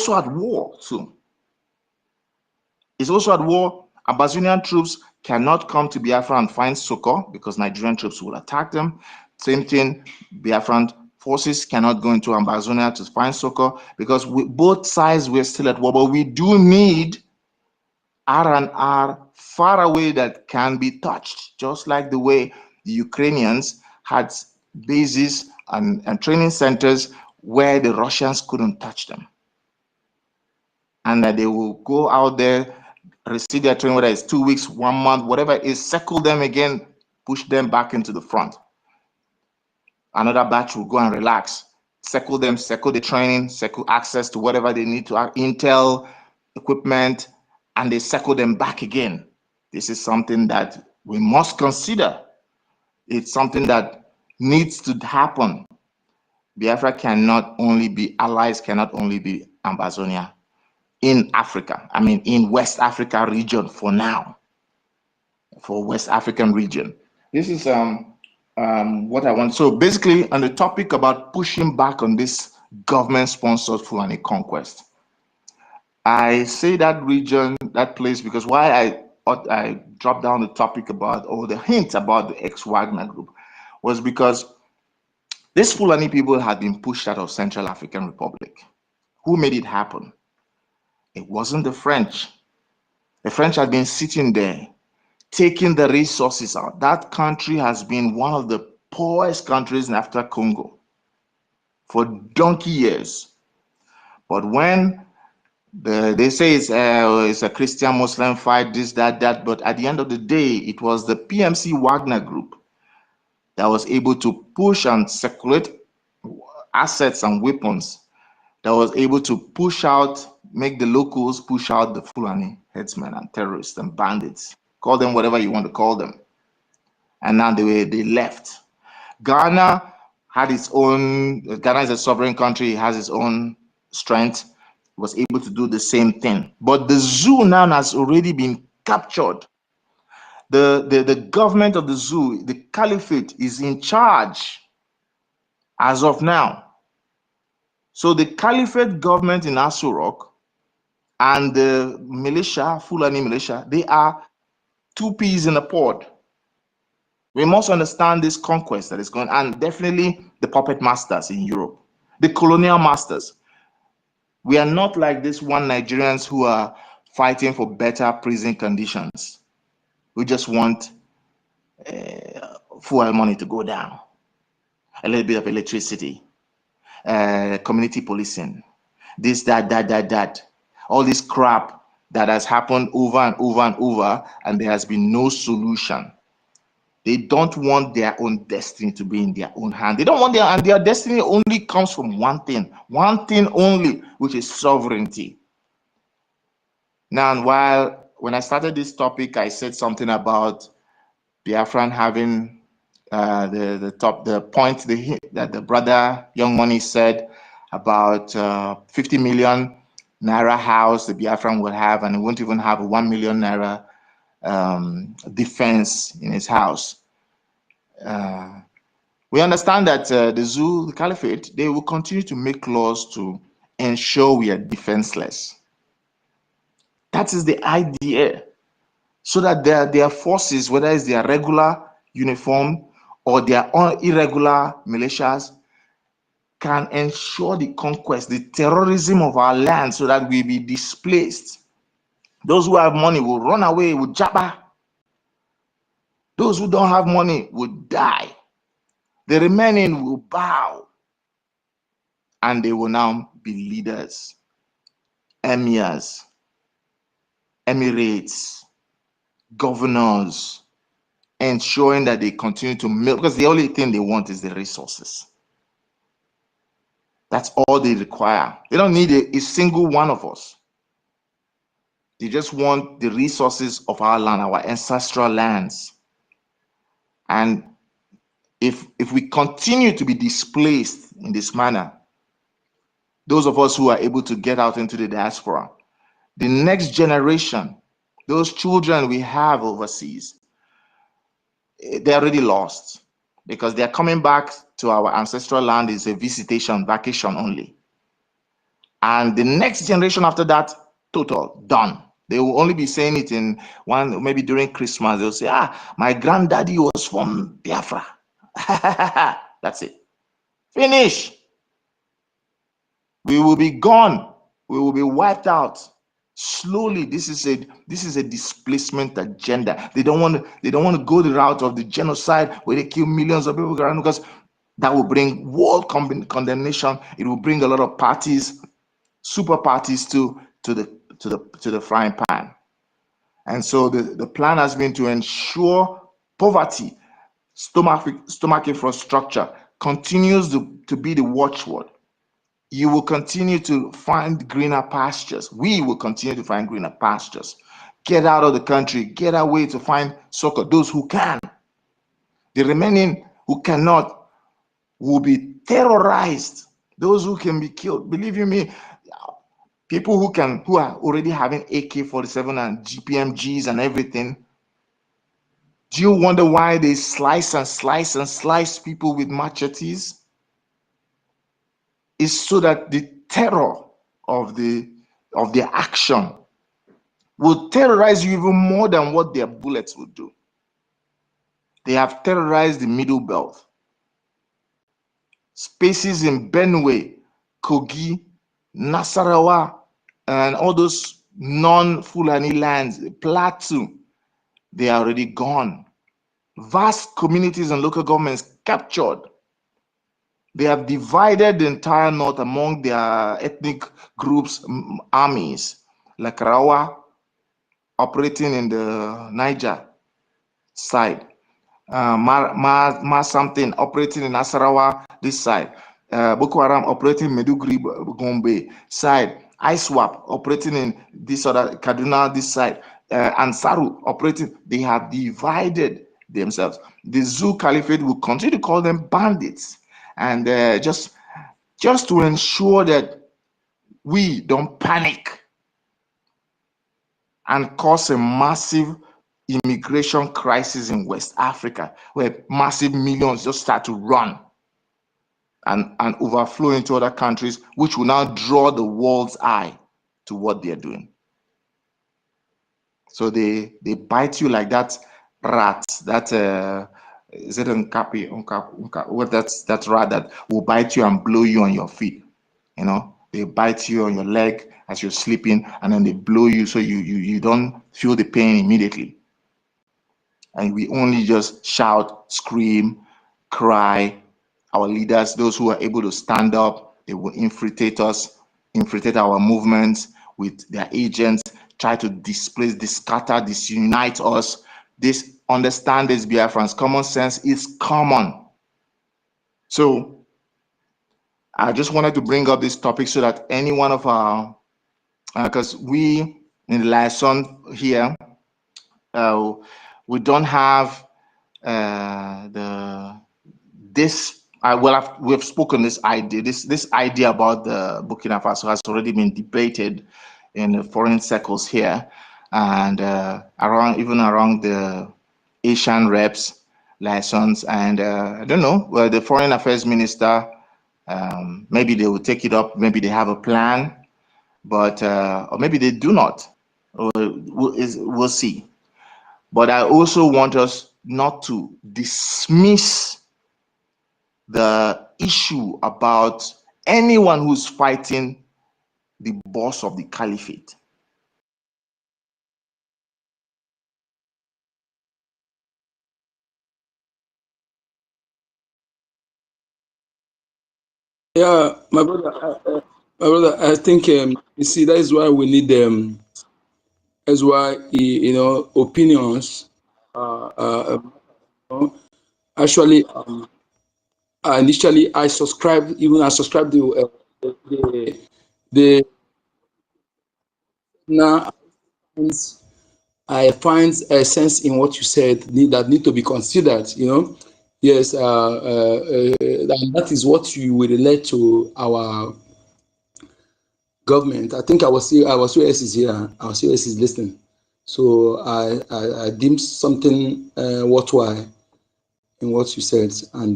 also at war too. It's also at war. Ambazonian troops cannot come to Biafra and find succor because Nigerian troops will attack them. Same thing, Biafran forces cannot go into Ambazonia to find succor because both sides were still at war. But we do need R&R far away that can be touched, just like the way the Ukrainians had bases and training centers where the Russians couldn't touch them. And that they will go out there, receive their training, whether it's 2 weeks, 1 month, whatever it is, circle them again, push them back into the front. Another batch will go and relax, circle them, circle the training, circle access to whatever they need to, intel, equipment, and they circle them back again. This is something that we must consider. It's something that needs to happen. Biafra cannot only be allies, cannot only be Ambazonia. In Africa, I mean, in West Africa region for now, for West African region. This is what I want. So basically on the topic about pushing back on this government-sponsored Fulani conquest, I say that region, that place, because why I dropped down the topic about, or the hint about the ex-Wagner group, was because these Fulani people had been pushed out of Central African Republic. Who made it happen? It wasn't the French. The French had been sitting there, taking the resources out. That country has been one of the poorest countries after Congo for donkey years. But when they say it's a Christian-Muslim fight, this, that, but at the end of the day, it was the PMC Wagner group that was able to push and circulate assets and weapons, that was able to push out, make the locals push out the Fulani headsmen and terrorists and bandits. Call them whatever you want to call them. And now they left. Ghana had its own, Ghana is a sovereign country, it has its own strength, was able to do the same thing. But the zoo now has already been captured. The government of the zoo, the caliphate, is in charge as of now. So the caliphate government in Asurok and the militia, Fulani militia, they are two peas in a pod. We must understand this conquest that is going on, and definitely the puppet masters in Europe, the colonial masters. We are not like these one Nigerians who are fighting for better prison conditions. We just want fuel money to go down, a little bit of electricity, community policing, this, that, all this crap that has happened over and over and over, and there has been no solution. They don't want their own destiny to be in their own hand. They don't want and their destiny only comes from one thing only, which is sovereignty. Now, when I started this topic, I said something about Biafran having the point that the brother Young Money said about 50 million naira house the Biafran will have, and he won't even have a 1 million naira defense in his house. We understand that the zoo, the caliphate, they will continue to make laws to ensure we are defenseless. That is the idea, so that their forces, whether it's their regular uniform or their irregular militias, can ensure the conquest, the terrorism of our land, so that we be displaced. Those who have money will run away with jabba. Those who don't have money will die. The remaining will bow, and they will now be leaders, emirs, emirates, governors, ensuring that they continue to milk, because the only thing they want is the resources. That's all they require. They don't need a single one of us. They just want the resources of our land, our ancestral lands. And if we continue to be displaced in this manner, those of us who are able to get out into the diaspora, the next generation, those children we have overseas, they're already lost, because they're coming back to our ancestral land is a vacation only. And the next generation after that, total, done. They will only be saying it in one, maybe during Christmas. They'll say, ah, my granddaddy was from Biafra. That's it. Finish. We will be gone. We will be wiped out. Slowly, this is a displacement agenda. They don't want to go the route of the genocide where they kill millions of people because that will bring world condemnation. It will bring a lot of parties, super parties to the frying pan. And so the plan has been to ensure poverty, stomach infrastructure continues to be the watchword. You will continue to find greener pastures. We will continue to find greener pastures. Get out of the country, get away to find succor. Those who can. The remaining who cannot will be terrorized. Those who can be killed. Believe you me, people who are already having AK-47 and GPMGs and everything. Do you wonder why they slice and slice and slice people with machetes? Is so that the terror of their action will terrorize you even more than what their bullets would do. They have terrorized the Middle Belt. Spaces in Benue, Kogi, Nasarawa, and all those non-Fulani lands, Plateau, they are already gone. Vast communities and local governments captured. They have divided the entire north among their ethnic groups, armies, like Rawa operating in the Niger side, Ma something operating in Nasarawa this side, Boko Haram operating in Meduguri, Gombe side, ISWAP operating in this other Kaduna this side, Ansaru operating. They have divided themselves. The Zoo Caliphate will continue to call them bandits. And just to ensure that we don't panic and cause a massive immigration crisis in West Africa, where massive millions just start to run and overflow into other countries, which will now draw the world's eye to what they're doing. So they bite you like that rat, that is it what that rat that will bite you and blow you on your feet. You know, they bite you on your leg as you're sleeping, and then they blow you so you don't feel the pain immediately. And we only just shout, scream, cry. Our leaders, those who are able to stand up, they will infiltrate us, infiltrate our movements with their agents, try to displace, discatter, disunite us. Understand this, Biafrans. Common sense is common. So I just wanted to bring up this topic so that any one of our, because we in the liaison here, we don't have we've spoken this idea. This idea about the Burkina Faso has already been debated in the foreign circles here, and around the Asian reps liaisons, and I don't know, well, the foreign affairs minister, maybe they will take it up, maybe they have a plan, but or maybe they do not. We'll see. But I also want us not to dismiss the issue about anyone who's fighting the boss of the caliphate. Yeah, my brother, I think you see that is why we need them. That's why opinions. Actually, initially I subscribed the now I find a sense in what you said that need to be considered. Yes, and that is what you will relate to our government. I think our COS is here. Our COS is listening. So I deemed something worthwhile in what you said, and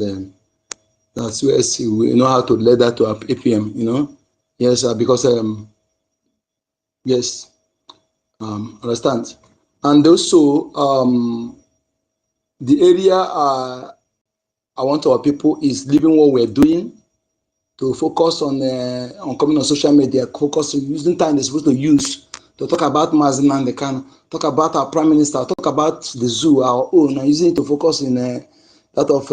that COS we know how to let that to our APM. Yes, because yes, understand. And also the area I want our people is leaving what we're doing to focus on coming on social media, focus on using time they're supposed to use to talk about Mazin and the can talk about our prime minister, talk about the zoo, our own, and using it to focus in that of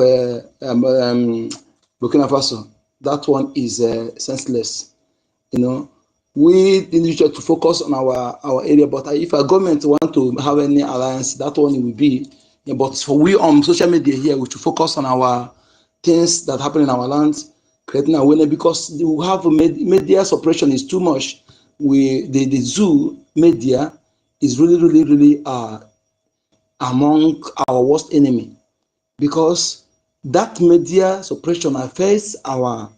Burkina Faso. That one is senseless. You know, we need to focus on our area. But if our government want to have any alliance, that one it will be. Yeah, but for we on social media here, we should focus on our things that happen in our lands, creating awareness, because we have media suppression is too much. The zoo media is really among our worst enemy, because that media suppression affects our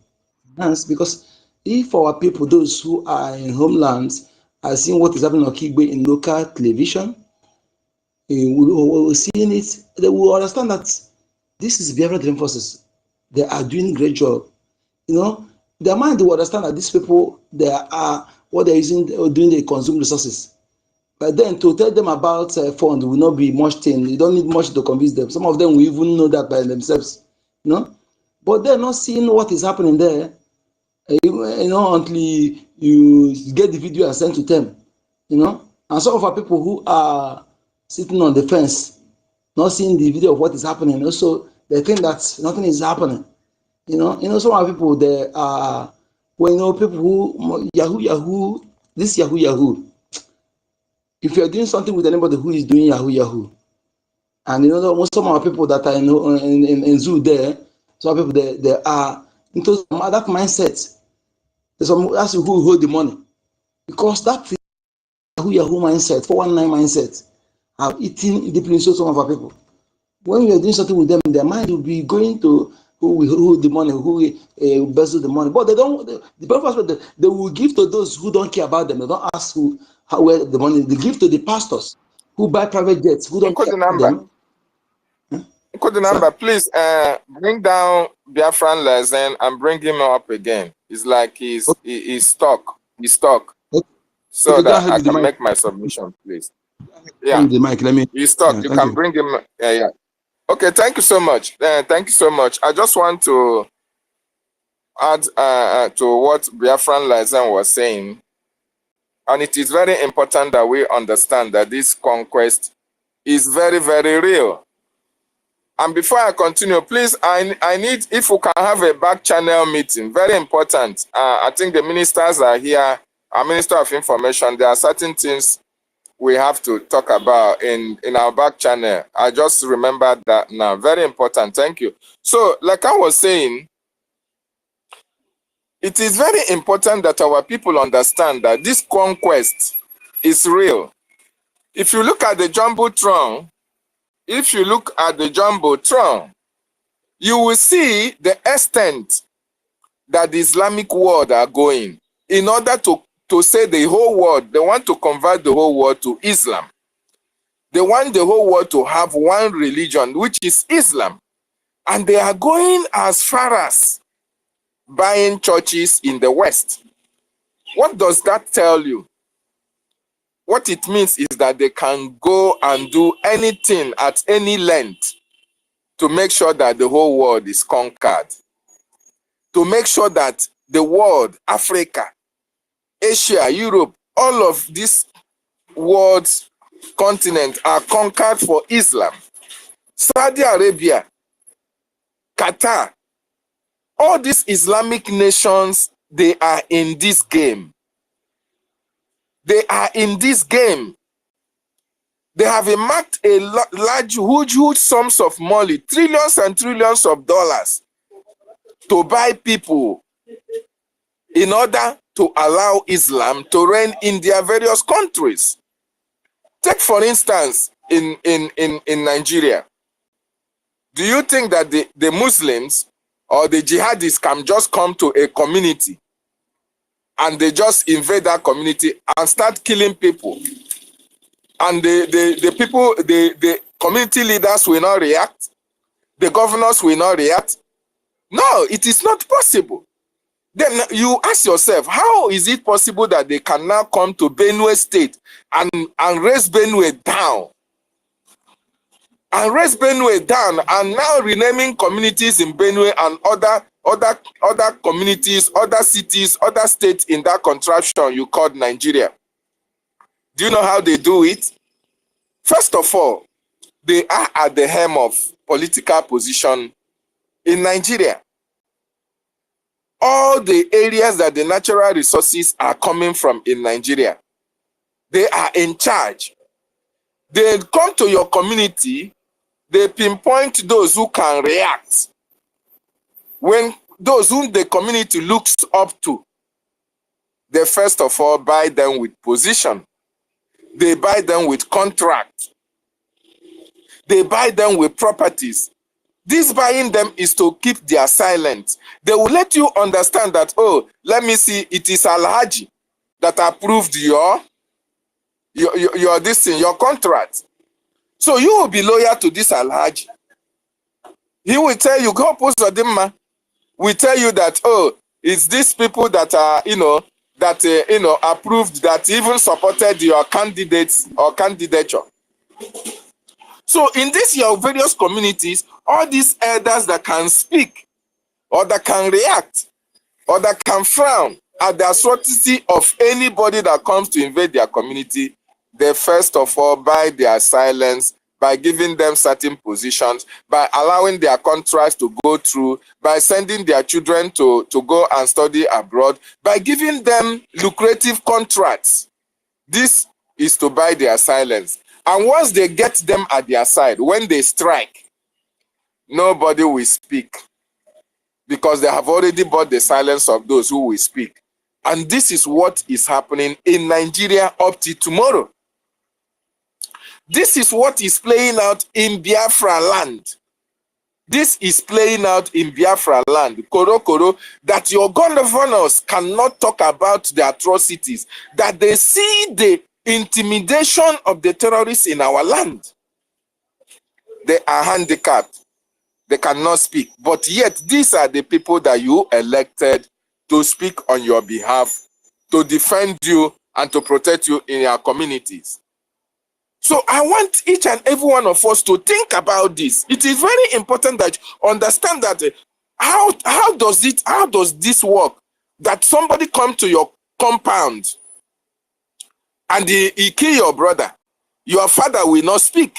hands. Because if our people, those who are in homelands, are seeing what is happening on Kigbe in local television, seeing it, they will understand that this is Biafra Defense Forces. They are doing great job. You know, their mind will understand that these people, they are what they're using, doing, they consume resources. But then to tell them about fund will not be much thing. You don't need much to convince them. Some of them will even know that by themselves. You know, but they're not seeing what is happening there. You know, until you get the video and send to them. You know, and some of our people who are sitting on the fence, not seeing the video of what is happening, also they think that nothing is happening. You know, some of our people, they are, well, you know, people who Yahoo, this Yahoo. If you're doing something with anybody who is doing Yahoo, and you know, some of our people that are in zoo there, some people they are into that mindset. That's who hold the money, because that Yahoo mindset, 419 mindset, have eaten deeply into some of our people. When you're doing something with them, their mind will be going to who will hold the money, who will embezzle the money. But they don't. The purpose they will give to those who don't care about them. They don't ask where the money. They give to the pastors who buy private jets, who don't care about them. Encode the number, please. Bring down Biafran Lezen and bring him up again. It's like he's stuck. He's stuck. Okay. So okay, that I can make my submission, please. Yeah. The mic. Let me. He's stuck. Yeah, you can bring him. Yeah. Okay. Thank you so much. Thank you so much. I just want to add to what Biafran Lezen was saying, and it is very important that we understand that this conquest is very, very real. And before I continue, please, I need, if we can have a back channel meeting, very important. I think the ministers are here, our Minister of Information. There are certain things we have to talk about in our back channel. I just remember that now. Very important. Thank you. So, like I was saying, it is very important that our people understand that this conquest is real. If you look at the Jumbotron, you will see the extent that the Islamic world are going. In order to say the whole world, they want to convert the whole world to Islam. They want the whole world to have one religion, which is Islam. And they are going as far as buying churches in the West. What does that tell you? What it means is that they can go and do anything at any length to make sure that the whole world is conquered. To make sure that the world, Africa, Asia, Europe, all of these world's continents are conquered for Islam. Saudi Arabia, Qatar, all these Islamic nations, they are in this game. They are in this game. They have earmarked a large, huge sums of money, trillions and trillions of dollars to buy people in order to allow Islam to reign in their various countries. Take, for instance, in Nigeria. Do you think that the Muslims or the jihadists can just come to a community and they just invade that community and start killing people? And the people, the community leaders will not react. The governors will not react. No, it is not possible. Then you ask yourself, how is it possible that they can now come to Benue State and raise Benue down? And raise Benue down and now renaming communities in Benue and other communities, other cities, other states in that contraption you called Nigeria. Do you know how they do it? First of all, they are at the helm of political position in Nigeria. All the areas that the natural resources are coming from in Nigeria, they are in charge. They come to your community, they pinpoint those who can react. When those whom the community looks up to, they first of all buy them with position. They buy them with contract. They buy them with properties. This buying them is to keep their silence. They will let you understand that, oh, let me see, it is Alhaji that approved your this thing, your contract. So you will be loyal to this Alhaji. He will tell you, go post Odimma. We tell you that, oh, it's these people that are, approved, that even supported your candidates or candidature. So in this your various communities, all these elders that can speak, or that can react, or that can frown at the atrocity of anybody that comes to invade their community, they first of all buy their silence by giving them certain positions, by allowing their contracts to go through, by sending their children to go and study abroad, by giving them lucrative contracts. This is to buy their silence. And once they get them at their side, when they strike, nobody will speak, because they have already bought the silence of those who will speak. And this is what is happening in Nigeria up to tomorrow. This is what is playing out in Biafra land. This is playing out in Biafra land. Koro, that your governors cannot talk about the atrocities, that they see the intimidation of the terrorists in our land. They are handicapped. They cannot speak. But yet, these are the people that you elected to speak on your behalf, to defend you and to protect you in your communities. So I want each and every one of us to think about this. It is very important that you understand that how does this work? That somebody come to your compound and he kill your brother. Your father will not speak.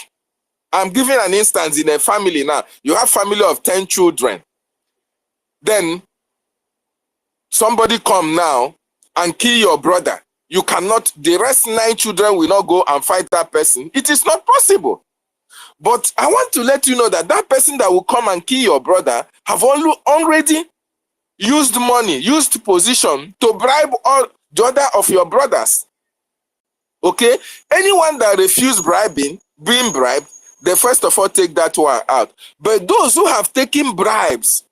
I'm giving an instance in a family now. You have family of 10 children. Then somebody come now and kill your brother. You cannot, the rest 9 children will not go and fight that person. It is not possible. But I want to let you know that that person that will come and kill your brother have already used money, used position to bribe all the other of your brothers. Okay? Anyone that refused being bribed, they first of all take that one out. But those who have taken bribes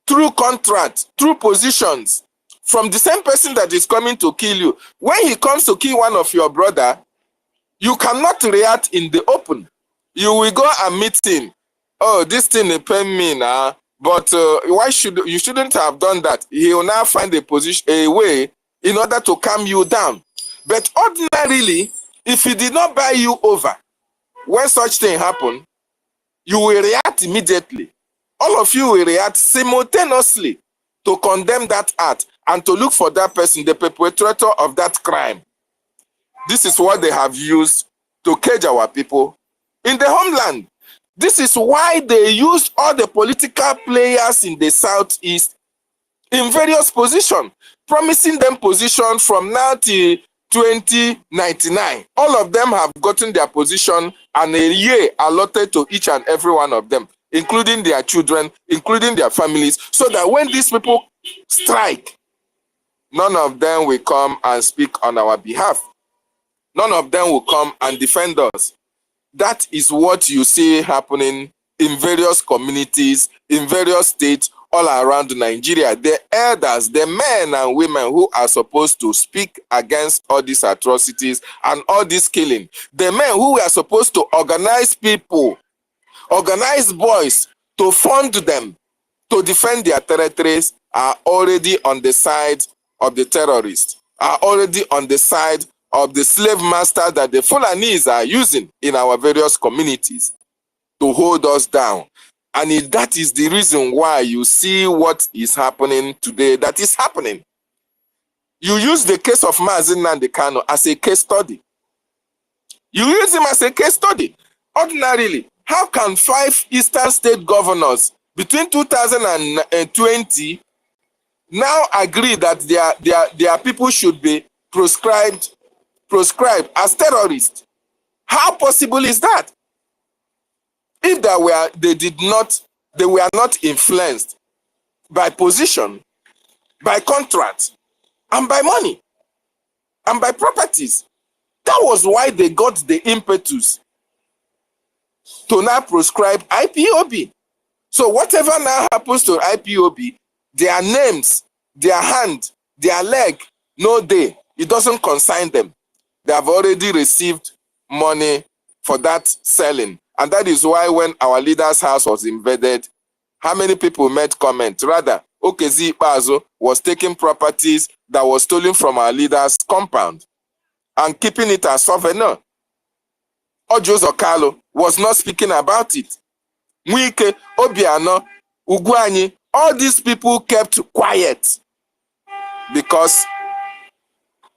through contract, through positions, from the same person that is coming to kill you, when he comes to kill one of your brother, you cannot react in the open. You will go and meet him. Oh, this thing is paying me now, but you shouldn't have done that. He will now find a way in order to calm you down. But ordinarily, if he did not buy you over, when such thing happen, you will react immediately. All of you will react simultaneously to condemn that act and to look for that person, the perpetrator of that crime. This is what they have used to cage our people in the homeland. This is why they used all the political players in the southeast in various positions, promising them position from now till 2099. All of them have gotten their position and a year allotted to each and every one of them, including their children, including their families, so that when these people strike, none of them will come and speak on our behalf. None of them will come and defend us. That is what you see happening in various communities, in various states, all around Nigeria. The elders, the men and women who are supposed to speak against all these atrocities and all this killing, the men who are supposed to organize people, organize boys to fund them, to defend their territories are already on the side of the terrorists, are already on the side of the slave master that the Fulanis are using in our various communities to hold us down. And that is the reason why you see what is happening today that is happening. You use the case of Mazi Nnamdi Kanu as a case study. You use him as a case study. Ordinarily, how can 5 Eastern state governors between 2020 now agree that their people should be proscribed as terrorists? How possible is that? If they were not influenced by position, by contract, and by money, and by properties. That was why they got the impetus to now proscribe IPOB. So whatever now happens to IPOB, their names, their hand, their leg, no day, it doesn't concern them. They have already received money for that selling. And that is why when our leader's house was invaded, how many people made comment? Rather, Okezie Ikpeazu was taking properties that was stolen from our leader's compound and keeping it as souvenir. Ojo Zokalo was not speaking about it. Mwike, Obiano, Ugwanyi, all these people kept quiet because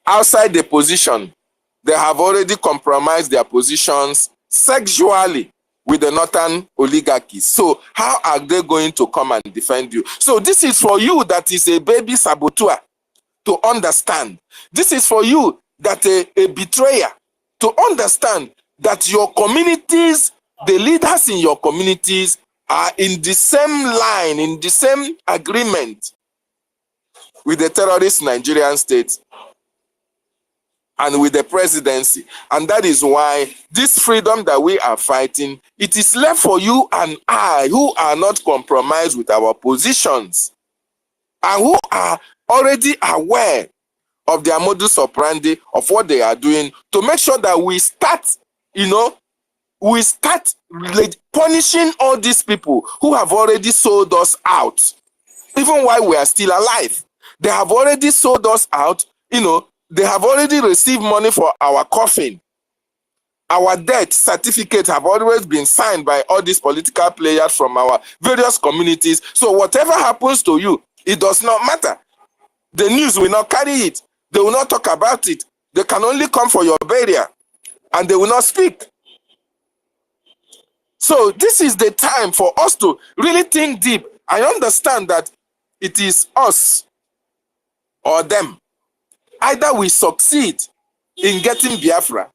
outside the position, they have already compromised their positions sexually with the northern oligarchies. So how are they going to come and defend you? So this is for you that is a baby saboteur to understand. This is for you that a betrayer to understand that your communities, the leaders in your communities are in the same line, in the same agreement with the terrorist Nigerian state and with the presidency. And that is why this freedom that we are fighting, it is left for you and I who are not compromised with our positions and who are already aware of their modus operandi, of what they are doing, to make sure that we start, we start punishing all these people who have already sold us out, even while we are still alive. They have already sold us out, they have already received money for our coffin. Our death certificate have always been signed by all these political players from our various communities. So whatever happens to you, it does not matter. The news will not carry it. They will not talk about it. They can only come for your burial and they will not speak. So this is the time for us to really think deep. I understand that it is us or them. Either we succeed in getting Biafra,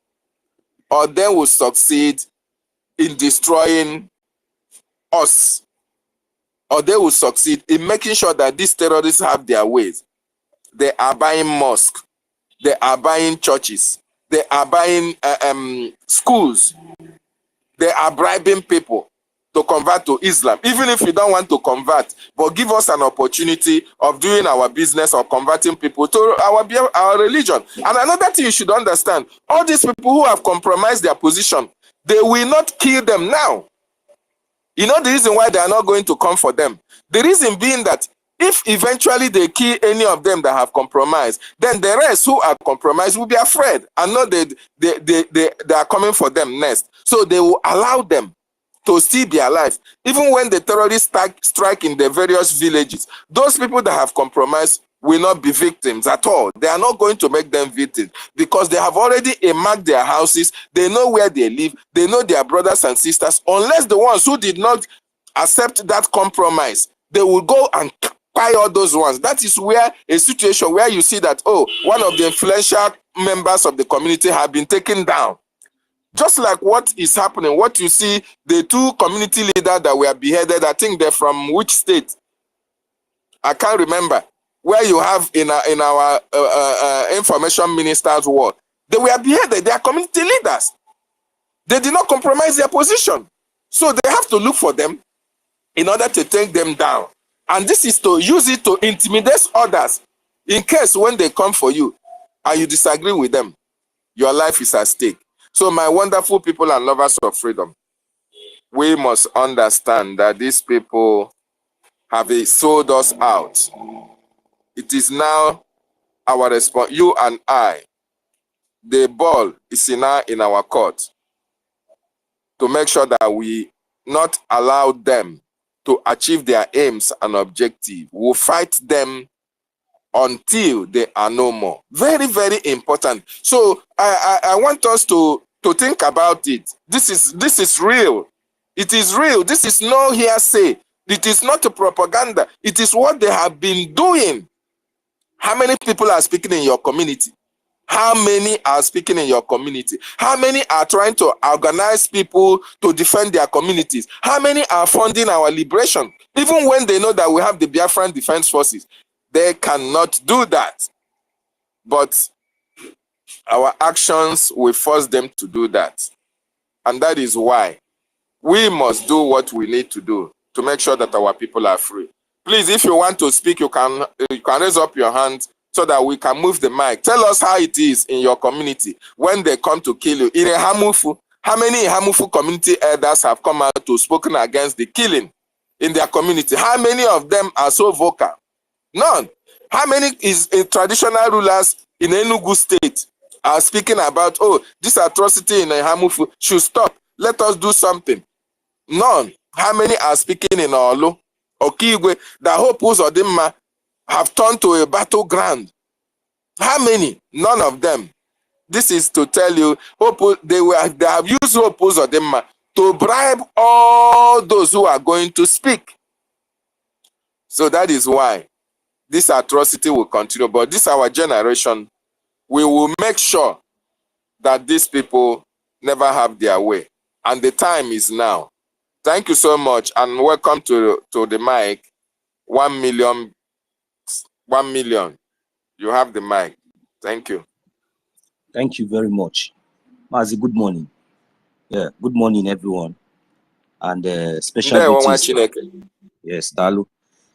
or they will succeed in destroying us, or they will succeed in making sure that these terrorists have their ways. They are buying mosques, they are buying churches, they are buying schools, they are bribing people to convert to Islam, even if you don't want to convert, but give us an opportunity of doing our business or converting people to our religion. And another thing you should understand, all these people who have compromised their position, they will not kill them now. You know the reason why they are not going to come for them? The reason being that if eventually they kill any of them that have compromised, then the rest who are compromised will be afraid and know they are coming for them next. So they will allow them to still be alive. Even when the terrorists strike in the various villages, those people that have compromised will not be victims at all. They are not going to make them victims because they have already marked their houses. They know where they live. They know their brothers and sisters. Unless the ones who did not accept that compromise, they will go and buy all those ones. That is where a situation where you see that, oh, one of the influential members of the community have been taken down. Just like what is happening, what you see, the 2 community leaders that were beheaded, I think they're from which state? I can't remember. Where you have in our information minister's ward. They were beheaded. They are community leaders. They did not compromise their position. So they have to look for them in order to take them down. And this is to use it to intimidate others. In case when they come for you and you disagree with them, your life is at stake. So my wonderful people and lovers of freedom, we must understand that these people have sold us out. It is now our response, you and I. The ball is now in our court to make sure that we not allow them to achieve their aims and objectives. We'll fight them until they are no more. Very, very important. So I want us to think about it. This is real. It is real. This is no hearsay. It is not a propaganda. It is what they have been doing. How many people are speaking in your community? How many are speaking in your community? How many are trying to organize people to defend their communities? How many are funding our liberation? Even when they know that we have the Biafran Defense Forces, they cannot do that. But our actions will force them to do that. And that is why we must do what we need to do to make sure that our people are free. Please, if you want to speak, you can raise up your hand so that we can move the mic. Tell us how it is in your community when they come to kill you. In Hamufu, how many Hamufu community elders have come out to spoken against the killing in their community? How many of them are so vocal? None. How many traditional rulers in Enugu State are speaking about, oh, this atrocity in Hamufu should stop. Let us do something. None. How many are speaking in Olu, Okigwe, the Hope Uzodimma have turned to a battleground? How many? None of them. This is to tell you, they have used Hope Uzodimma to bribe all those who are going to speak. So that is why this atrocity will continue. But this our generation, we will make sure that these people never have their way. And the time is now. Thank you so much, and welcome to the mic. 1 million. 1 million. You have the mic. Thank you. Thank you very much. Mazi, good morning. Yeah, good morning, everyone. And special greetings. Yes, Dalu.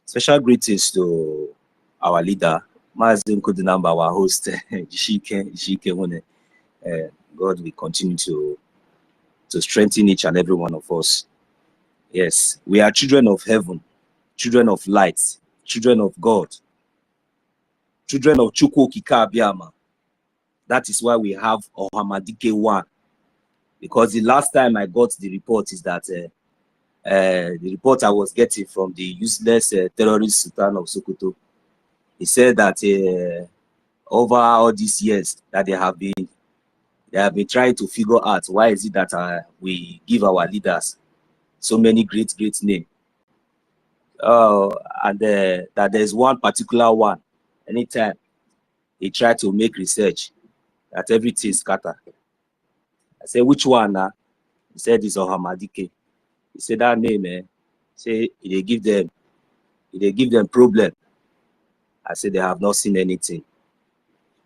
Special greetings to our leader, Mazi Nkudinamba, our host, Jishike. God will continue to strengthen each and every one of us. Yes, we are children of heaven, children of light, children of God, children of Chukwu Okike Abiama. That is why we have Ohamadike 1. Because the last time I got the report is that the report I was getting from the useless terrorist Sultan of Sokoto, he said that over all these years that they have been trying to figure out why is it that we give our leaders so many great names. And that there's one particular one, anytime they try to make research, that everything is scattered. I said, which one? He said, it's Ohamadike. He said, that name, say, they give them problem. I said, they have not seen anything.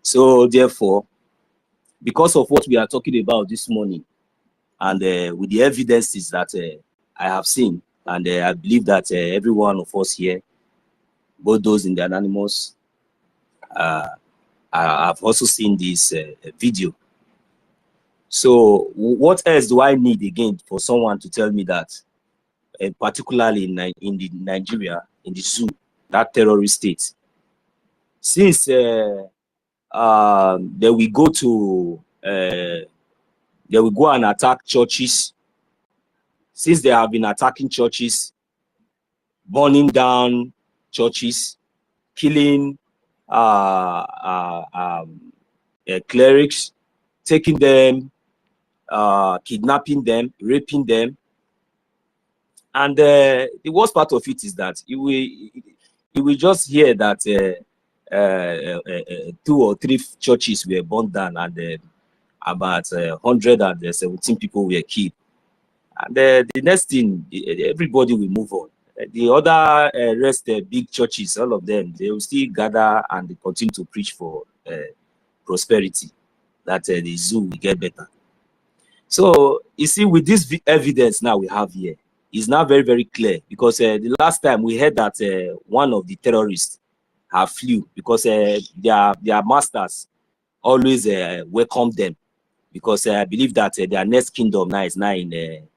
So therefore, because of what we are talking about this morning, and with the evidences that I have seen, and I believe that every one of us here, both those in the anonymous, I've also seen this video. So what else do I need again for someone to tell me that, particularly in the Nigeria, in the zoo, that terrorist state, since they will go to, they will go and attack churches, since they have been attacking churches, burning down churches, killing clerics, taking them, kidnapping them, raping them. And the worst part of it is that you will just hear that 2 or 3 churches were burned down, and about 117 people were killed. And the next thing, everybody will move on. The other rest, big churches, all of them, they will still gather and continue to preach for prosperity, that the zoo will get better. So you see, with this evidence now we have here, it's now very, very clear, because the last time we heard that one of the terrorists have flew, because their masters always welcome them, because I believe that their next kingdom now is now in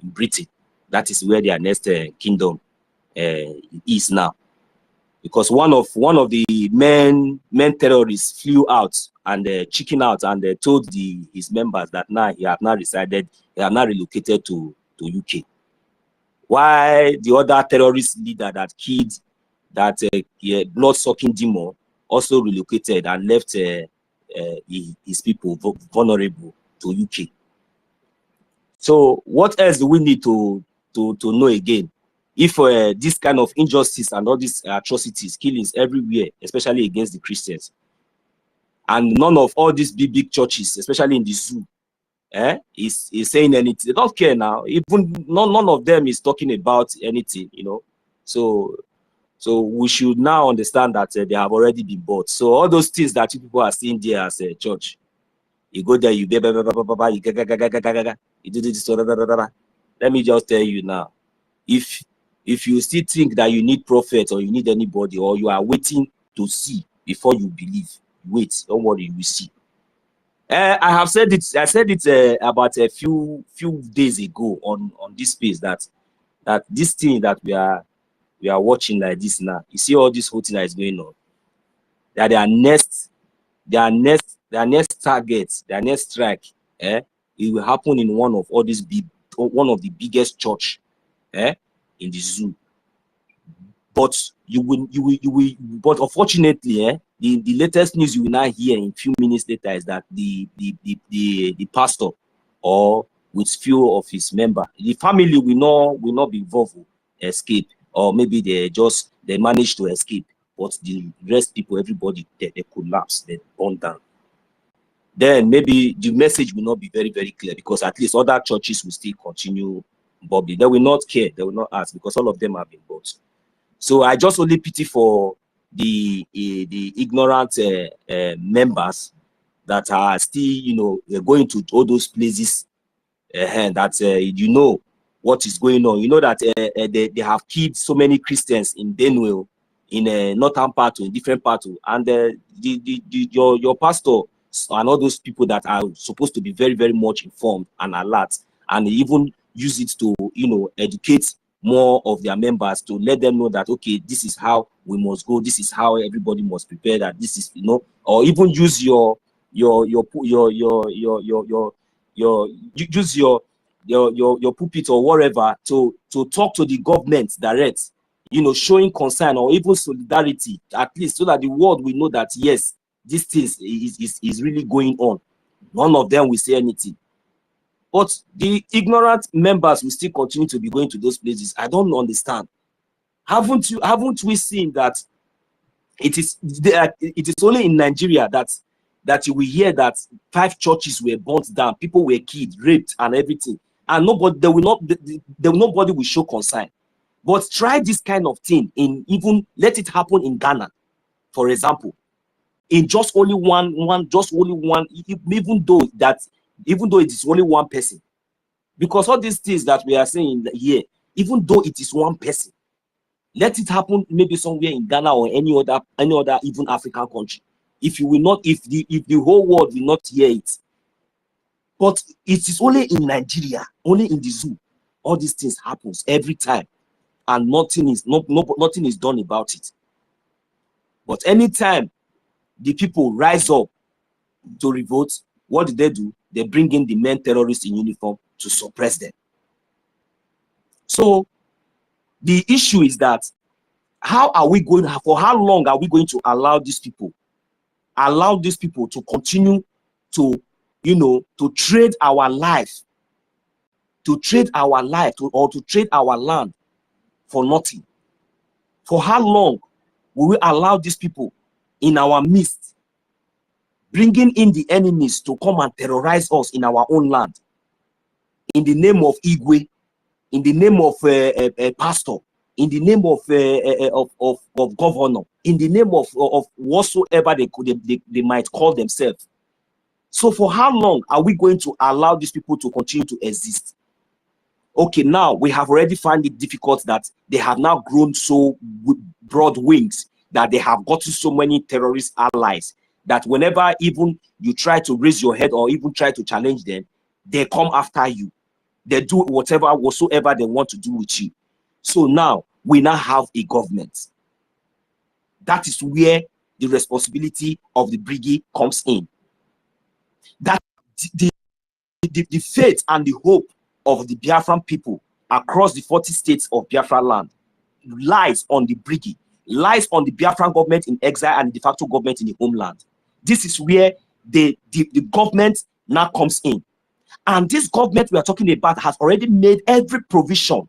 Britain. That is where their next kingdom is now. Because one of the main terrorists flew out and chickened out and told his members that now he have now relocated to UK. Why the other terrorist leader that killed that blood-sucking demon also relocated and left his people vulnerable to UK. So what else do we need to know again? If this kind of injustice and all these atrocities, killings everywhere, especially against the Christians, and none of all these big churches, especially in the zoo, is saying anything. They don't care now. Even none of them is talking about anything, you know. So we should now understand that they have already been bought. So all those things that you people are seeing there as a church, you go there, you do this. Let me just tell you now, if you still think that you need prophets or you need anybody, or you are waiting to see before you believe, wait, don't worry, you will see. I have said it. I said it about a few days ago on this space that this thing that we are watching like this now. You see all this whole thing that is going on. That their next target, their next strike, it will happen in one of the biggest church, in the zoo. But but unfortunately, the latest news you will now hear in a few minutes later is that the pastor, or with few of his members, the family will not be involved, escape, or maybe they managed to escape, but the rest people, everybody, they collapse, they burn down. Then maybe the message will not be very, very clear, because at least other churches will still continue bubbling. They will not care, they will not ask, because all of them have been bought. So I just only pity for the ignorant members that are still, you know, going to all those places, and that you know what is going on. You know that they have killed so many Christians in Benue, in a northern part, in different parts, and your pastor and all those people that are supposed to be very, very much informed and alert, and even use it to, you know, educate more of their members, to let them know that, okay, this is how we must go, this is how everybody must prepare, that this is, you know, or even use your pulpit or whatever to talk to the government direct, you know, showing concern or even solidarity, at least, so that the world will know that yes, this thing is really going on. None of them will say anything. But the ignorant members will still continue to be going to those places. I don't understand. Haven't we seen that it is only in Nigeria that you will hear that 5 churches were burnt down, people were killed, raped, and everything, and nobody will show concern. But try this kind of thing even let it happen in Ghana, for example, in just only one, even though it is only one person, because all these things that we are saying here, even though it is one person, let it happen maybe somewhere in Ghana or any other even African country. If the whole world will not hear it, but it is only in Nigeria, only in the zoo, all these things happens every time, and nothing is done about it. But anytime the people rise up to revolt, what do? They bring in the main terrorists in uniform to suppress them. So the issue is that for how long are we going to allow these people to continue to, you know, to trade our life, or to trade our land for nothing? For how long will we allow these people in our midst, bringing in the enemies to come and terrorize us in our own land, in the name of Igwe, in the name of a pastor, in the name of governor, in the name of whatsoever they might call themselves? So for how long are we going to allow these people to continue to exist? Okay, now we have already found it difficult that they have now grown so broad wings that they have gotten so many terrorist allies, that whenever even you try to raise your head or even try to challenge them, they come after you. They do whatsoever they want to do with you. So now we now have a government. That is where the responsibility of the BRGIE comes in. That the faith and the hope of the Biafran people across the 40 states of Biafra land lies on the BRGIE, lies on the Biafran government in exile and the de facto government in the homeland. This is where the government now comes in. And this government we are talking about has already made every provision,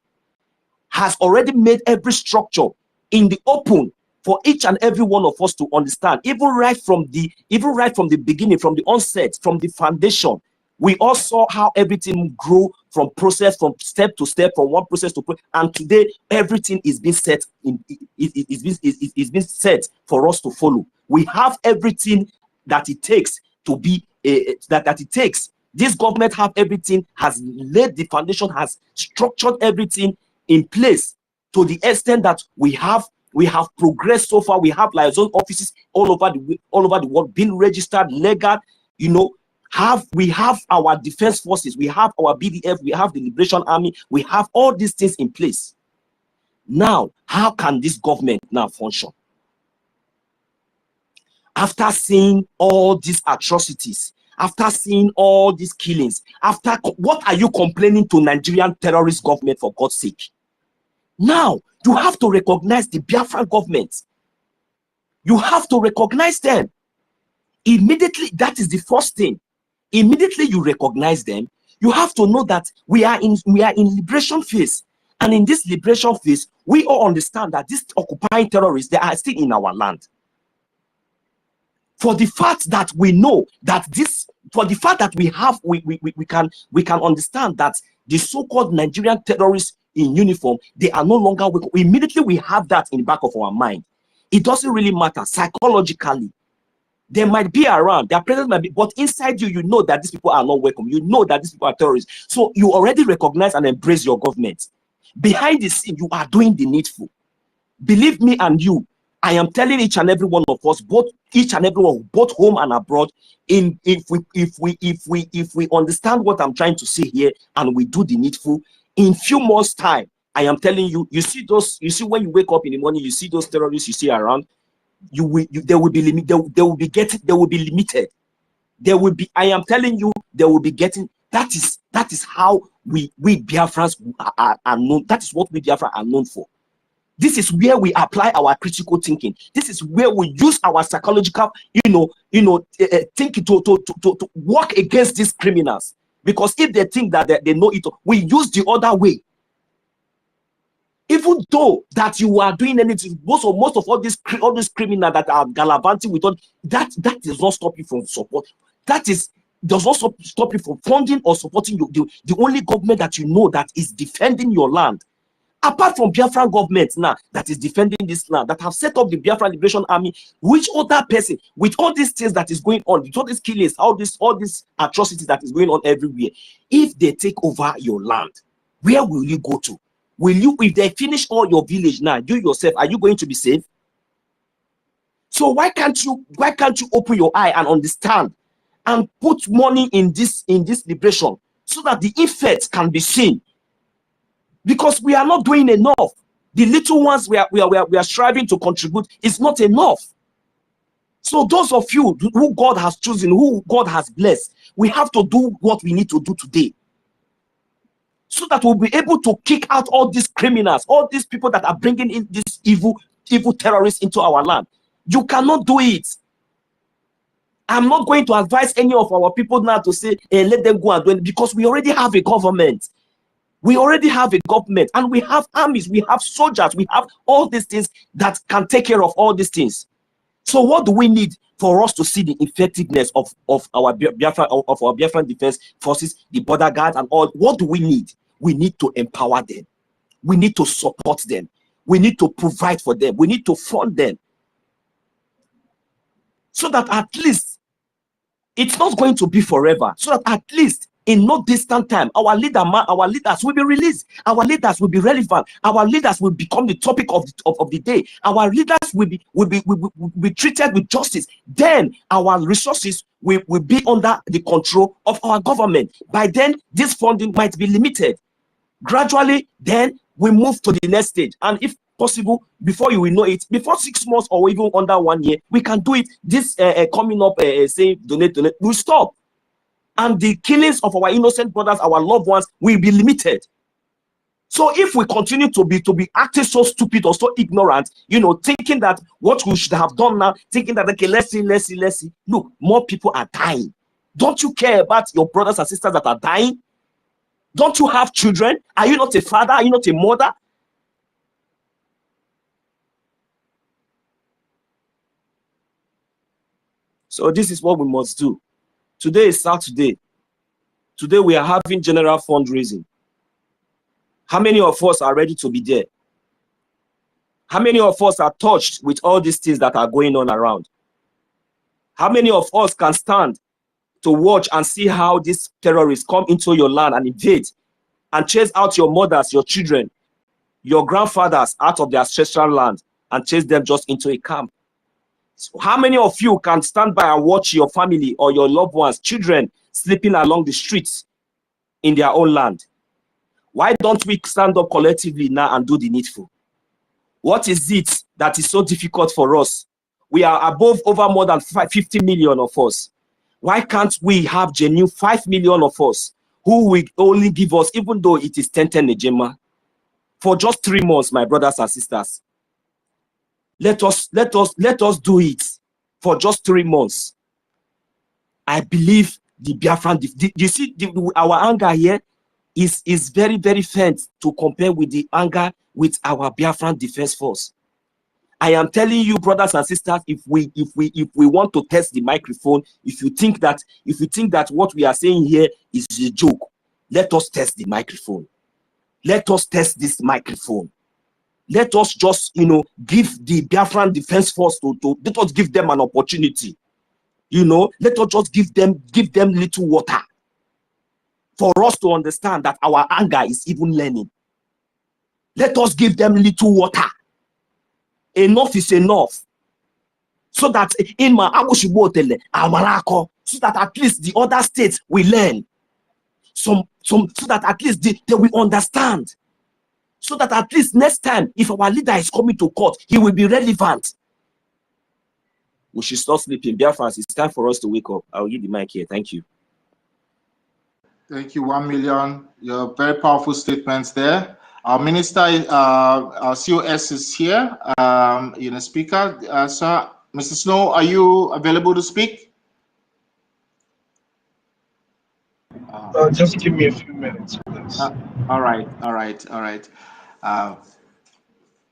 has already made every structure in the open for each and every one of us to understand, even right from the beginning, from the onset, from the foundation. We all saw how everything grew from process, from step to step, from one process to process, and today everything is being set in. It's been set for us to follow. We have everything that it takes to be that it takes. This government have everything, has laid the foundation, has structured everything in place to the extent that we have progressed so far. We have liaison offices all over the world being registered, legal. You know, we have our defense forces, we have our BDF, we have the Liberation Army, we have all these things in place. Now, how can this government now function? After seeing all these atrocities, after seeing all these killings, what are you complaining to Nigerian terrorist government, for God's sake? Now, you have to recognize the Biafran government. You have to recognize them. Immediately, that is the first thing. Immediately you recognize them, you have to know that we are in liberation phase. And in this liberation phase, we all understand that these occupying terrorists, they are still in our land. For the fact that we know that we can understand that the so-called Nigerian terrorists in uniform, they are no longer welcome. Immediately we have that in the back of our mind. It doesn't really matter psychologically. They might be around, their presence might be, but inside you, you know that these people are not welcome. You know that these people are terrorists. So you already recognize and embrace your government. Behind the scene, you are doing the needful. Believe me and you, I am telling each and every one of us, each and every one, both home and abroad, if we understand what I'm trying to say here and we do the needful, in few months' time, I am telling you, you see when you wake up in the morning, you see those terrorists you see around, they will be limited. I am telling you, they will be getting. That is how we Biafrans are known. That is what we Biafra are known for. This is where we apply our critical thinking. This is where we use our psychological, thinking to work against these criminals. Because if they think that they know it, we use the other way. Even though that you are doing anything, most of all these criminals that are gallivanting with all that does not stop you from support. Does not stop you from funding or supporting the only government that you know that is defending your land. Apart from Biafran government now that is defending this land, that have set up the Biafran Liberation Army, which other person, with all these things that is going on, with all these killings, all these atrocities that is going on everywhere, if they take over your land, where will you go to? Will you, if they finish all your village now, you yourself, are you going to be safe? So why can't you open your eye and understand and put money in this liberation so that the effects can be seen? Because we are not doing enough. The little ones we are striving to contribute is not enough. So those of you who God has chosen, who God has blessed, we have to do what we need to do today, so that we'll be able to kick out all these criminals, all these people that are bringing in these evil terrorists into our land. You cannot do it. I'm not going to advise any of our people now to say, hey, let them go and do it, because we already have a government. We already have a government, and we have armies, we have soldiers, we have all these things that can take care of all these things. So what do we need for us to see the effectiveness of our Biafran defense forces, the border guards and all? What do we need? We need to empower them. We need to support them. We need to provide for them. We need to fund them. So that at least it's not going to be forever. So that at least in no distant time, our leaders will be released. Our leaders will be relevant. Our leaders will become the topic of the day. Our leaders will be treated with justice. Then our resources will be under the control of our government. By then, this funding might be limited. Gradually, then we move to the next stage. And if possible, before you will know it, before 6 months or even under 1 year, we can do it. This coming up, say donate, will stop. And the killings of our innocent brothers, our loved ones, will be limited. So if we continue to be acting so stupid or so ignorant, you know, thinking that what we should have done now, thinking that, okay, let's see, look, more people are dying. Don't you care about your brothers and sisters that are dying? Don't you have children? Are you not a father? Are you not a mother? So this is what we must do. Today is Saturday. Today we are having general fundraising. How many of us are ready to be there? How many of us are touched with all these things that are going on around? How many of us can stand to watch and see how these terrorists come into your land and invade and chase out your mothers, your children, your grandfathers out of their ancestral land and chase them just into a camp? So how many of you can stand by and watch your family or your loved ones, children, sleeping along the streets in their own land? Why don't we stand up collectively now and do the needful? What is it that is so difficult for us? We are above over more than 50 million of us. Why can't we have genuine 5 million of us who will only give us, even though it is 10 Ejema, for just 3 months, my brothers and sisters? Let us do it for just 3 months. I believe the Biafran, you see, our anger here is very, very faint to compare with the anger with our Biafran Defense Force. I am telling you, brothers and sisters, if we want to test the microphone, if you think that what we are saying here is a joke, let us test the microphone. Let us test this microphone. Let us just, you know, give the Biafran Defense Force let us give them an opportunity. You know, let us just give them little water for us to understand that our anger is even learning. Let us give them little water. Enough is enough. So that in my so that at least the other states will learn. So that at least they will understand. So that at least next time, if our leader is coming to court, he will be relevant. We should stop sleeping. Biafrans, it's time for us to wake up. I'll give the mic here. Thank you. Thank you, 1 million. Your very powerful statements there. Our minister, our COS is here. You know, speaker, sir, Mr. Snow, are you available to speak? Just give me a few minutes, please. All right.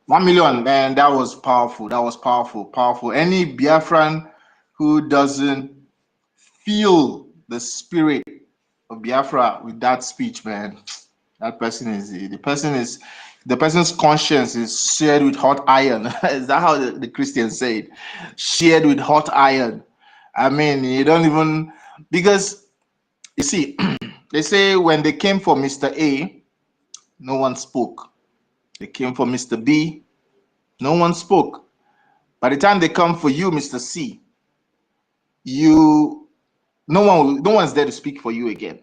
1 million, man, that was powerful. That was powerful. Any Biafran who doesn't feel the spirit of Biafra with that speech, man, that person is the person's conscience is shared with hot iron. Is that how the Christians say it? Shared with hot iron. I mean, you don't even, because you see, they say when they came for Mr. A, no one spoke. They came for Mr. B, no one spoke. By the time they come for you, Mr. C, no one's there to speak for you again.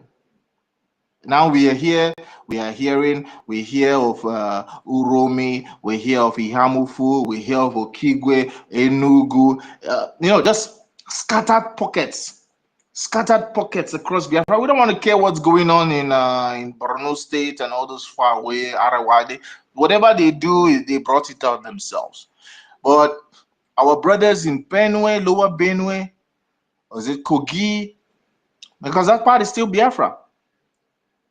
Now we are here, we hear of Uromi, we hear of Ihamufu, we hear of Okigwe, Enugu, you know, just scattered pockets across Biafra. We don't want to care what's going on in Borno State and all those far away, Arawade. Whatever they do, they brought it out themselves. But our brothers in Benue, Lower Benue, was it Kogi? Because that part is still Biafra.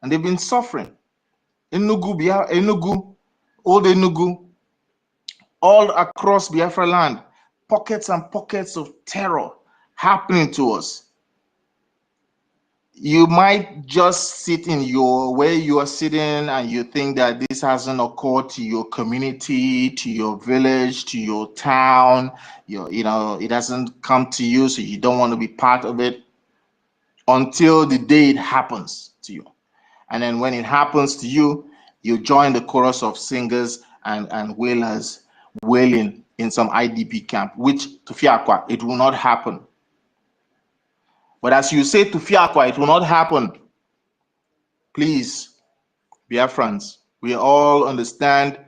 And they've been suffering. Enugu, old Enugu, all across Biafra land, pockets and pockets of terror happening to us. You might just sit in where you are sitting and you think that this hasn't occurred to your community, to your village, to your town. You know, it hasn't come to you, so you don't want to be part of it until the day it happens to you. And then when it happens to you, you join the chorus of singers and wailers wailing in some IDP camp, which to Fiakwa, it will not happen. But as you say to Fiakwa, it will not happen. Please, Biafrans, We all understand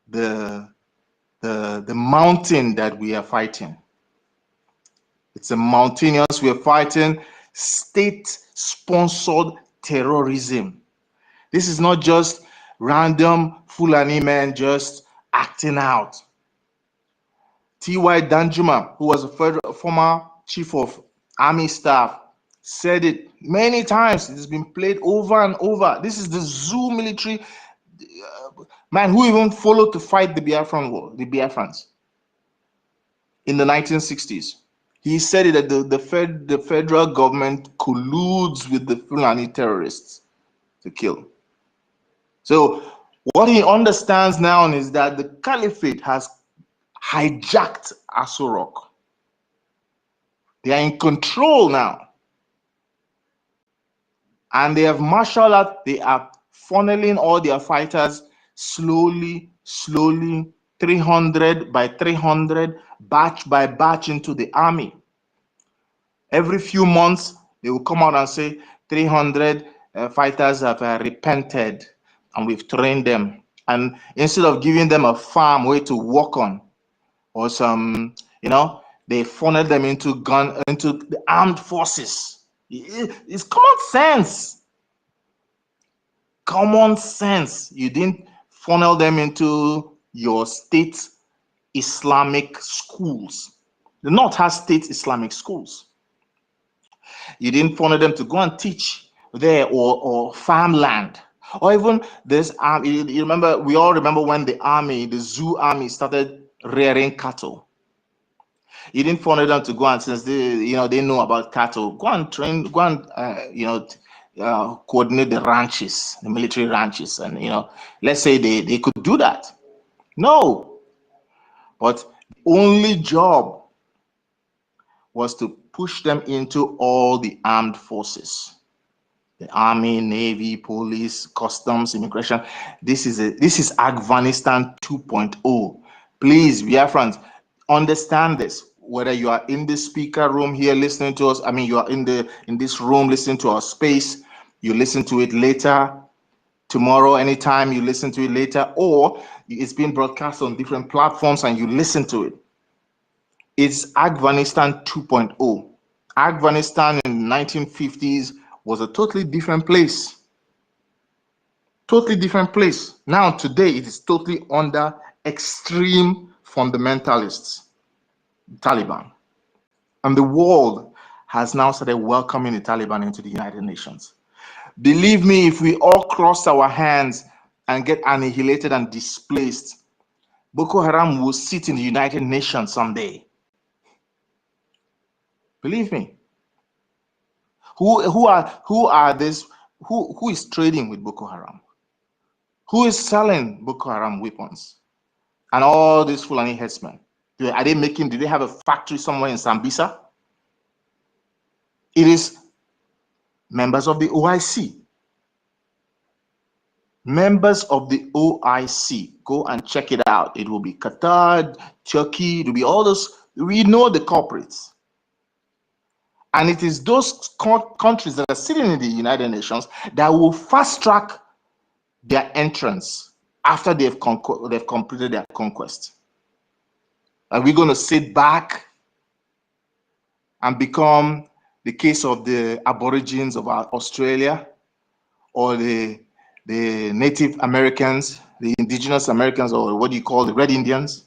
the mountain that we are fighting. It's a mountainous, we are fighting state-sponsored terrorism. This is not just random Fulani men just acting out. T.Y. Danjuma, who was a former chief of army staff, said it many times. It's been played over and over. This is the Zoo military man who even followed to fight the Biafran war, the Biafrans, in the 1960s. He said it that the federal government colludes with the Fulani terrorists to kill. So what he understands now is that the caliphate has hijacked Aso Rock. They are in control now. And they have marshaled out, they are funneling all their fighters slowly, 300 by 300, batch by batch into the army. Every few months, they will come out and say 300 fighters have repented and we've trained them. And instead of giving them a farm way to work on or some, they funnel them into the armed forces. It's common sense. Common sense. You didn't funnel them into your state Islamic schools. The North has state Islamic schools. You didn't funnel them to go and teach there or farmland. Or even this army. We all remember when the Zoo army started rearing cattle. You didn't funnel them to go and, since they know about cattle, go and train, go and coordinate the ranches, the military ranches, and let's say they could do that. No, but the only job was to push them into all the armed forces, the army, navy, police, customs, immigration. This is Afghanistan 2.0. Please, Biafrans, understand this. Whether you are in the speaker room here listening to us, you are in this room listening to our space, you listen to it later, tomorrow, anytime you listen to it later, or it's being broadcast on different platforms and you listen to it. It's Afghanistan 2.0. Afghanistan in the 1950s was a totally different place. Totally different place. Now, today, it is totally under extreme fundamentalists, Taliban. And the world has now started welcoming the Taliban into the United Nations. Believe me, if we all cross our hands and get annihilated and displaced, Boko Haram will sit in the United Nations someday. Believe me. Who is trading with Boko Haram? Who is selling Boko Haram weapons? And all these Fulani headsmen. Do they have a factory somewhere in Sambisa? It is members of the OIC. Members of the OIC. Go and check it out. It will be Qatar, Turkey, it will be all those. We know the culprits. And it is those countries that are sitting in the United Nations that will fast track their entrance after they've completed their conquest. Are we going to sit back and become the case of the Aborigines of Australia, or the Native Americans, the indigenous Americans, or what do you call the Red Indians?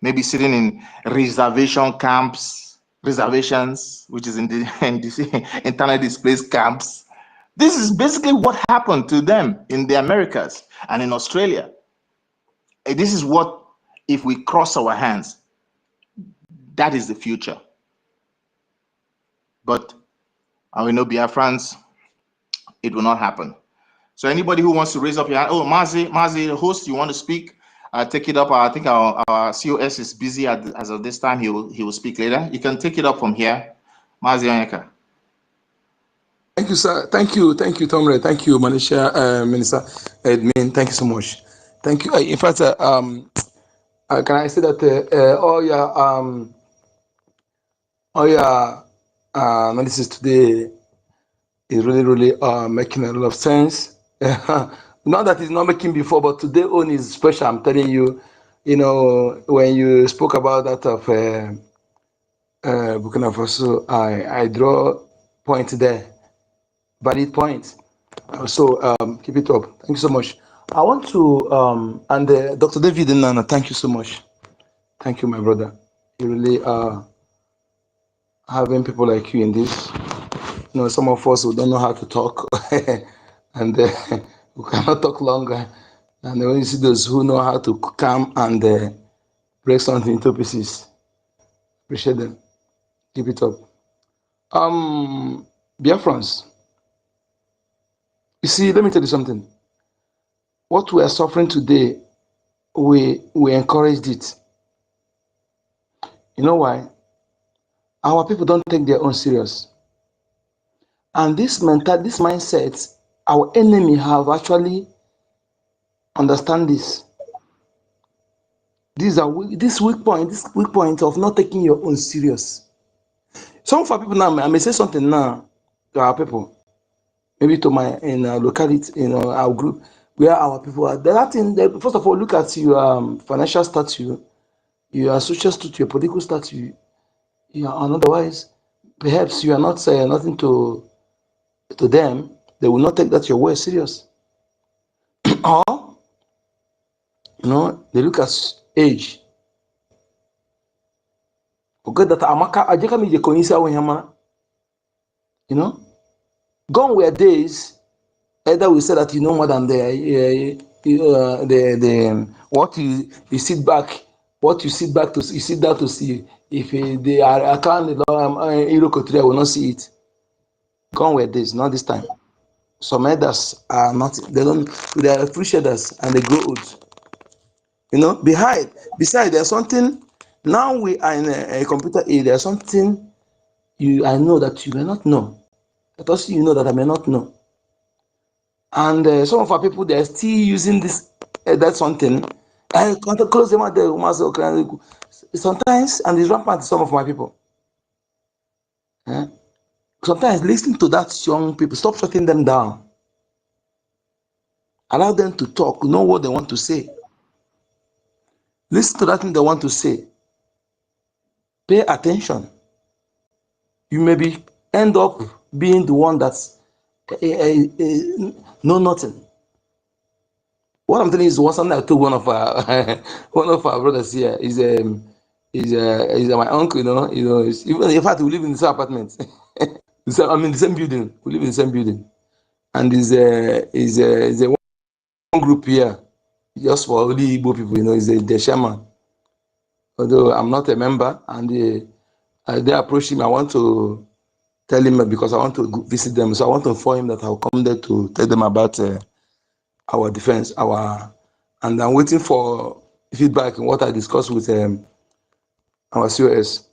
Maybe sitting in reservation camps, reservations, which is in the internally displaced camps. This is basically what happened to them in the Americas and in Australia. This is what, if we cross our hands, that is the future. But we know Biafrans, it will not happen. So anybody who wants to raise up your hand, Mazi, the host, you want to speak? Take it up. I think our COS is busy as of this time. He will speak later. You can take it up from here, Mazi Onyeka. Thank you, sir. Thank you, Tomre. Thank you, Manisha, Minister Edmin. Thank you so much. Thank you. In fact, can I say that all your analysis today is really making a lot of sense. not that it's not making before, but today own is special. I'm telling you, you know, when you spoke about that of Burkina Faso, I draw point there, valid point. So keep it up. Thank you so much. I want to and Dr. David Nana, thank you so much. Thank you, my brother. You really are having people like you in this. You know, some of us who don't know how to talk and we cannot talk longer. And when you see those who know how to come and break something into pieces, appreciate them. Keep it up. Biafrans, you see, let me tell you something. What we are suffering today, we encouraged it. You know why? Our people don't take their own serious. And this mindset, our enemy have actually understand this. This weak point of not taking your own serious. Some of our people now, I may say something now to our people, maybe to my in our locality, in our group, where our people are. First of all, look at your financial status, your social status, your political status, and otherwise, perhaps you are not saying nothing to them. They will not take that your word serious. Or they look at age. Okay, that Amaka Ajaka mi Jekonisa Wenyama. Gone were days. Either we say that you know more than the what you sit back, you sit down to see if they are account Irokotria will not see it. Gone were days, not this time. Some elders are not. They are free shaders and they grow old. Besides, there's something. Now we are in a computer age. There's something I know that you may not know. But also you know that I may not know. And some of our people, they're still using this, that something. I can't close them out there. Sometimes, and it's rampant to some of my people. Sometimes listening to that young people, stop shutting them down. Allow them to talk, know what they want to say. Listen to that thing they want to say. Pay attention. You maybe end up being the one that's know nothing. What I'm telling you is something I told one of our brothers here. Is my uncle. Even in fact we live in the same apartment. The same building. We live in the same building, and is a one group here just for only Igbo people. Is the shaman. Although I'm not a member, and they approach him. I want to tell him because I want to visit them. So I want to inform him that I'll come there to tell them about our defense, and I'm waiting for feedback on what I discussed with our COS.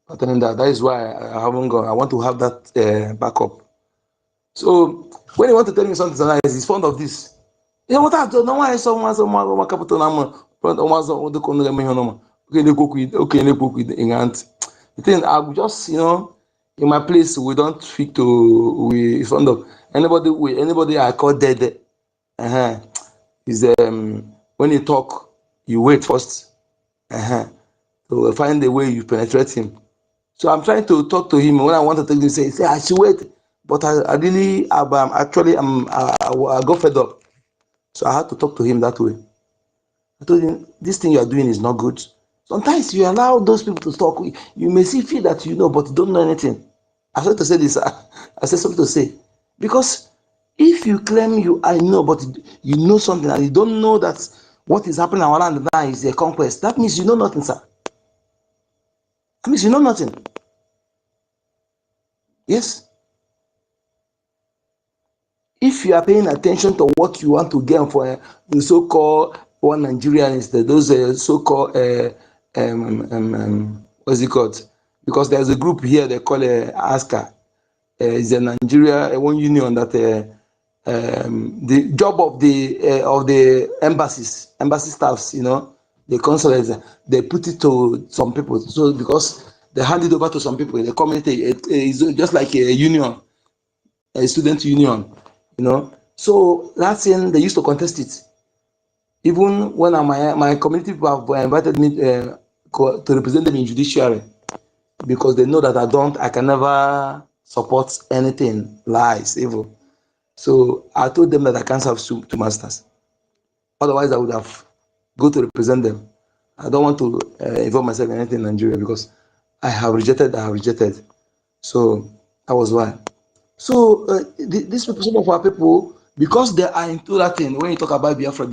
I tell him that is why I haven't gone. I want to have that backup. So when he want to tell me something nice, he's fond of this. Yeah, what I don't know why someone capital number the thing I will just in my place we don't speak to we fond of anybody I call dead. Is when you talk, you wait first. So find a way you penetrate him. So I'm trying to talk to him. When I want to take this, say I should wait, but I really I got fed up. So I had to talk to him that way. I told him this thing you are doing is not good. Sometimes you allow those people to talk. You may feel that you know, but you don't know anything. I said to say this. I said something to say because if you claim I know, but you know something and you don't know that what is happening around now is a conquest, that means you know nothing, sir. That means you know nothing. Yes. If you are paying attention to what you want to gain for the so-called one Nigerian is those so-called what's it called? Because there's a group here they call ASCA. It's a Nigeria one union that the job of the embassy staffs, the consulates, they put it to some people. So because they hand it over to some people, the community it's just like a union, a student union, So that's in they used to contest it. Even when my community people have invited me to represent them in judiciary, because they know that I can never support anything, lies, evil. So I told them that I can't serve two masters. Otherwise, I would have go to represent them. I don't want to involve myself in anything in Nigeria because I have rejected. So that was why. So these people, some of our people, because they are into that thing, when you talk about Biafra,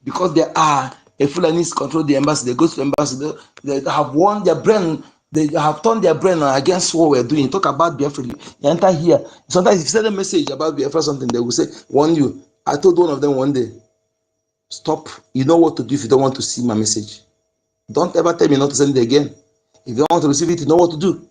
because they are a Fulanese control the embassy, they go to the embassy, they have won their brain, they have turned their brain against what we're doing. Talk about Biafra, you enter here. Sometimes if you send a message about Biafra something, they will say, warn you. I told one of them one day, stop, you know what to do if you don't want to see my message. Don't ever tell me not to send it again. If you don't want to receive it, you know what to do.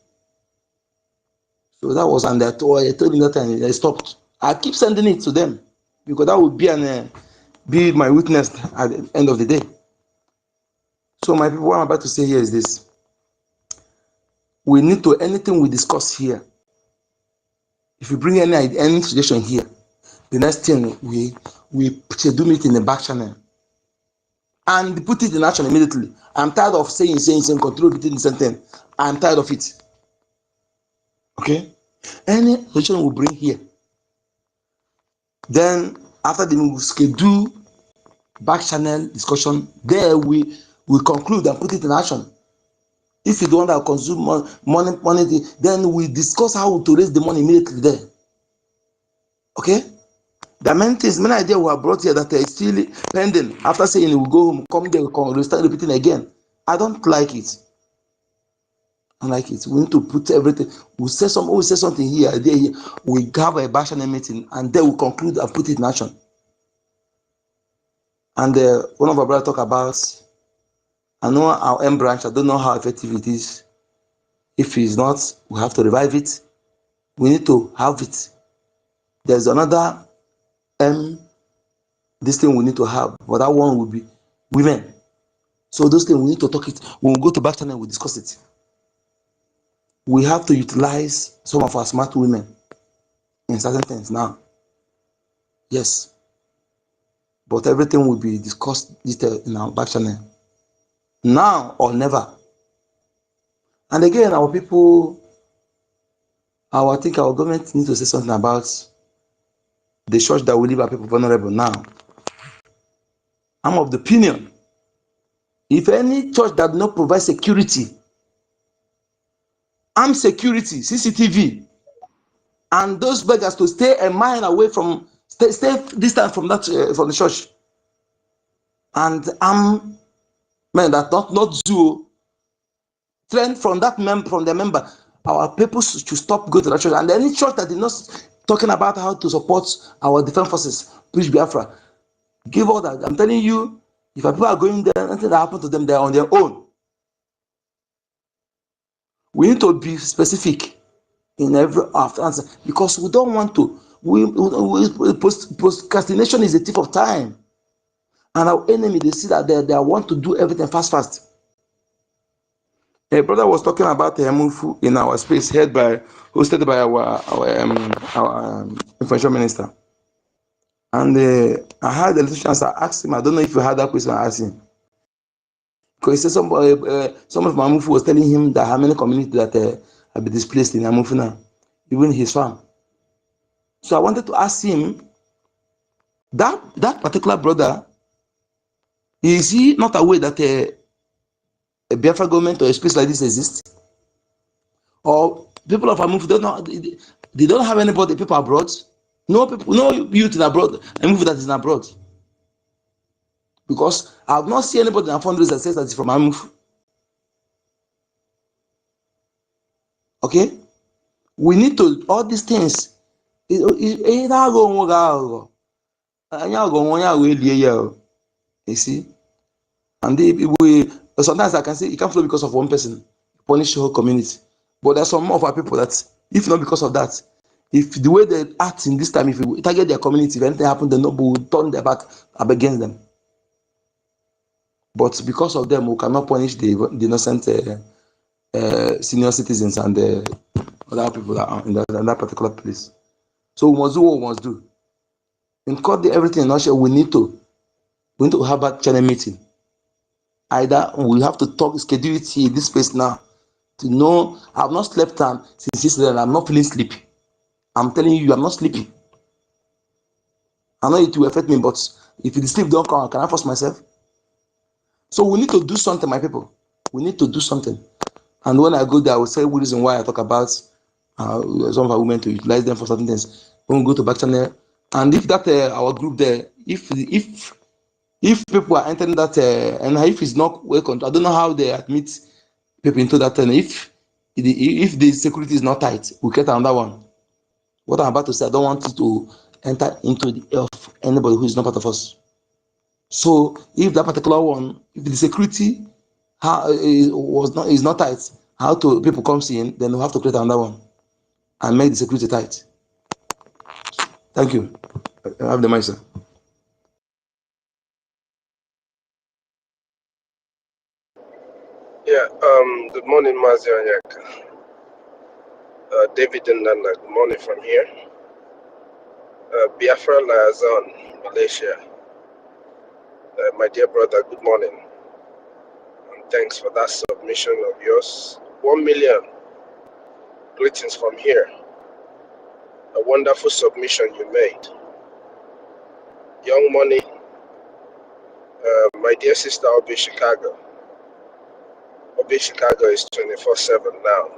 So that was, and I told me that time, I stopped. I keep sending it to them because that would be my witness at the end of the day. So my people, what I'm about to say here is this. We need to, anything we discuss here, if you bring any suggestion here, the next thing we schedule it in the back channel and put it in action immediately. I'm tired of saying, control between the same thing. I'm tired of it. Okay? Any suggestion we bring here, then after the schedule back channel discussion, there we conclude and put it in action. If you don't want to consume money, then we discuss how to raise the money immediately there. Okay? The main things, many ideas were brought here that are still pending. After saying we'll go home, come there, we'll start repeating again. I don't like it. I don't like it. We need to put everything. We'll say something here, there, here. We have a back channel meeting, and then we conclude and put it in action. And one of our brothers talk about, I know our M branch, I don't know how effective it is. If it's not, we have to revive it. We need to have it. There's another this thing we need to have, but that one will be women. So those things we need to talk it. When we go to back channel, we discuss it. We have to utilize some of our smart women in certain things now. Yes. But everything will be discussed detailed in our back channel. Now or never. And again, our people, I think our government needs to say something about the church that will leave our people vulnerable now. I'm of the opinion, if any church that does not provide security, armed security, CCTV, and those beggars to stay a mile away from, stay distant from that from the church, and men that not zoo, trained from that from the member, our people should stop going to the church. And any church that is not talking about how to support our defense forces, preach Biafra, give all that. I'm telling you, if our people are going there, anything that happens to them, they're on their own. We need to be specific in every answer because we don't want to. Procrastination is a thief of time, and our enemy, they see that they want to do everything fast. A brother was talking about the Mufu in our space, hosted by our information minister, and I had a little chance. I asked him. I don't know if you had that question. I asked him because he said some of my Mufu was telling him that how many communities that have been displaced in Amufu now, even his farm. So I wanted to ask him, that particular brother, is he not aware that a Biafra government or a space like this exists? Or people of Amufu they don't have anybody, people abroad? No youth in abroad, a movie that is in abroad. Because I have not seen anybody in a fundraiser that says that it's from Amufu. Okay? We need to, all these things, you see? And sometimes I can say it can't flow because of one person, punish the whole community. But there's some of our people that, if not because of that, if the way they act in this time, if we target their community, if anything happens, the noble will turn their back up against them. But because of them, we cannot punish the innocent senior citizens and the other people that are in that particular place. So we must do what we must do. In cut everything in nutshell, we need to have a channel meeting. Either we have to talk, schedule it here in this space now to know. I've not slept since yesterday and I'm not feeling sleepy. I'm telling you, I'm not sleepy. I know it will affect me, but if the sleep don't come, can I force myself? So we need to do something, my people. We need to do something. And when I go there, I will say the reason why I talk about some of our women to utilize them for certain things. When we go to back channel, and if that our group there, if people are entering that and if it's not welcome, I don't know how they admit people into that. And if the security is not tight, we get another one. What I'm about to say, I don't want it to enter into the of anybody who is not part of us. So if that particular one, if the security is not tight, how to people comes in, then we have to create another one and make the security tight. Thank you. I have the mic, sir. Yeah, good morning, Mazia and Yak. David and Nana, good morning from here. Biafra Liaison, Malaysia. My dear brother, good morning. And thanks for that submission of yours. 1 million greetings from here. A wonderful submission you made. Young Money, my dear sister, Obi Chicago. Obi Chicago is 24/7 now.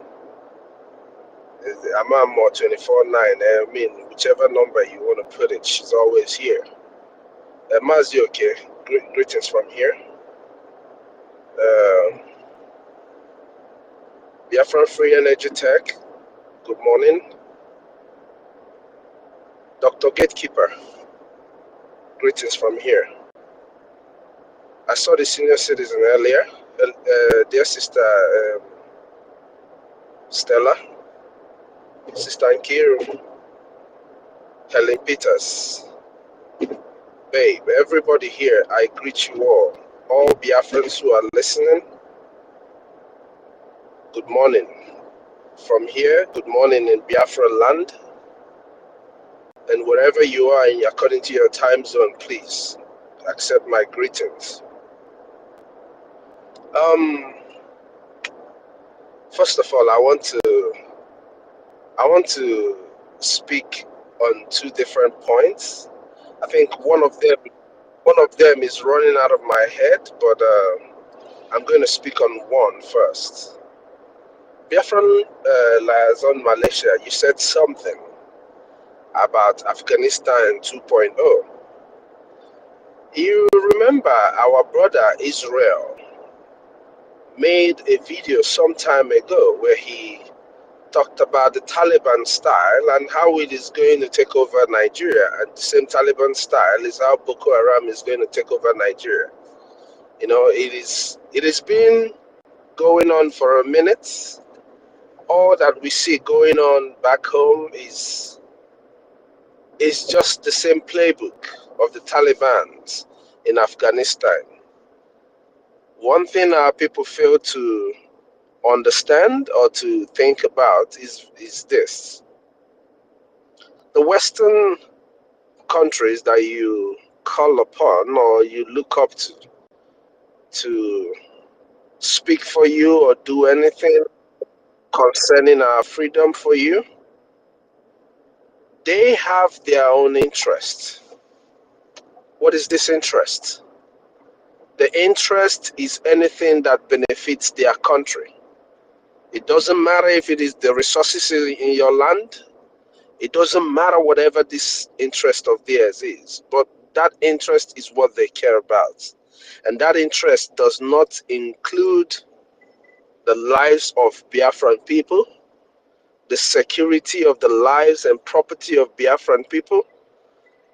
I'm more 24/9. I mean, whichever number you want to put it, she's always here. Mazi, okay. Greetings from here. Biafran Free Energy Tech, good morning. Dr. Gatekeeper, greetings from here. I saw the senior citizen earlier. Dear sister Stella, Sister Nkiru, Helen Peters, babe, everybody here, I greet you all. All Biafrans who are listening, good morning. From here, good morning in Biafra land. And wherever you are, according to your time zone, please accept my greetings. First of all, I want to speak on two different points. I think one of them is running out of my head, but I'm going to speak on one first. Biafran Liaison Malaysia, you said something about Afghanistan 2.0. You remember our brother Israel made a video some time ago where he talked about the Taliban style and how it is going to take over Nigeria, and the same Taliban style is how Boko Haram is going to take over Nigeria. You know, it has been going on for a minute. All that we see going on back home is just the same playbook of the Taliban in Afghanistan. One thing our people fail to understand or to think about is this. The Western countries that you call upon or you look up to speak for you or do anything concerning our freedom for you, they have their own interest. What is this interest? The interest is anything that benefits their country. It doesn't matter if it is the resources in your land. It doesn't matter whatever this interest of theirs is, but that interest is what they care about. And that interest does not include the lives of Biafran people, the security of the lives and property of Biafran people.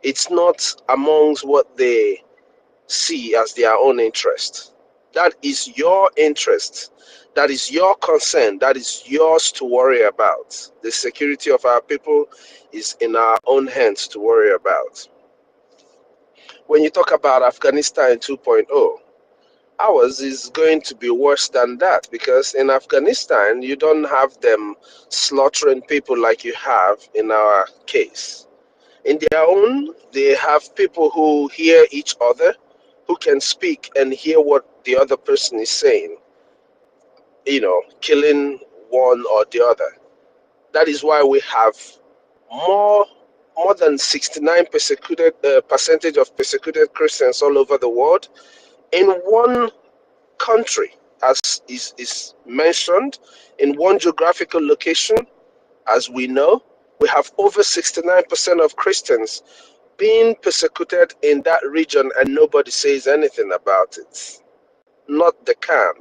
It's not amongst what they see as their own interest. That is your interest. That is your concern. That is yours to worry about. The security of our people is in our own hands to worry about. When you talk about Afghanistan 2.0, ours is going to be worse than that, because in Afghanistan, you don't have them slaughtering people like you have in our case. In their own, they have people who hear each other, who can speak and hear what the other person is saying, killing one or the other. That is why we have more than 69 percentage of persecuted Christians all over the world in one country, as is mentioned, in one geographical location. As we know, we have over 69% of Christians being persecuted in that region, and nobody says anything about it. Not the can.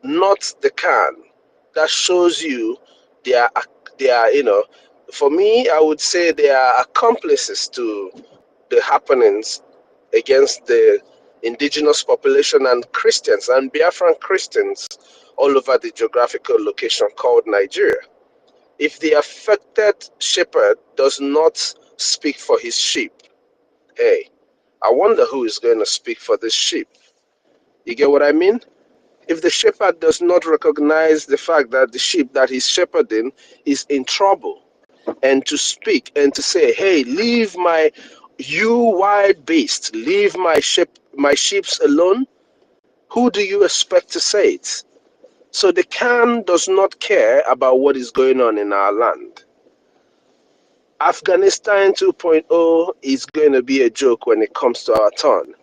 Not the can. That shows you they are, for me, I would say they are accomplices to the happenings against the indigenous population and Christians and Biafran Christians all over the geographical location called Nigeria. If the affected shepherd does not speak for his sheep, hey, I wonder who is going to speak for this sheep. You get what I mean? If the shepherd does not recognize the fact that the sheep that he's shepherding is in trouble, and to speak and to say, hey, leave you wild beast, leave my sheep alone, who do you expect to say it? So the Khan does not care about what is going on in our land. Afghanistan 2.0 is going to be a joke when it comes to our turn.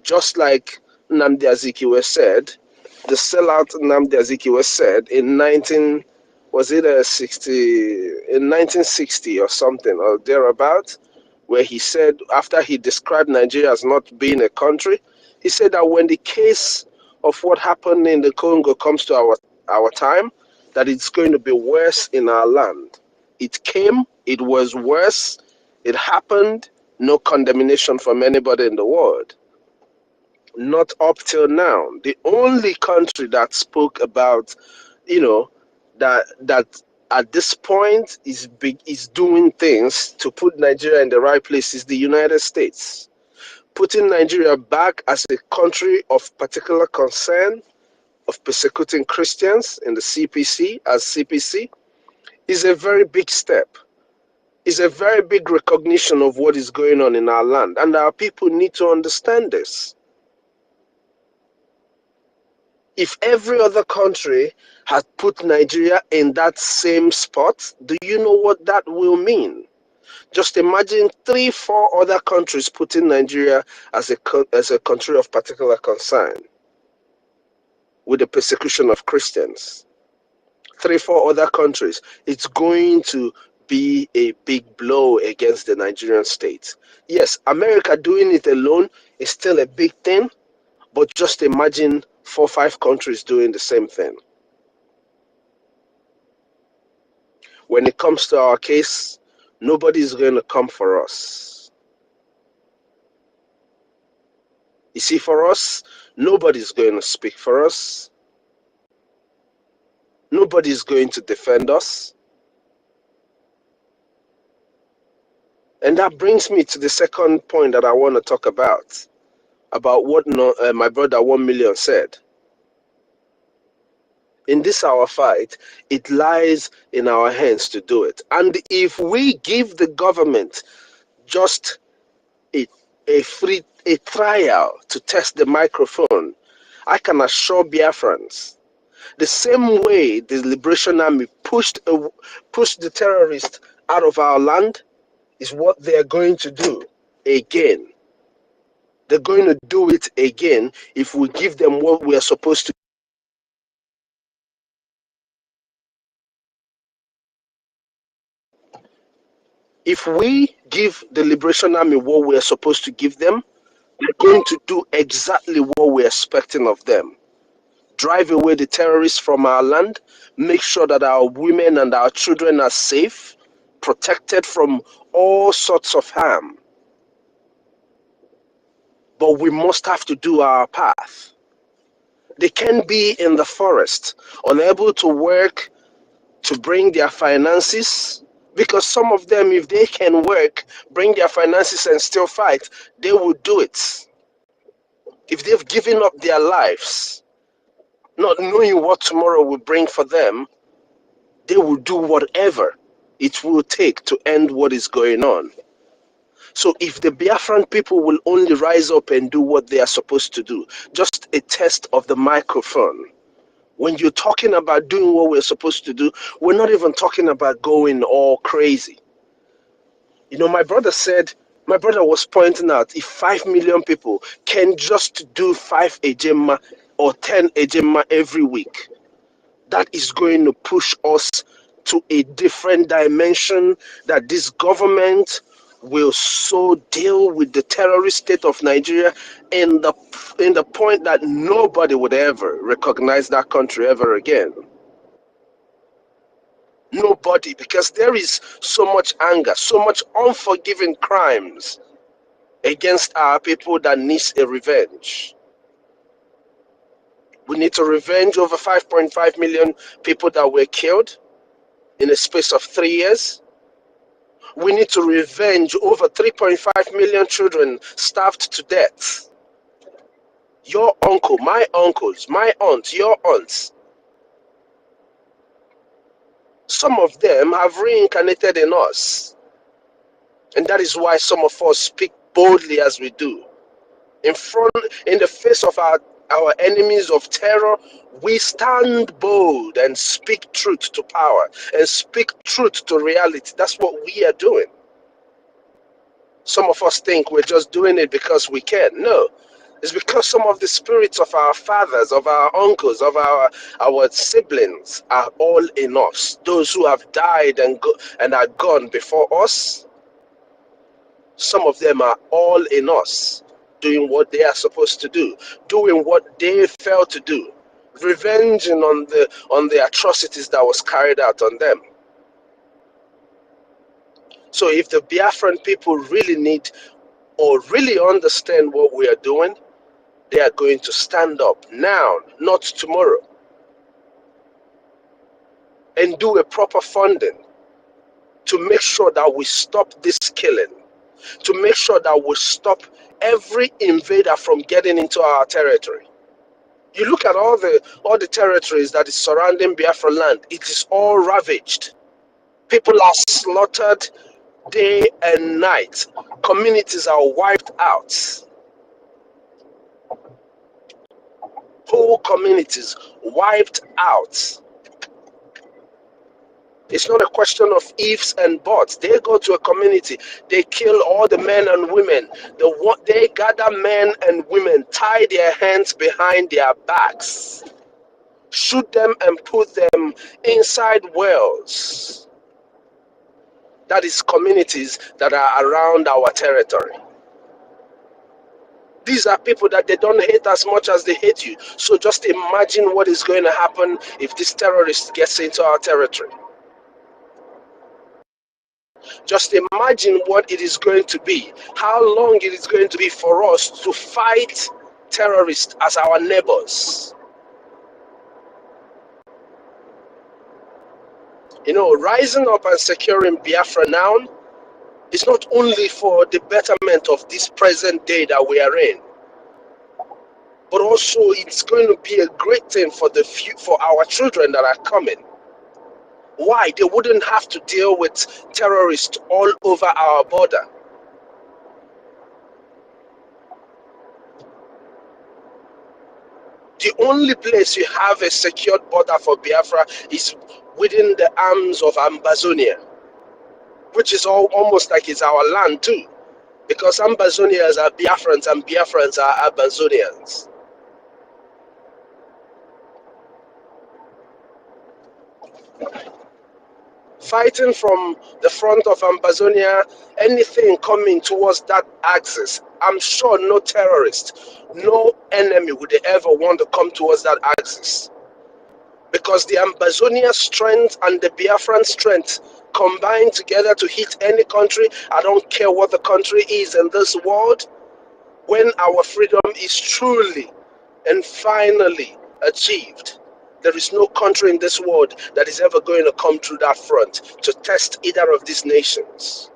Just like Nnamdi Azikiwe said, the sellout Nnamdi Azikiwe said in 1960 or something or thereabout, where he said, after he described Nigeria as not being a country, he said that when the case of what happened in the Congo comes to our time, that it's going to be worse in our land. It came, it was worse, it happened, no condemnation from anybody in the world. Not up till now. The only country that spoke about, that at this point is doing things to put Nigeria in the right place is the United States. Putting Nigeria back as a country of particular concern of persecuting Christians in the CPC as CPC is a very big step. Is a very big recognition of what is going on in our land, and our people need to understand this. If every other country had put Nigeria in that same spot, do you know what that will mean? Just imagine 3-4 other countries putting Nigeria as a country of particular concern with the persecution of Christians. 3-4 other countries. It's going to be a big blow against the Nigerian state. Yes, America doing it alone is still a big thing, but just imagine 4-5 countries doing the same thing. When it comes to our case, nobody's going to come for us. You see, for us, nobody's going to speak for us. Nobody's going to defend us. And that brings me to the second point that I want to talk about what my brother 1 Million said. In this our fight, it lies in our hands to do it. And if we give the government just a trial to test the microphone, I can assure Biafrans, the same way the Liberation Army pushed the terrorists out of our land is what they're going to do again. They're going to do it again if we give them what we are supposed to. If we give the Liberation Army what we are supposed to give them, they're going to do exactly what we're expecting of them. Drive away the terrorists from our land, make sure that our women and our children are safe, protected from all sorts of harm. But we must have to do our path. They can be in the forest, unable to work to bring their finances, because some of them, if they can work, bring their finances and still fight, they will do it. If they've given up their lives, not knowing what tomorrow will bring for them, they will do whatever it will take to end what is going on. So if the Biafran people will only rise up and do what they are supposed to do, just a test of the microphone. When you're talking about doing what we're supposed to do, we're not even talking about going all crazy. You know, my brother was pointing out, if 5 million people can just do 5 ejema or 10 ejema every week, that is going to push us to a different dimension, that this government will so deal with the terrorist state of Nigeria in the point that nobody would ever recognize that country ever again. Nobody, because there is so much anger, so much unforgiving crimes against our people that needs a revenge. We need to revenge over 5.5 million people that were killed in a space of 3 years. We need to revenge over 3.5 million children starved to death. Your uncle, my uncles, my aunt, your aunts, some of them have reincarnated in us. And that is why some of us speak boldly as we do. In the face of our enemies of terror, we stand bold and speak truth to power and speak truth to reality. That's what we are doing. Some of us think we're just doing it because we can. No, it's because some of the spirits of our fathers, of our uncles, of our siblings are all in us. Those who have died and are gone before us, some of them are all in us, doing what they are supposed to do, doing what they failed to do, revenging on the atrocities that was carried out on them. So if the Biafran people really need or really understand what we are doing, they are going to stand up now, not tomorrow, and do a proper funding to make sure that we stop this killing, to make sure that we stop every invader from getting into our territory. You look at all the territories that is surrounding Biafra land, it is all ravaged. People are slaughtered day and night. Communities are wiped out. Whole communities wiped out. It's not a question of ifs and buts. They go to a community, they kill all the men and women. They gather men and women, tie their hands behind their backs, shoot them and put them inside wells. That is communities that are around our territory. These are people that they don't hate as much as they hate you. So just imagine what is going to happen if this terrorist gets into our territory. Just imagine what it is going to be, how long it is going to be for us to fight terrorists as our neighbors. You know, rising up and securing Biafra now is not only for the betterment of this present day that we are in, but also it's going to be a great thing for our children that are coming. Why? They wouldn't have to deal with terrorists all over our border. The only place you have a secured border for Biafra is within the arms of Ambazonia, which is almost like it's our land too, because Ambazonians are Biafrans and Biafrans are Ambazonians. Fighting from the front of Ambazonia, anything coming towards that axis, I'm sure no terrorist, no enemy would ever want to come towards that axis. Because the Ambazonia strength and the Biafran strength combined together to hit any country, I don't care what the country is in this world, when our freedom is truly and finally achieved, there is no country in this world that is ever going to come through that front to test either of these nations.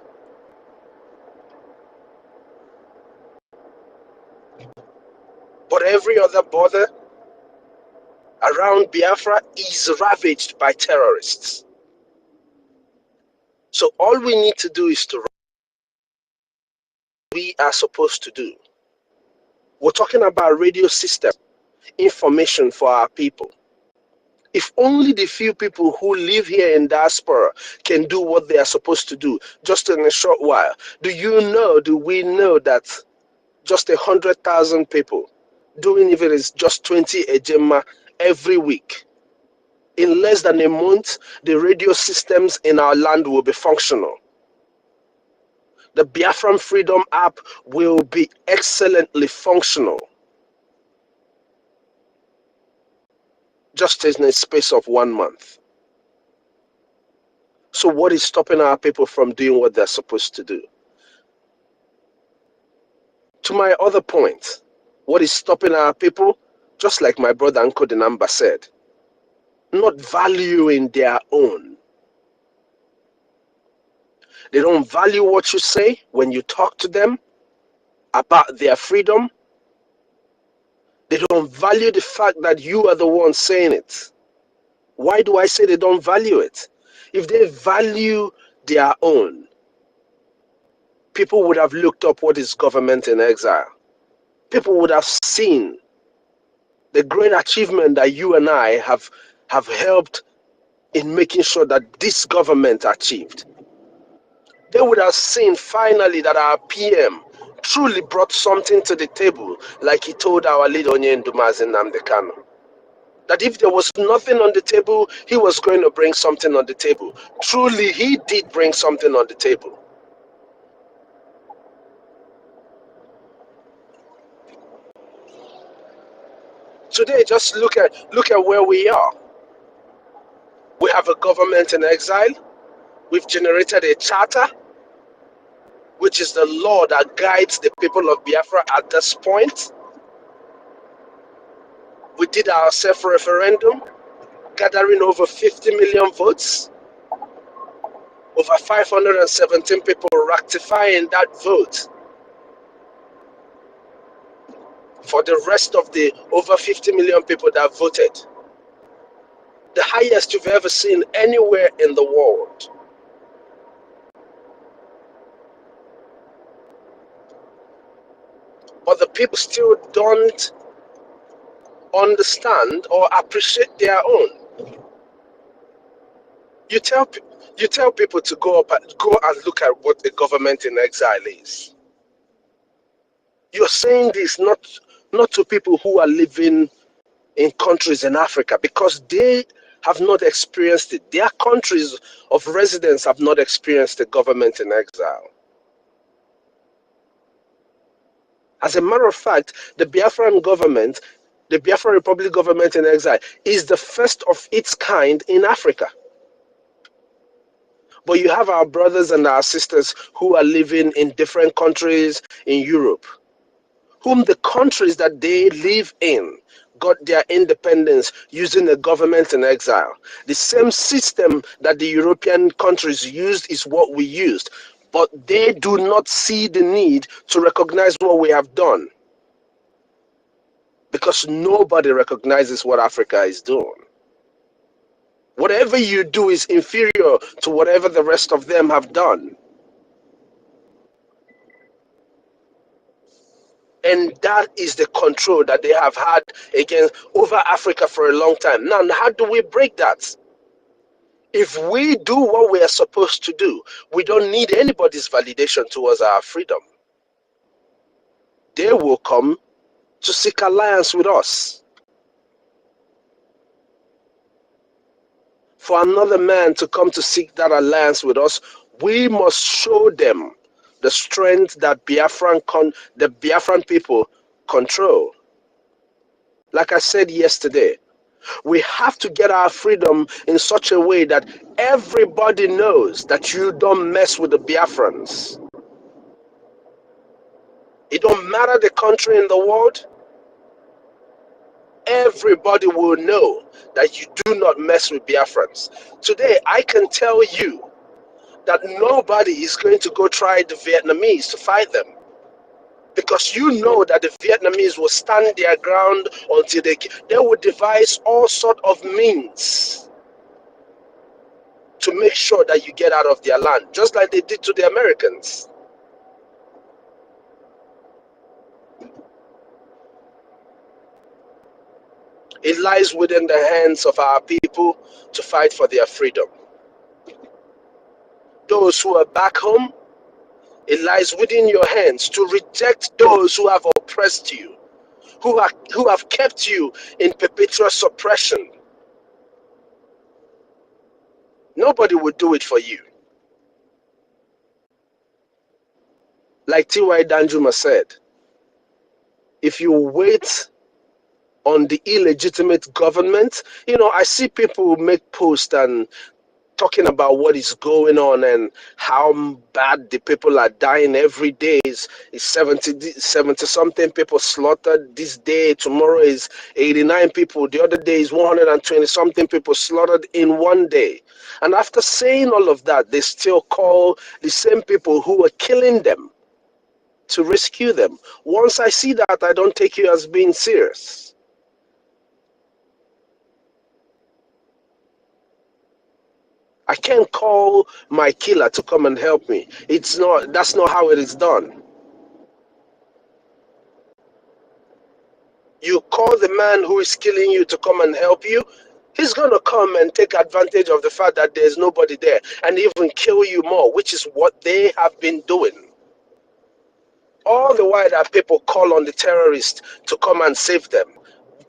But every other border around Biafra is ravaged by terrorists. So all we need to do is to we are supposed to do. We're talking about radio system information for our people. If only the few people who live here in diaspora can do what they are supposed to do just in a short while, do we know that just 100,000 people doing, if it is just 20 ejema every week, in less than a month, the radio systems in our land will be functional. The Biafran Freedom app will be excellently functional. Just in a space of 1 month. So what is stopping our people from doing what they're supposed to do? To my other point, what is stopping our people, just like my brother Uncle Dinamba said, not valuing their own. They don't value what you say when you talk to them about their freedom. They don't value the fact that you are the one saying it. Why do I say they don't value it? If they value their own, people would have looked up what is government in exile. People would have seen the great achievement that you and I have helped in making sure that this government achieved. They would have seen finally that our PM truly brought something to the table, like he told our leader Onye Ndumazi Nnamdi Kanu. That if there was nothing on the table, he was going to bring something on the table. Truly, he did bring something on the table. Today, just look at where we are. We have a government in exile. We've generated a charter, which is the law that guides the people of Biafra at this point. We did our self-referendum, gathering over 50 million votes. Over 517 people ratifying that vote. For the rest of the over 50 million people that voted. The highest you've ever seen anywhere in the world. But the people still don't understand or appreciate their own. You tell people to go and look at what a government in exile is. You're saying this not to people who are living in countries in Africa, because they have not experienced it. Their countries of residence have not experienced the government in exile. As a matter of fact, the Biafran government, the Biafra Republic government in exile, is the first of its kind in Africa. But you have our brothers and our sisters who are living in different countries in Europe, whom the countries that they live in got their independence using a government in exile. The same system that the European countries used is what we used, but they do not see the need to recognize what we have done, because nobody recognizes what Africa is doing. Whatever you do is inferior to whatever the rest of them have done. And that is the control that they have had over Africa for a long time. Now, how do we break that? If we do what we are supposed to do, we don't need anybody's validation towards our freedom. They will come to seek alliance with us. For another man to come to seek that alliance with us, we must show them the strength that the Biafran people control. Like I said yesterday, we have to get our freedom in such a way that everybody knows that you don't mess with the Biafrans. It don't matter the country in the world, everybody will know that you do not mess with Biafrans. Today, I can tell you that nobody is going to go try the Vietnamese to fight them, because you know that the Vietnamese will stand their ground until they will devise all sort of means to make sure that you get out of their land, just like they did to the Americans. It lies within the hands of our people to fight for their freedom. Those who are back home, it lies within your hands to reject those who have oppressed you, who have kept you in perpetual suppression. Nobody will do it for you. Like T.Y. Danjuma said, if you wait on the illegitimate government, you know, I see people make posts and talking about what is going on and how bad the people are dying every day. Is 70 something people slaughtered this day. Tomorrow is 89 people. The other day is 120 something people slaughtered in one day. And after saying all of that, they still call the same people who are killing them to rescue them. Once I see that, I don't take you as being serious. I can't call my killer to come and help me. That's not how it is done. You call the man who is killing you to come and help you, he's going to come and take advantage of the fact that there's nobody there and even kill you more, which is what they have been doing. All the while that people call on the terrorists to come and save them,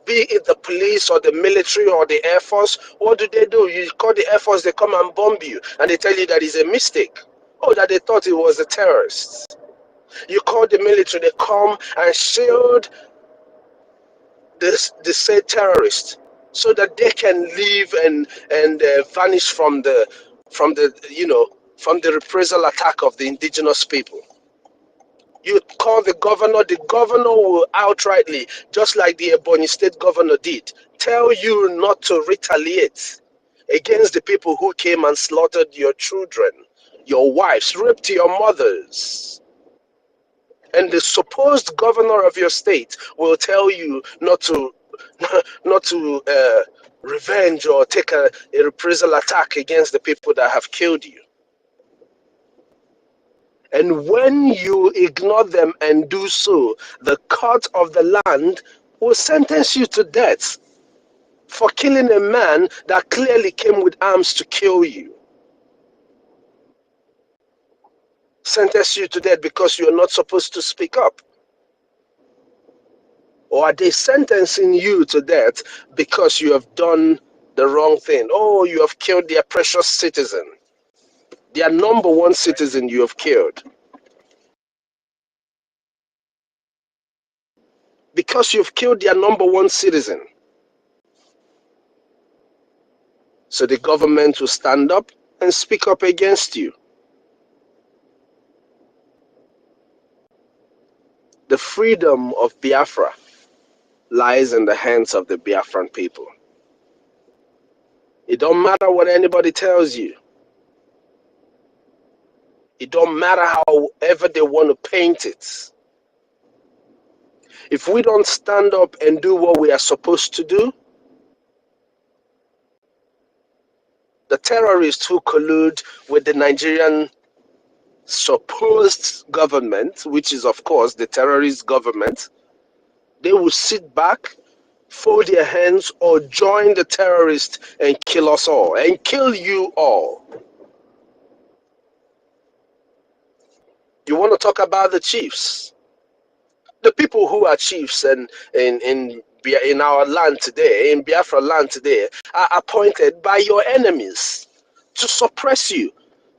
be it the police or the military or the Air Force, what do? You call the Air Force, they come and bomb you, and they tell you that it's a mistake. Oh, that they thought it was the terrorists. You call the military, they come and shield the said terrorists so that they can leave and vanish from the reprisal attack of the indigenous people. You call the governor will outrightly, just like the Ebonyi State governor did, tell you not to retaliate against the people who came and slaughtered your children, your wives, raped your mothers. And the supposed governor of your state will tell you not to revenge or take a reprisal attack against the people that have killed you. And when you ignore them and do so, the court of the land will sentence you to death for killing a man that clearly came with arms to kill you. Sentence you to death because you're not supposed to speak up. Or are they sentencing you to death because you have done the wrong thing? Oh, you have killed their precious citizen. Their number one citizen you have killed. Because you've killed their number one citizen. So the government will stand up and speak up against you. The freedom of Biafra lies in the hands of the Biafran people. It don't matter what anybody tells you. It don't matter however they want to paint it. If we don't stand up and do what we are supposed to do, the terrorists who collude with the Nigerian supposed government, which is of course the terrorist government, they will sit back, fold their hands, or join the terrorists and kill us all, and kill you all. You want to talk about the chiefs? The people who are chiefs and in our land today, in Biafra land today, are appointed by your enemies to suppress you,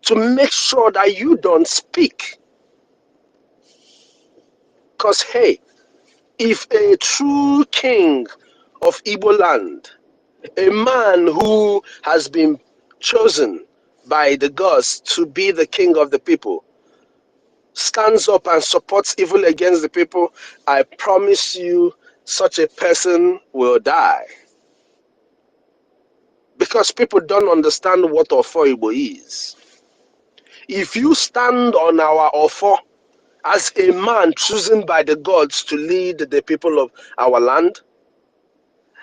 to make sure that you don't speak. Because, hey, if a true king of Igbo land, a man who has been chosen by the gods to be the king of the people, stands up and supports evil against the people, I promise you, such a person will die. Because people don't understand what Ofo Igbo is. If you stand on our Ofo as a man chosen by the gods to lead the people of our land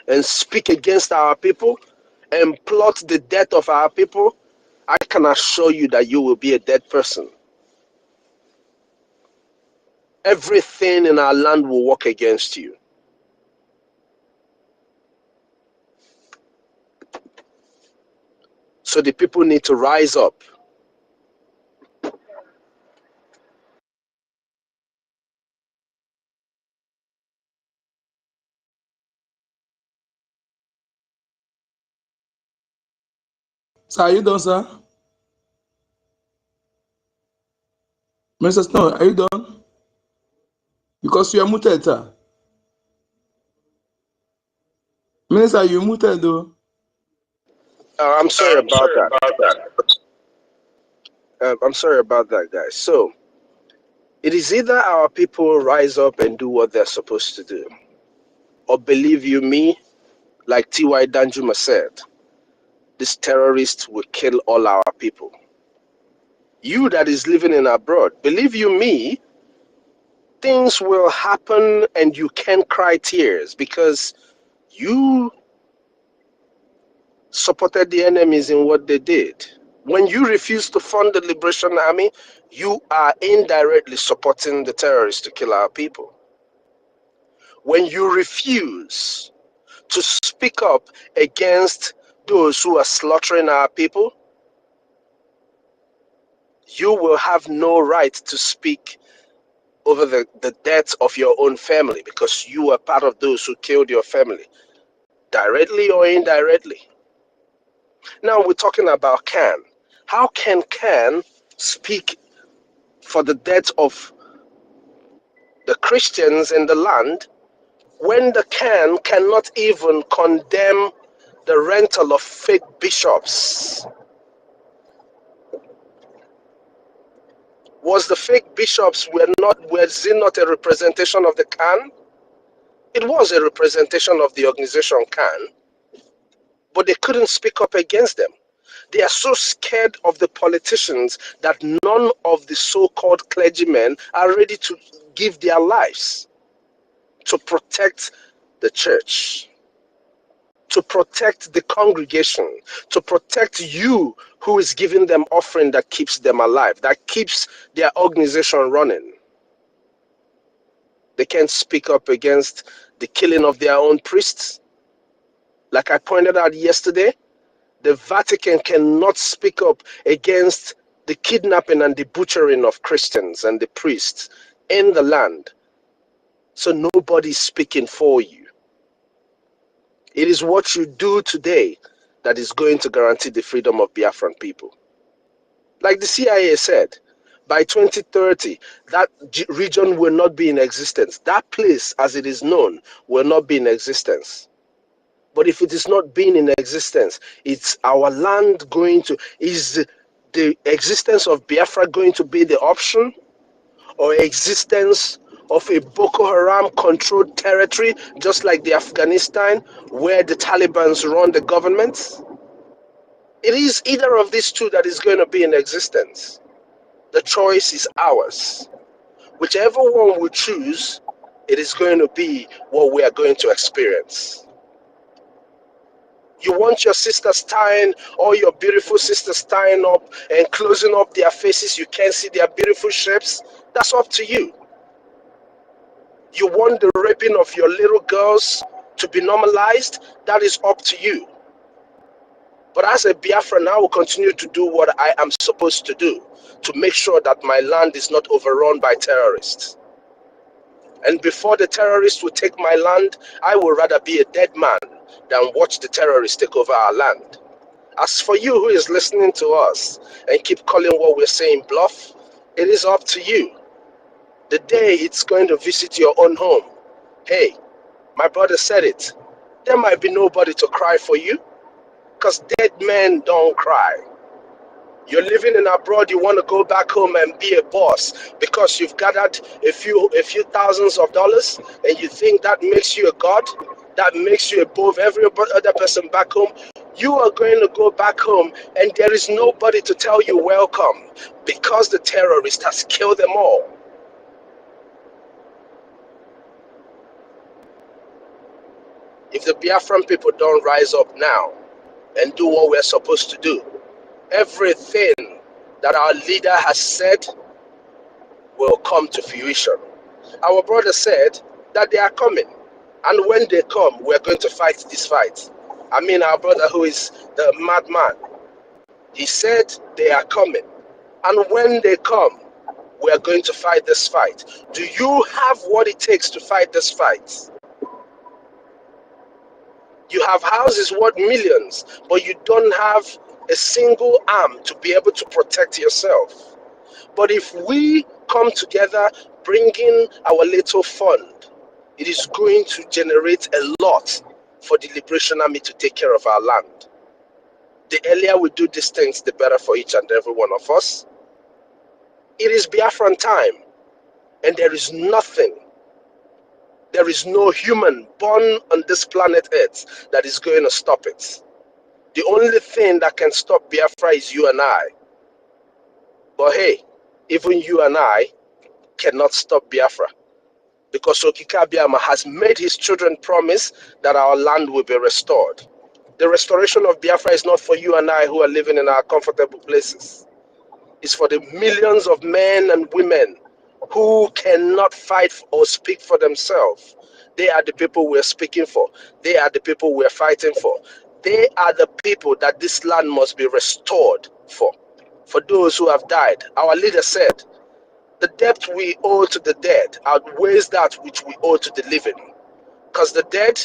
and speak against our people and plot the death of our people, I can assure you that you will be a dead person. Everything in our land will work against you. So the people need to rise up. Sir, are you done, sir? Mr. Snow, are you done? Because you are muted, sir. Minister, you muted, though. I'm sorry about that. I'm sorry about that, guys. So, it is either our people rise up and do what they're supposed to do, or believe you me, like T.Y. Danjuma said, this terrorist will kill all our people. You that is living in abroad, believe you me, things will happen and you can cry tears because you supported the enemies in what they did. When you refuse to fund the Liberation Army, you are indirectly supporting the terrorists to kill our people. When you refuse to speak up against those who are slaughtering our people, you will have no right to speak over the deaths of your own family because you are part of those who killed your family, directly or indirectly. Now we're talking about Khan. How can Khan speak for the death of the Christians in the land when the Khan cannot even condemn the rental of fake bishops? Was the fake bishops was it not a representation of the Khan? It was a representation of the organization Khan, but they couldn't speak up against them. They are so scared of the politicians that none of the so-called clergymen are ready to give their lives to protect the church, to protect the congregation, to protect you who is giving them offering that keeps them alive, that keeps their organization running. They can't speak up against the killing of their own priests. Like I pointed out yesterday, the Vatican cannot speak up against the kidnapping and the butchering of Christians and the priests in the land. So nobody's speaking for you. It is what you do today that is going to guarantee the freedom of Biafran people. Like the CIA said, by 2030, that region will not be in existence. That place, as it is known, will not be in existence. But if it is not being in existence, it's our land going to, is the existence of Biafra going to be the option, or existence of a Boko Haram controlled territory, just like the Afghanistan, where the Taliban's run the government? It is either of these two that is going to be in existence. The choice is ours. Whichever one we choose, it is going to be what we are going to experience. You want your sisters tying, all your beautiful sisters tying up and closing up their faces, you can't see their beautiful shapes? That's up to you. You want the raping of your little girls to be normalized? That is up to you. But as a Biafran, I will continue to do what I am supposed to do to make sure that my land is not overrun by terrorists. And before the terrorists will take my land, I would rather be a dead man than watch the terrorists take over our land. As for you who is listening to us and keep calling what we're saying bluff, it is up to you. The day it's going to visit your own home, hey, my brother said it, there might be nobody to cry for you, because dead men don't cry. You're living in abroad, you want to go back home and be a boss because you've gathered a few thousands of dollars and you think that makes you a god, that makes you above every other person back home. You are going to go back home and there is nobody to tell you welcome because the terrorist has killed them all. If the Biafran people don't rise up now and do what we're supposed to do everything that our leader has said will come to fruition. Our brother said that they are coming, and when they come, we're going to fight this fight. I mean, our brother who is the madman, he said they are coming, and when they come, we're going to fight this fight. Do you have what it takes to fight this fight? You have houses worth millions, but you don't have a single arm to be able to protect yourself. But if we come together, bringing our little fund, it is going to generate a lot for the Liberation Army to take care of our land. The earlier we do these things, the better for each and every one of us. It is Biafran time, and there is nothing, there is no human born on this planet Earth that is going to stop it. The only thing that can stop Biafra is you and I. But hey, even you and I cannot stop Biafra, because Okike Abiyama has made his children promise that our land will be restored. The restoration of Biafra is not for you and I who are living in our comfortable places. It's for the millions of men and women who cannot fight or speak for themselves. They are the people we're speaking for. They are the people we're fighting for. They are the people that this land must be restored for. For those who have died, our leader said, the debt we owe to the dead outweighs that which we owe to the living. Because the dead,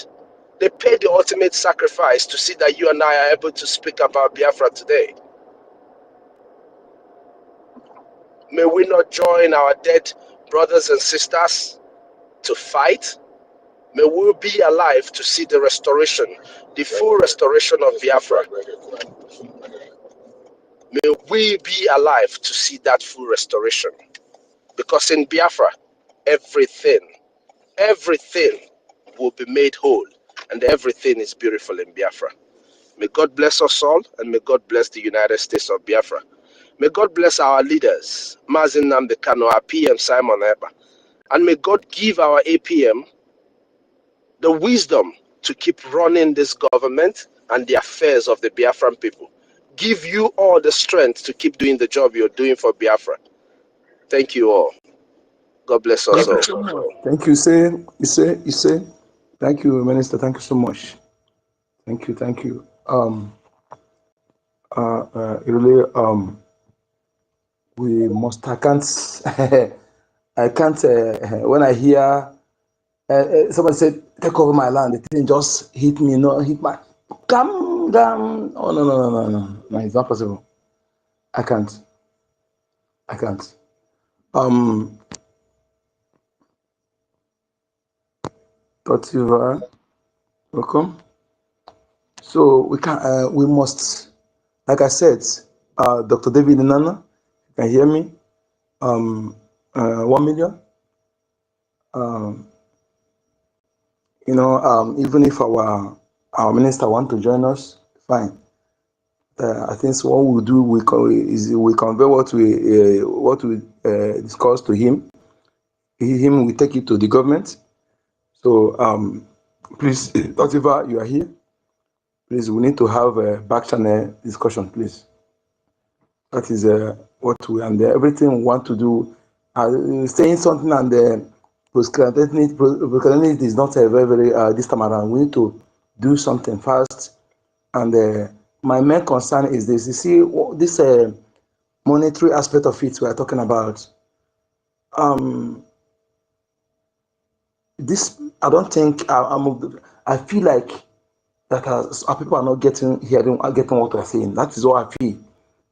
they paid the ultimate sacrifice to see that you and I are able to speak about Biafra today. May we not join our dead brothers and sisters to fight. May we be alive to see the restoration, the full restoration of Biafra. May we be alive to see that full restoration. Because in Biafra, everything will be made whole, and everything is beautiful in Biafra. May God bless us all, and may God bless the United States of Biafra. May God bless our leaders, Mazin Nnamdi Kanu, our PM Simon Ekpa, and may God give our APM the wisdom to keep running this government and the affairs of the Biafran people. Give you all the strength to keep doing the job you're doing for Biafra. Thank you all. God bless us all. Thank you, you say. Thank you, Minister. Thank you so much. Thank you. Really, we must. I can't. When I hear somebody said, "Take over my land," the thing just hit me. No, hit my. Calm down. Oh no! It's not possible. I can't. Totiva, welcome. So we can. We must. Like I said, Dr. David Nana, you can hear me. 1 million. Even if our minister want to join us, fine. I think so what we'll do, we convey what we discuss to him. Him we take it to the government. So please, whatever you are here, please, we need to have a back channel discussion, please. That is what we, and everything we want to do. Saying something and procrastinating is not a very this time around. We need to do something fast. And my main concern is this. You see, this monetary aspect of it we are talking about. This, I don't think, I feel like that our people are not getting what we're saying. That is what I feel.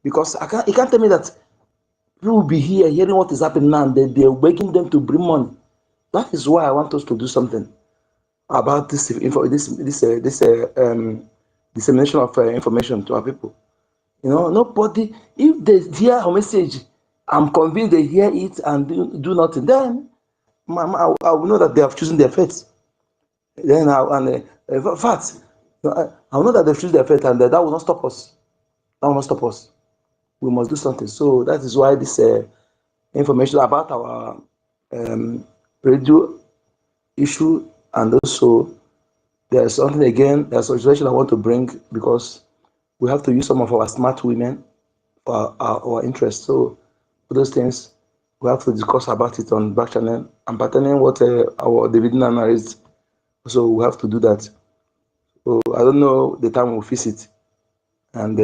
Because you can't tell me that people will be here hearing what is happening now and they're begging them to bring money. That is why I want us to do something about this dissemination of information to our people. Nobody, if they hear a message, I'm convinced they hear it and do nothing, then I will know that they have chosen their fate. Then I will know that they've chosen their fate, and that will not stop us. That will not stop us. We must do something. So that is why this information about our radio issue, and also there's something again, there's a situation I want to bring, because we have to use some of our smart women our interests. So for those things, we have to discuss about it on back channel and patterning what our dividend analyst. So we have to do that. So I don't know the time we'll visit and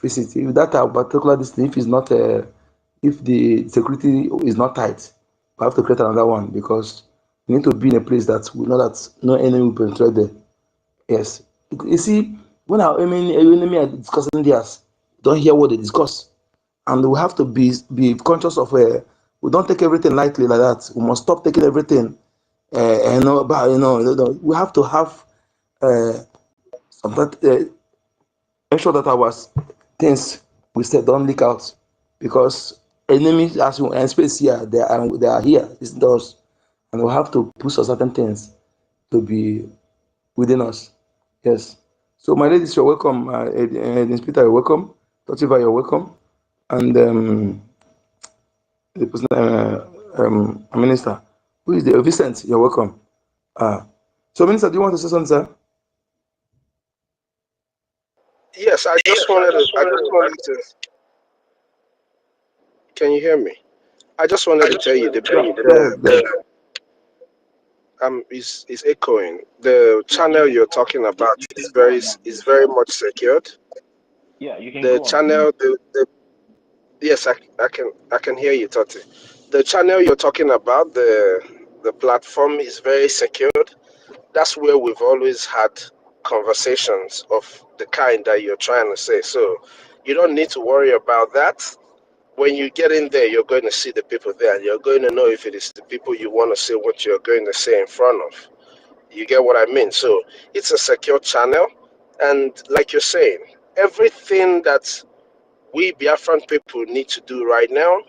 visit. If that particular distance, if it's not, if the security is not tight, we have to create another one because we need to be in a place that we know that no enemy will penetrate there. Yes. You see, when our enemy are discussing theirs, don't hear what they discuss. And we have to be conscious of we don't take everything lightly like that. We must stop taking everything. We have to have some that make sure that our things we said don't leak out because enemies, as you and space here, they are here. It's us, and we have to push certain things to be within us. Yes. So my ladies, you're welcome. Inspector, you're welcome. Totiva, you're welcome. And the person, Minister, who is the Vincent, you're welcome. So Minister, do you want to say something, sir? Yes, I just wanted to. Can you hear me? I just wanted to tell you is echoing. The channel you're talking about is very much secured. Yeah, you can The go channel, yes, I can hear you, Toti. The channel you're talking about, the platform is very secured. That's where we've always had conversations of the kind that you're trying to say. So you don't need to worry about that. When you get in there, you're going to see the people there, and you're going to know if it is the people you want to say what you're going to say in front of. You get what I mean? So it's a secure channel, and like you're saying, everything that we Biafran people need to do right now,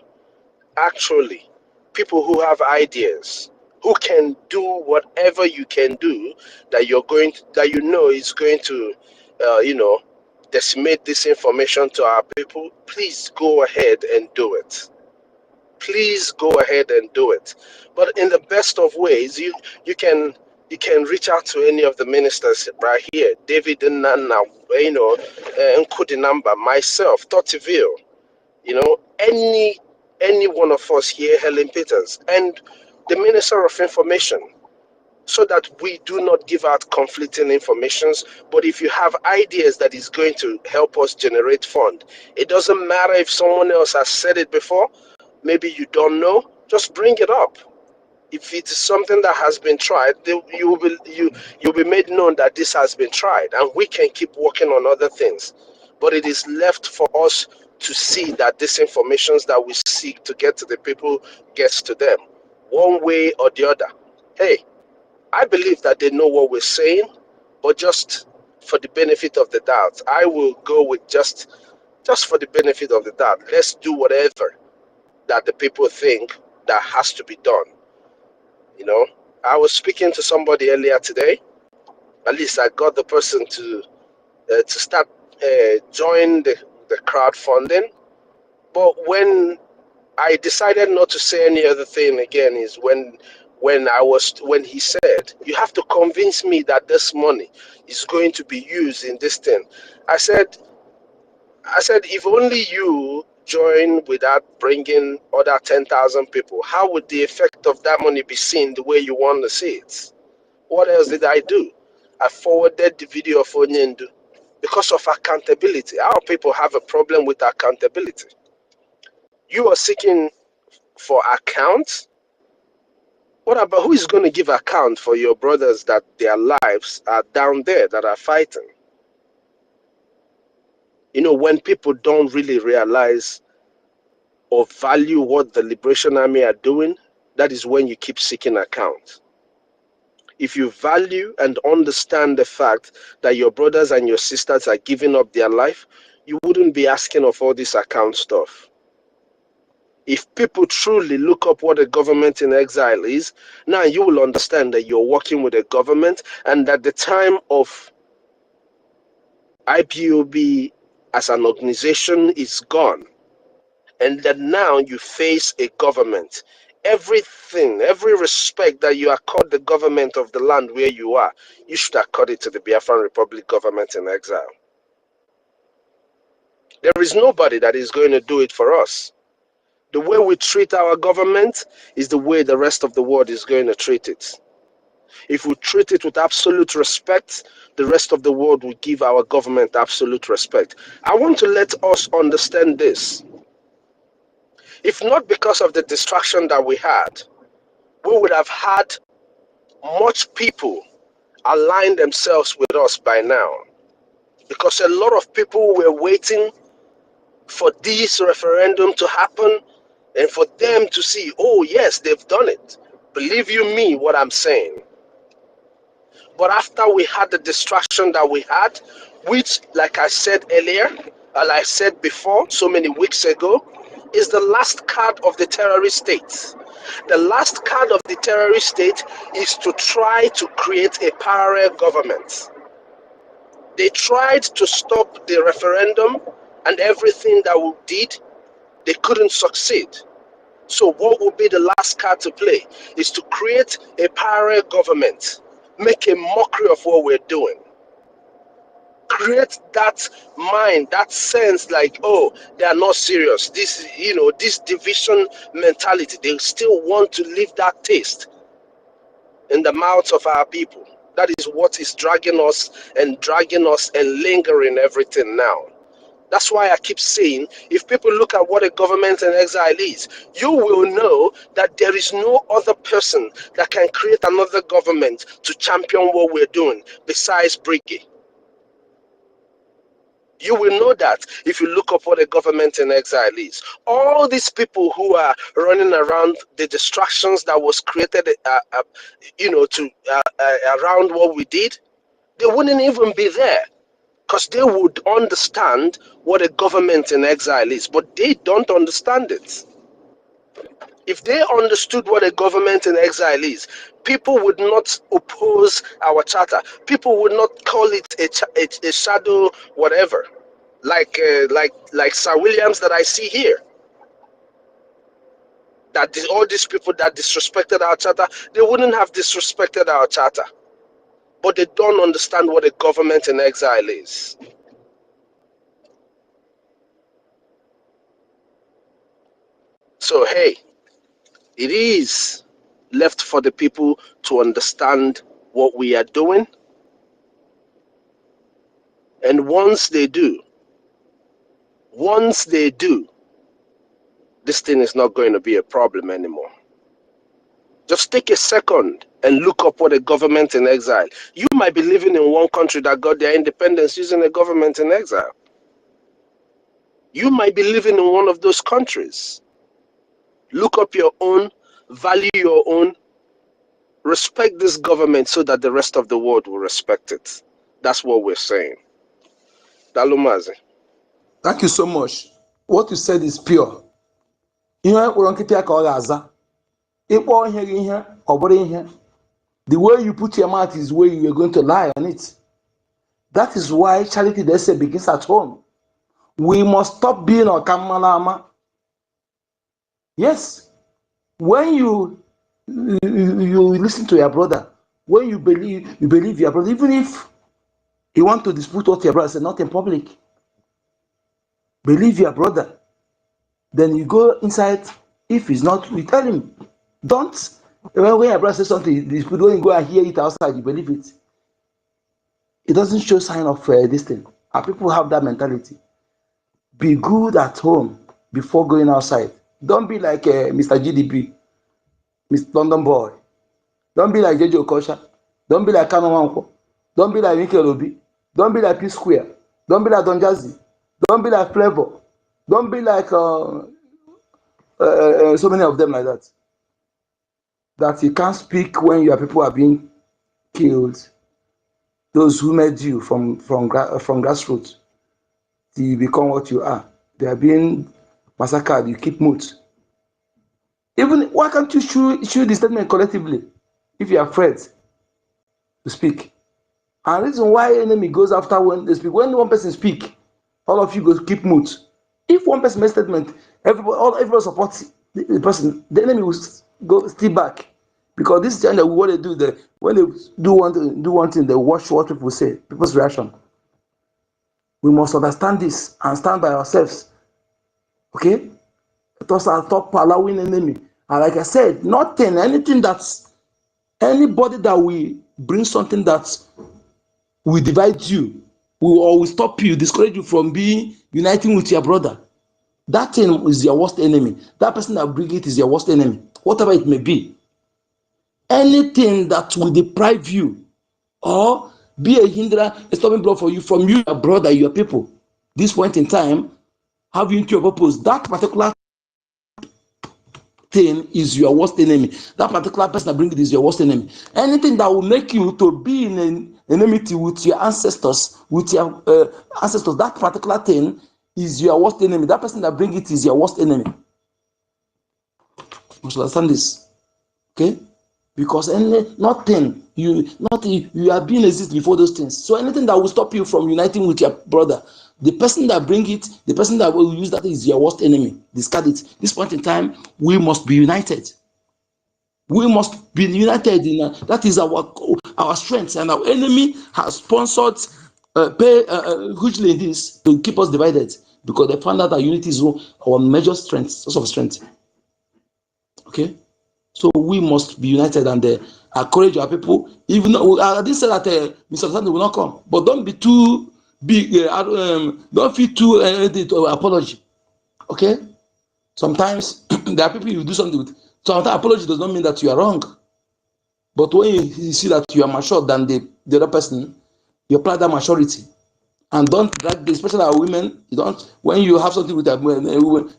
actually, people who have ideas, who can do whatever you can do that that you know is going to, decimate this information to our people. Please go ahead and do it. Please go ahead and do it. But in the best of ways, you can reach out to any of the ministers right here, David and Nana, Nkudinamba, myself, Totiville, any one of us here, Helen Peters, and the Minister of Information, so that we do not give out conflicting informations. But if you have ideas that is going to help us generate fund, it doesn't matter if someone else has said it before, maybe you don't know, just bring it up. If it is something that has been tried, you'll be made known that this has been tried, and we can keep working on other things. But it is left for us to see that this information that we seek to get to the people gets to them, one way or the other. Hey, I believe that they know what we're saying, but just for the benefit of the doubt, I will go with just for the benefit of the doubt. Let's do whatever that the people think that has to be done. I was speaking to somebody earlier today. At least I got the person to start join the crowdfunding. But when I decided not to say any other thing again is when he said, you have to convince me that this money is going to be used in this thing. I said, if only you join without bringing other 10,000 people, how would the effect of that money be seen the way you want to see it? What else did I do? I forwarded the video of Onyendu because of accountability. Our people have a problem with accountability. You are seeking for account. What about who is going to give account for your brothers that their lives are down there that are fighting? When people don't really realize or value what the Liberation Army are doing, that is when you keep seeking account. If you value and understand the fact that your brothers and your sisters are giving up their life, you wouldn't be asking of all this account stuff. If people truly look up what a government in exile is, now you will understand that you're working with a government and that the time of IPOB as an organization is gone. And that now you face a government. Everything, every respect that you accord the government of the land where you are, you should accord it to the Biafran Republic government in exile. There is nobody that is going to do it for us. The way we treat our government is the way the rest of the world is going to treat it. If we treat it with absolute respect, the rest of the world will give our government absolute respect. I want to let us understand this. If not because of the distraction that we had, we would have had much people align themselves with us by now. Because a lot of people were waiting for this referendum to happen and for them to see, oh yes, they've done it. Believe you me what I'm saying. But after we had the distraction that we had, which, like I said earlier, and I said before, so many weeks ago, is the last card of the terrorist state. The last card of the terrorist state is to try to create a parallel government. They tried to stop the referendum and everything that we did, they couldn't succeed. So what will be the last card to play is to create a parallel government, make a mockery of what we're doing. Create that mind, that sense like, oh, they are not serious. This, this division mentality, they still want to leave that taste in the mouths of our people. That is what is dragging us and lingering everything now. That's why I keep saying, if people look at what a government in exile is, you will know that there is no other person that can create another government to champion what we're doing besides BRGIE. You will know that if you look up what a government in exile is. All these people who are running around the distractions that was created, around what we did, they wouldn't even be there. Because they would understand what a government in exile is, but they don't understand it. If they understood what a government in exile is, people would not oppose our charter. People would not call it a shadow whatever, like Sir Williams that I see here. That all these people that disrespected our charter, they wouldn't have disrespected our charter. But they don't understand what a government in exile is. So, hey, it is left for the people to understand what we are doing. And once they do, this thing is not going to be a problem anymore. Just take a second and look up what a government in exile. You might be living in one country that got their independence using a government in exile. You might be living in one of those countries. Look up your own, value your own, respect this government so that the rest of the world will respect it. That's what we're saying. Dalumazi. Thank you so much. What you said is pure. The way you put your mouth is where you are going to lie on it. That is why charity, they say, begins at home. We must stop being a kamalama. Yes. When you listen to your brother, when you believe your brother, even if you want to dispute what your brother said, not in public. Believe your brother. Then you go inside. If he's not, you tell him. Don't. When your brother says something, when you go and hear it outside, you believe it. It doesn't show sign of this thing. And people have that mentality. Be good at home before going outside. Don't be like Mr. GDP, Mr. London Boy. Don't be like JJ Okocha. Don't be like Kano Wanko. Don't be like Mikel Obi. Don't be like P Square. Don't be like Don Jazzy. Don't be like Flavor. Don't be like so many of them like that. That you can't speak when your people are being killed. Those who made you from grassroots, you become what you are. They are being massacred. You keep mute. Even why can't you shoot the statement collectively if you are afraid to speak? And the reason why enemy goes after when they speak, when one person speak, all of you go keep mute. If one person makes statement, everybody supports the person. The enemy will go stay back, because this is what they do. When they do one thing, they watch what people say, people's reaction. We must understand this and stand by ourselves. Okay? Let us stop allowing enemy. And like I said, nothing, anything that's anybody that will bring something that will divide you, will stop you, discourage you from uniting with your brother. That thing is your worst enemy. That person that brings it is your worst enemy, whatever it may be. Anything that will deprive you or be a hindrance, a stopping block for you from you, your brother, your people, this point in time, have you into your purpose, that particular thing is your worst enemy. That particular person that brings it is your worst enemy. Anything that will make you to be in an enmity with your ancestors, that particular thing is your worst enemy. That person that brings it is your worst enemy. You must understand this, okay? Because nothing you are being exist before those things. So anything that will stop you from uniting with your brother, the person that bring it, the person that will use that is your worst enemy. Discard it. This point in time, we must be united. We must be united in that is our strength, and our enemy has sponsored hugely in this to keep us divided, because they found out that unity is our major strength, source of strength. Okay. So we must be united and encourage our people. Even though I didn't say that misunderstanding will not come, but don't be too big. Don't feel too to apology. Okay. Sometimes there are people you do something with. Sometimes apology does not mean that you are wrong. But when you see that you are mature than the other person, you apply that maturity. And don't drag, especially our women. You don't, when you have something with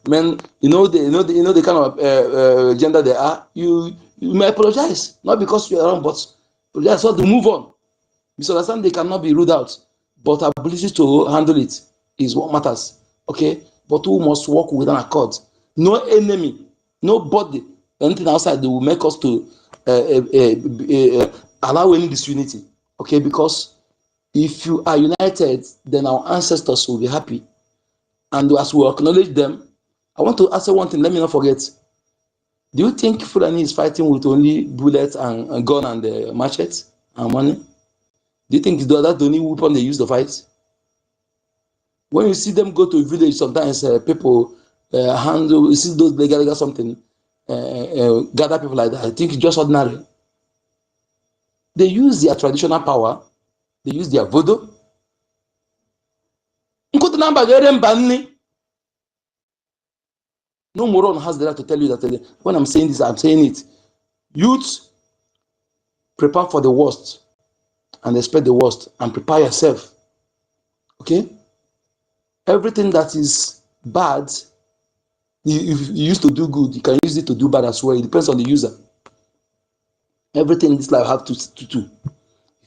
men, you know the kind of gender they are. You may apologize, not because you are wrong, but apologize so to move on. Misunderstand, they cannot be ruled out, but ability to handle it is what matters. Okay, but we must work with an accord. No enemy, nobody, anything outside that will make us to allow any disunity. Okay, because if you are united, then our ancestors will be happy. And as we acknowledge them, I want to answer one thing, let me not forget. Do you think Fulani is fighting with only bullets and gun and machetes and money? Do you think that's the only weapon they use to fight? When you see them go to a village, sometimes people handle, you see those legal something, gather people like that. I think it's just ordinary. They use their traditional power, they use their voodoo. No moron has the right to tell you that when I'm saying this, I'm saying it. Youth, prepare for the worst and expect the worst and prepare yourself. Okay? Everything that is bad, if you used to do good, you can use it to do bad as well. It depends on the user. Everything in this life have to do.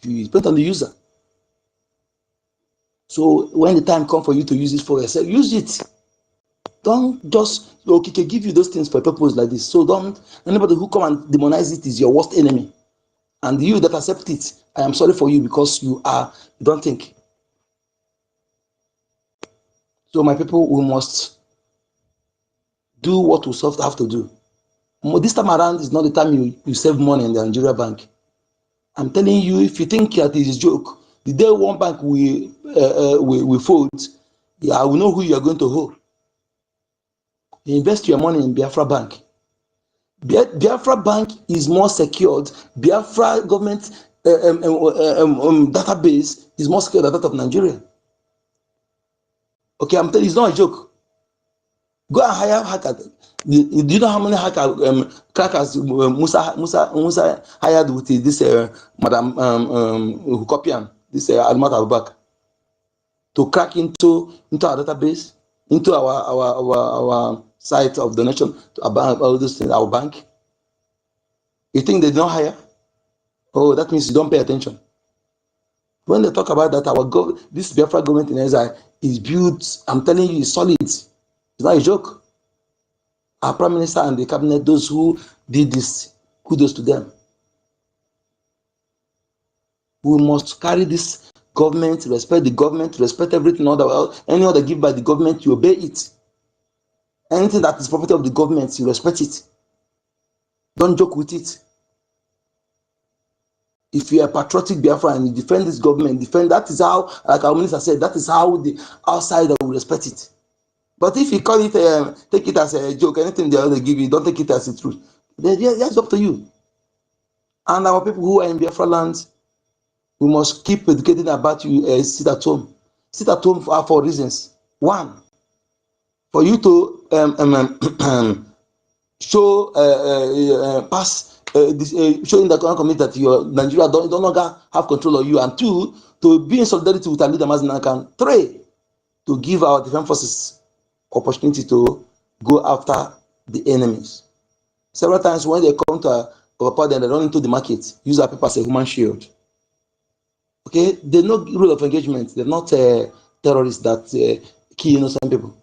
It depends on the user. So when the time comes for you to use it for yourself, use it. Don't just, okay, give you those things for a purpose like this. So don't, anybody who come and demonize it is your worst enemy. And you that accept it, I am sorry for you because you don't think. So my people, we must do what we have to do. This time around is not the time you save money in the Nigeria bank. I'm telling you, if you think that it is a joke, the day one bank will fold, I will know who you are going to hold. Invest your money in Biafra Bank. Biafra Bank is more secured. Biafra government database is more secure than that of Nigeria. Okay, I'm telling you, it's not a joke. Go and hire hackers. Do you know how many crackers Musa hired with this Madam Hukopian, this Almat Abubak, to crack into our database, into our site of donation, about this thing, our bank? You think they don't hire? Oh, that means you don't pay attention. When they talk about that, this Biafra government in Israel is built, I'm telling you, it's solid. It's not a joke. Our Prime Minister and the cabinet, those who did this, kudos to them. We must carry this government, respect the government, respect everything, any other gift by the government, you obey it. Anything that is property of the government, you respect it. Don't joke with it. If you are patriotic Biafra and you defend this government, that is how, like our minister said, that is how the outsider will respect it. But if you call it, take it as a joke, anything the other give you, don't take it as the truth. Then that's up to you. And our people who are in Biafra lands, we must keep educating about you. Sit at home. Sit at home for 4 reasons. 1, for you to show showing the community that your Nigeria don't longer have control of you, and 2, to be in solidarity with our leader Mazinaka, 3, to give our defense forces opportunity to go after the enemies. Several times when they come to our power, they run into the market, use our people as a human shield. Okay, they know rule of engagement. They're not terrorists that kill innocent people.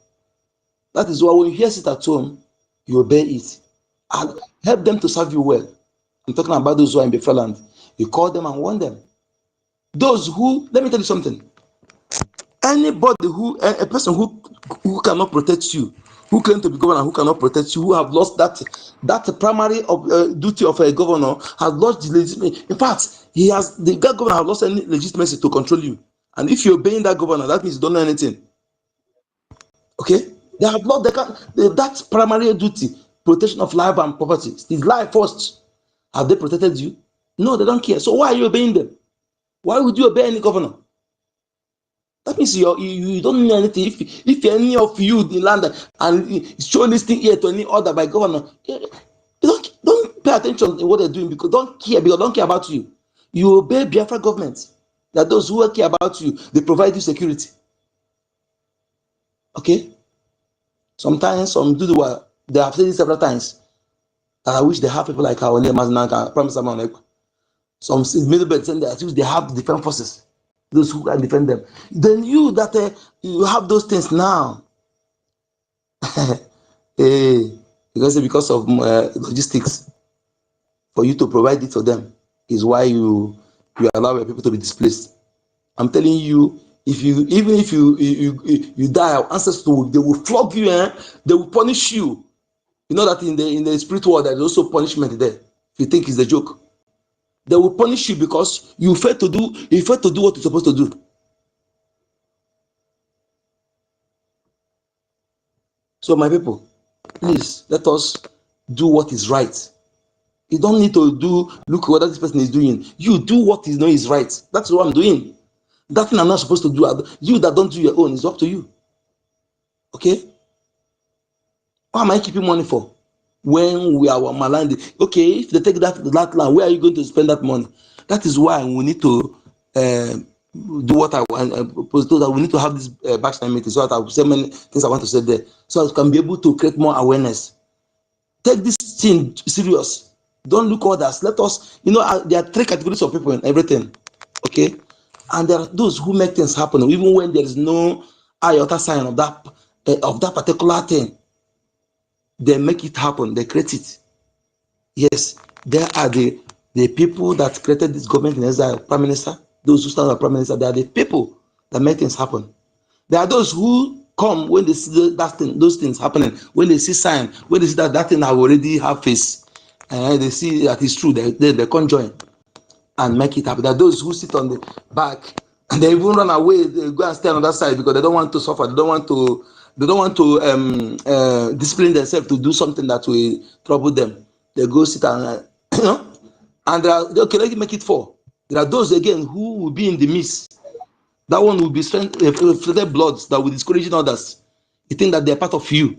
That is why when you hear sit at home, you obey it. And help them to serve you well. I'm talking about those who are in Biafra land. You call them and warn them. Those who, let me tell you something. Anybody a person who cannot protect you, who claim to be governor, who cannot protect you, who have lost that primary duty of a governor, has lost the legitimacy. In fact, the governor has lost any legitimacy to control you. And if you're obeying that governor, that means you don't know anything. Okay? They have lost that primary duty, protection of life and property. It's life first. Have they protected you? No, they don't care. So why are you obeying them? Why would you obey any governor? That means you don't know anything. If any of you in land and show listening ear to any order by governor, you don't pay attention to what they're doing because they don't care about you. You obey Biafra government. That those who care about you, they provide you security. Okay? Sometimes some do what they have said it several times. I wish they have people like our name Mazinaka, Promise Amon. Some middle bed saying that they have defense forces. Those who can defend them. Then you you have those things now. because of logistics, for you to provide it for them is why you allow people to be displaced. I'm telling you, even if you die, our ancestors they will flog you, they will punish you. You know that in the spirit world there is also punishment there. If you think it's a joke, they will punish you because you failed to do what you're supposed to do. So my people, please let us do what is right. You don't need to look what this person is doing. You do what you know is right. That's what I'm doing. That thing I'm not supposed to do. You that don't do your own is up to you. Okay? What am I keeping money for? When we are maligned, okay, if they take that land, where are you going to spend that money? That is why we need to do what I propose to, that we need to have this backstime meeting so that I will say many things I want to say there, so I can be able to create more awareness. Take this thing serious. Don't look others. Let us, there are 3 categories of people in everything. Okay? And there are those who make things happen, even when there is no iota sign of that particular thing. They make it happen. They create it. Yes, there are the people that created this government in exile, Prime Minister. Those who stand as Prime Minister, they are the people that make things happen. There are those who come when they see those things happening, when they see sign, when they see that thing have already have face, and they see that it's true, they can join and make it happen. There are those who sit on the back and they even run away, they go and stay on the other side because they don't want to suffer, they don't want to discipline themselves to do something that will trouble them. They go sit and and okay, let me make it 4. There are those again who will be in the midst. That one will be flooded bloods that will discourage others. You think that they're part of you.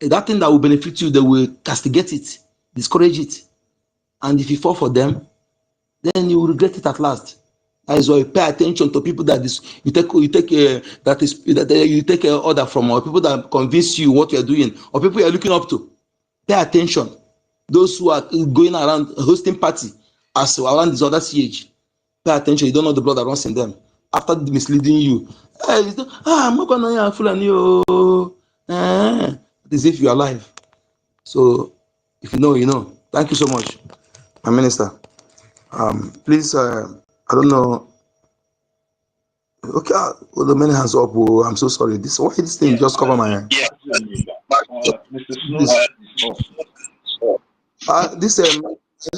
That thing that will benefit you, they will castigate it, discourage it. And if you fall for them, then you will regret it at last. That is why you pay attention to people that you take order from, or people that convince you what you are doing, or people you are looking up to. Pay attention. Those who are going around hosting party as around this other CH. Pay attention. You don't know the blood that runs in them. After misleading you, I'm not gonna fool you. As if you're alive. So if you know, you know. Thank you so much, my minister. Please, I don't know. Okay, well, the many hands up. Oh, I'm so sorry. Why this thing just cover my hand? Mr. Snow. This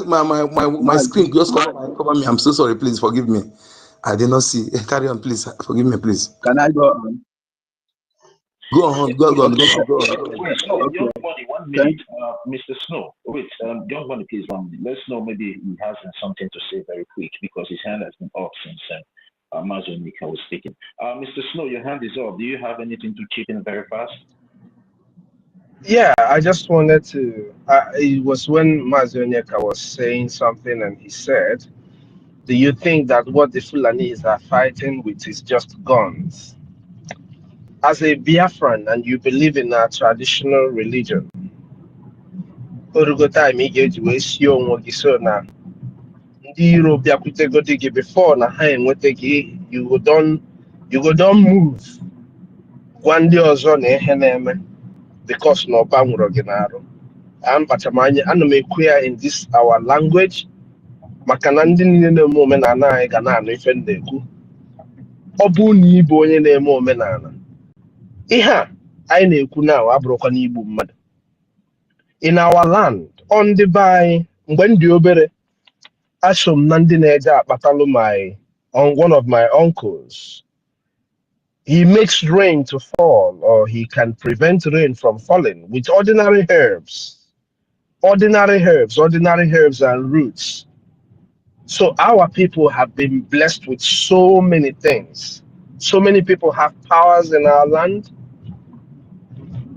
My screen just cover me. I'm so sorry. Please forgive me. I did not see. Carry on, please. Forgive me, please. Can I go on? Go on. Go on. Okay. Wait, Snow, young money, 1 minute. Mr. Snow, wait, young money, please, 1 minute. Let's know maybe he has something to say very quick because his hand has been up since Mazo Nika was speaking. Mr. Snow, your hand is up. Do you have anything to chip in very fast? Yeah, I just wanted to. It was when Mazo was saying something and he said, do you think that what the Fulanis are fighting with is just guns? As a Biafran and you believe in our traditional religion, before you go don't move. Gwandi ọzọ na ihe na-eme because na ọba nwụrụ gị n'arụ. Ana m ekwu ya in this our language maka na ndị niile na-eme omenala anyị ga na-anụ ife m na-ekwu. Ọ bụ na ịbụ onye na-eme omenala, ihe a anyị na-ekwu na abụrụkwa n'igbu mmadụ. In our land, on the by when the obere ashom nandi neja batalụ on one of my uncles. He makes rain to fall, or he can prevent rain from falling with ordinary herbs. Ordinary herbs and roots. So our people have been blessed with so many things. So many people have powers in our land,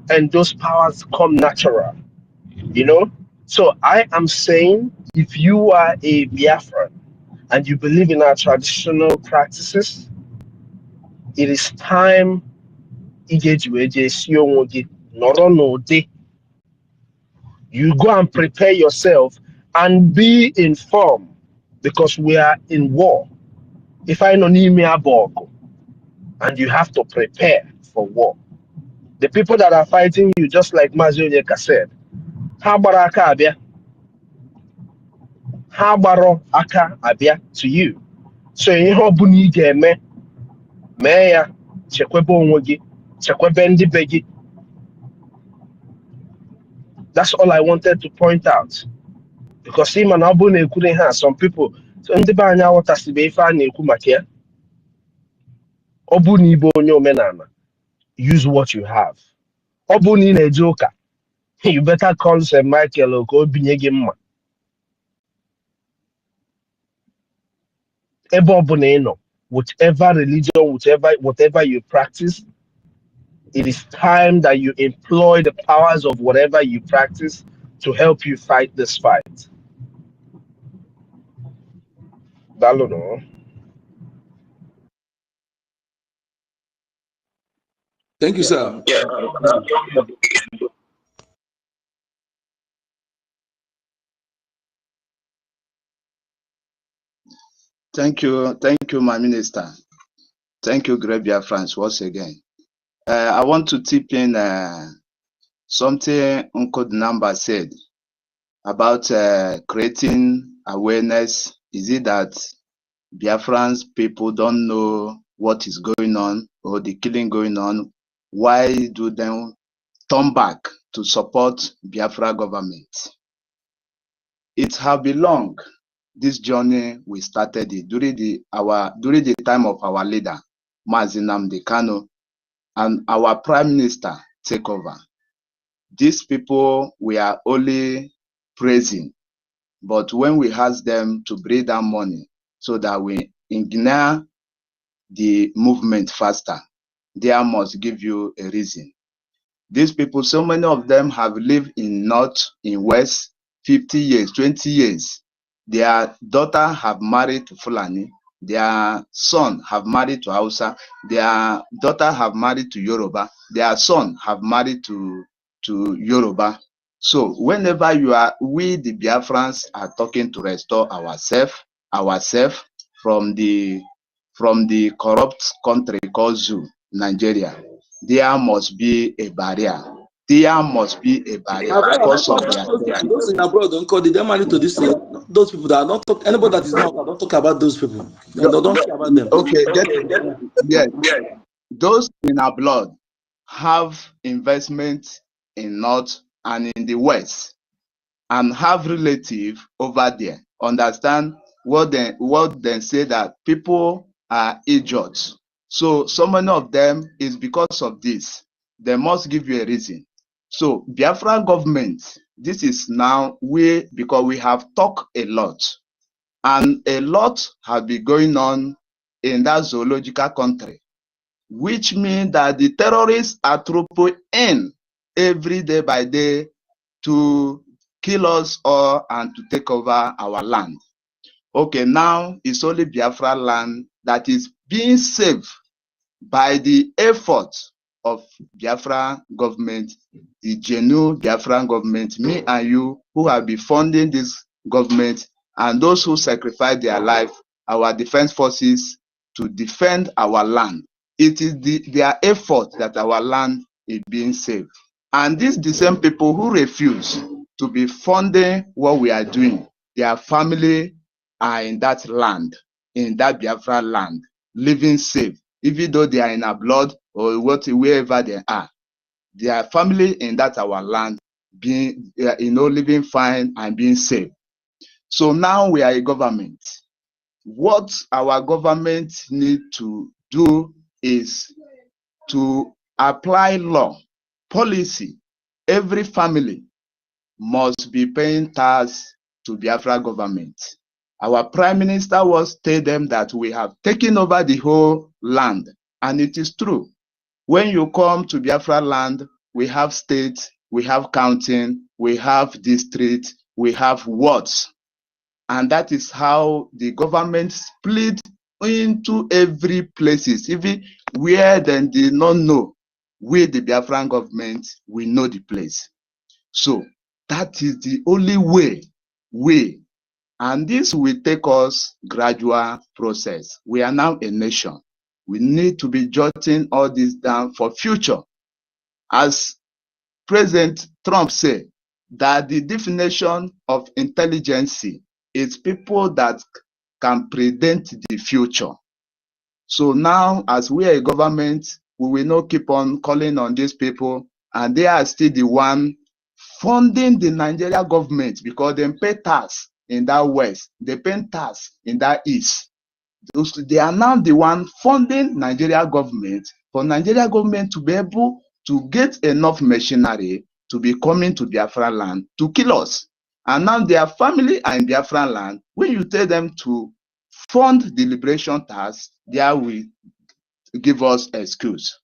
and those powers come natural. You know? So I am saying, if you are a Biafran and you believe in our traditional practices, it is time you go and prepare yourself and be informed, because we are in war. If I know and you have to prepare for war. The people that are fighting you, just like Mazo Onyeka said, how about Abia? How about Aka Abia to you? So in Hobuni Game, Maya, Chekwebo Chekwebendi Begi. That's all I wanted to point out. Because him and Abune couldn't have some people. So in the Banya water Sibefa Nekumakia. Obuni Bonyo Menana. Use what you have. Obuni Nejoka. You better call St. Michael or go Binyegima. Ebobuneno. Whatever religion, whatever you practice, it is time that you employ the powers of whatever you practice to help you fight this fight. Dalono. Thank you, sir. Thank you, my minister. Thank you, great BIAFRANS, once again. I want to tip in something Uncle Number said about creating awareness. Is it that Biafrans people don't know what is going on or the killing going on? Why do they turn back to support Biafra government? It has been long. This journey we started it during the time of our leader, Mazi Nnamdi Kanu, and our prime minister take over. These people we are only praising, but when we ask them to bring down money so that we ignite the movement faster, they must give you a reason. These people, so many of them have lived in North, in West, 50 years, 20 years. Their daughter have married to Fulani. Their son have married to Hausa. Their daughter have married to Yoruba. Their son have married to Yoruba. So whenever we the Biafrans are talking to restore ourselves from the corrupt country called Zoo, Nigeria, there must be a barrier. There must be a barrier because of those in abroad don't call them married to this. Those people that don't talk. Anybody that is not, don't talk about those people. Don't care about them. Okay, yes. Those in our blood have investment in North and in the West. and have relative over there understand what they say that people are idiots. So many of them is because of this. They must give you a reason. So Biafra government, this is now because we have talked a lot, and a lot has been going on in that zoological country, which means that the terrorists are trooping in every day by day to kill us all and to take over our land. Okay, now it's only Biafra land that is being saved by the effort of Biafra government, the genuine Biafran government, me and you who have been funding this government, and those who sacrifice their life, our defense forces, to defend our land. It is their effort that our land is being saved. And these the same people who refuse to be funding what we are doing, their family are in that land, in that Biafra land, living safe, even though they are in our blood or wherever they are. Their family in that our land being, living fine and being safe. So now we are a government. What our government need to do is to apply law, policy. Every family must be paying tax to Biafra government. Our prime minister was tell them that we have taken over the whole land, and it is true. When you come to Biafra land, we have states, we have county, we have district, we have wards, and that is how the government split into every places, even where they did not know. We, the Biafran government, we know the place. So that is the only way, and this will take us gradual process. We are now a nation. We need to be jotting all this down for future. As President Trump said, that the definition of intelligence is people that can predict the future. So now, as we are a government, we will not keep on calling on these people, and they are still the one funding the Nigeria government, because they pay tax in that west, they pay tax in that east. They are now the one funding Nigeria government, for Nigeria government to be able to get enough machinery to be coming to Biafra land to kill us. And now their family are in Biafra land. When you tell them to fund the liberation tax, they will give us excuse.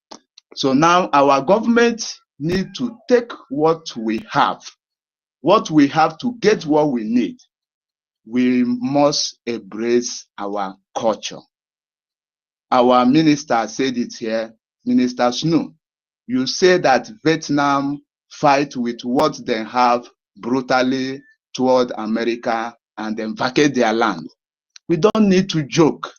So now our government need to take what we have to get what we need. We must embrace our culture. Our minister said it here, Minister Snow. You say that Vietnam fight with what they have brutally toward America and then vacate their land. We don't need to joke.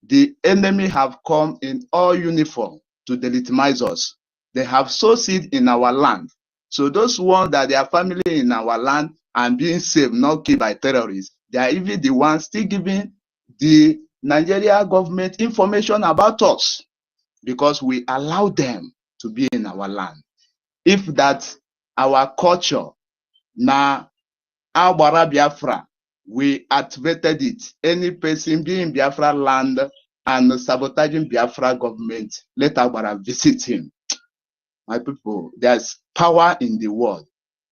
The enemy have come in all uniform to delegitimize us. They have sowed seed in our land. So those ones that their family in our land and being saved, not killed by terrorists, they are even the ones still giving the Nigeria government information about us, because we allow them to be in our land. If that our culture, na Agbara Biafra, we activated it. Any person being in Biafra land and sabotaging Biafra government, let Agbara visit him. My people, there's power in the word,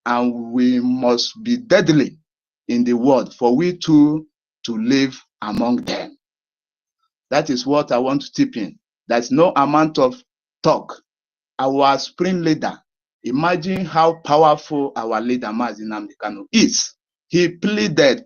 and we must be deadly in the word for we to live among them. That is what I want to tip in. There's no amount of talk. Our spring leader, imagine how powerful our leader Mazi Nnamdi Kanu is. He pleaded.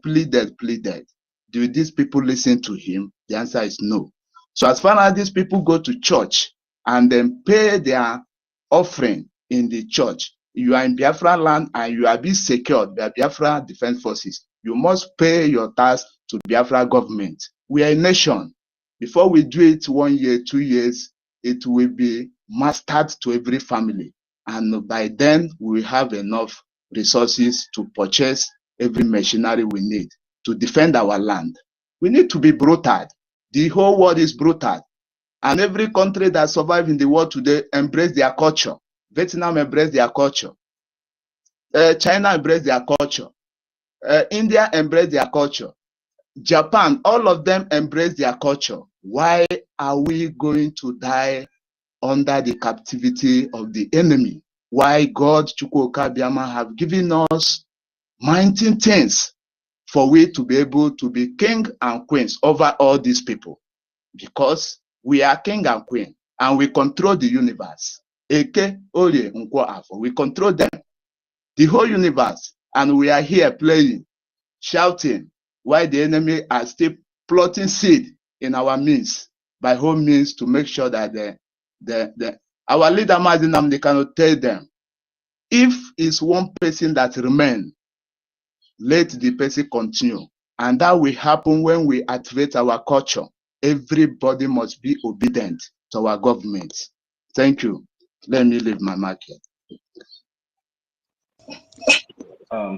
Do these people listen to him? The answer is no. So as far as these people go to church and then pay their offering in the church, you are in Biafra land and you are being secured by Biafra Defense Forces. You must pay your tax to Biafra government. We are a nation. Before we do it 1 year, 2 years, it will be mastered to every family. And by then, we will have enough resources to purchase every machinery we need to defend our land. We need to be brutal. The whole world is brutal. And every country that survives in the world today embrace their culture. Vietnam embrace their culture. China embraced their culture. India embraced their culture. Japan, all of them embrace their culture. Why are we going to die under the captivity of the enemy? Why God, Chukwuka Biama, have given us mighty things for we to be able to be king and queens over all these people? Because we are king and queen, and we control the universe. Eke, Oye, Nkwo, Afo. We control them, the whole universe, and we are here playing, shouting, while the enemy are still plotting seed in our midst by all means to make sure that our leader Mazinam, they cannot tell them, if it's one person that remains, let the person continue. And that will happen when we activate our culture. Everybody must be obedient to our government. Thank you. Let me leave my mic here.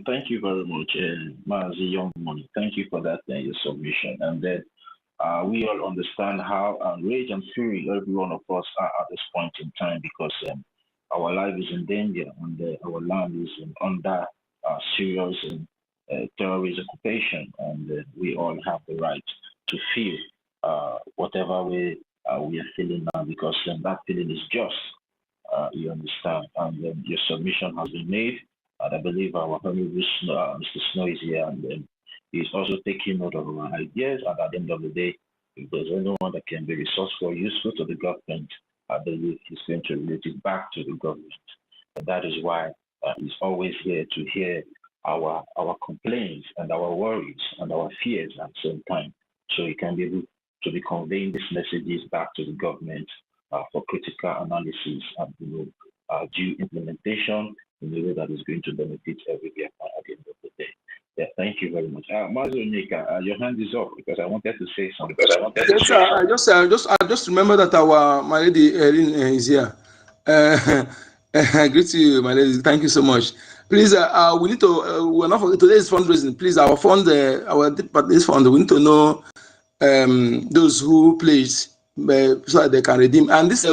Thank you very much, Mazi Young Money. Thank you for that your submission. And then we all understand how enraged and furious every one of us are at this point in time, because our life is in danger and our land is under serious terrorist occupation, and we all have the right to feel whatever way we are feeling now, because that feeling is just. You understand? And your submission has been made. And I believe our honorable Mr. Snow is here, and he's also taking note of our ideas. And at the end of the day, if there's anyone that can be resourceful or useful to the government, I believe he's going to relate it back to the government. And that is why he's always here to hear our complaints and our worries and our fears at the same time. So he can be able to be conveying these messages back to the government for critical analysis and due implementation in a way that is going to benefit every Biafran at the end of the day. Yeah, thank you very much. Mazu Nika, your hand is up because I wanted to say something. I just remember that my lady Erin is here. Greet you, my lady. Thank you so much. Please, we need to. We're not for today's fundraising. Please, our fund, this fund, we need to know those who pledge so that they can redeem. And this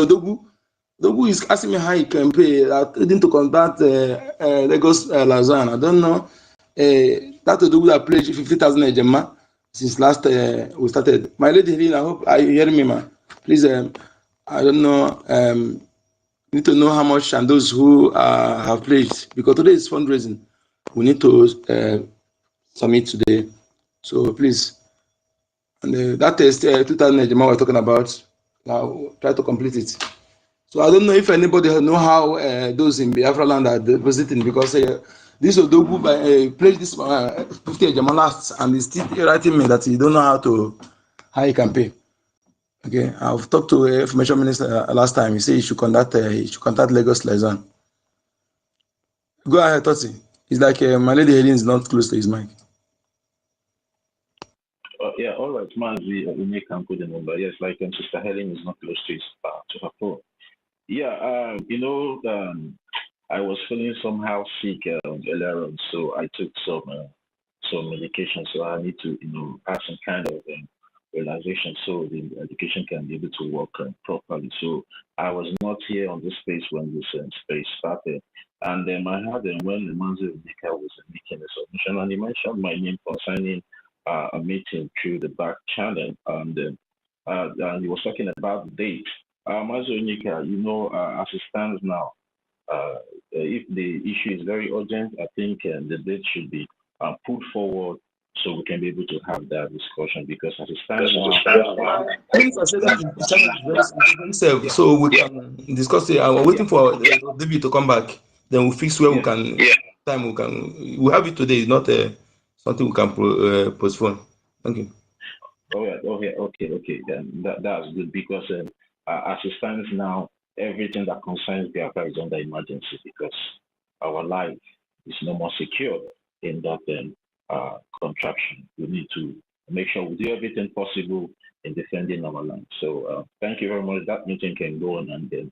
Dogu is asking me how he can pay. I need to contact Lagos Lazan. I don't know. That Dogu that pledged 50,000 Ejema since last we started. My lady, I hope you hear me, ma. Please, I don't know. Need to know how much and those who have pledged, because today is fundraising. We need to submit today. So please, and that is 2,000 Ejema we're talking about. Now try to complete it. So I don't know if anybody know how those in Biafra land are depositing, because this Odogu pledged this 50 Ejema last, and he's still writing me that he don't know how he can pay. Okay, I've talked to Information Minister last time. He said he should contact Lagos Liaison. Go ahead, Toti. It's like my lady Helen is not close to his mic. Yeah, all right, Mazi, we can put the number. Yes, like Sister Helen is not close to her phone. Yeah, I was feeling somehow sick earlier on, so I took some medication. So I need to, have some kind of realization so the education can be able to work properly. So I was not here on this space when this space started. And then I had when the Manzi Nika was making a submission, and he mentioned my name concerning a meeting through the back channel, and he was talking about the date. Manzi Nika, as it stands now, if the issue is very urgent, I think the date should be put forward so we can be able to have that discussion, because as it stands now, so we can discuss it. I'm waiting for David to come back. Then we'll fix where we can. Time we have it today. It's not something we can postpone. Thank you. Okay. Then that's good, because as it stands now, everything that concerns Biafra is under emergency, because our life is no more secure in that contraction. We need to make sure we do everything possible in defending our land. So thank you very much. That meeting can go on, and then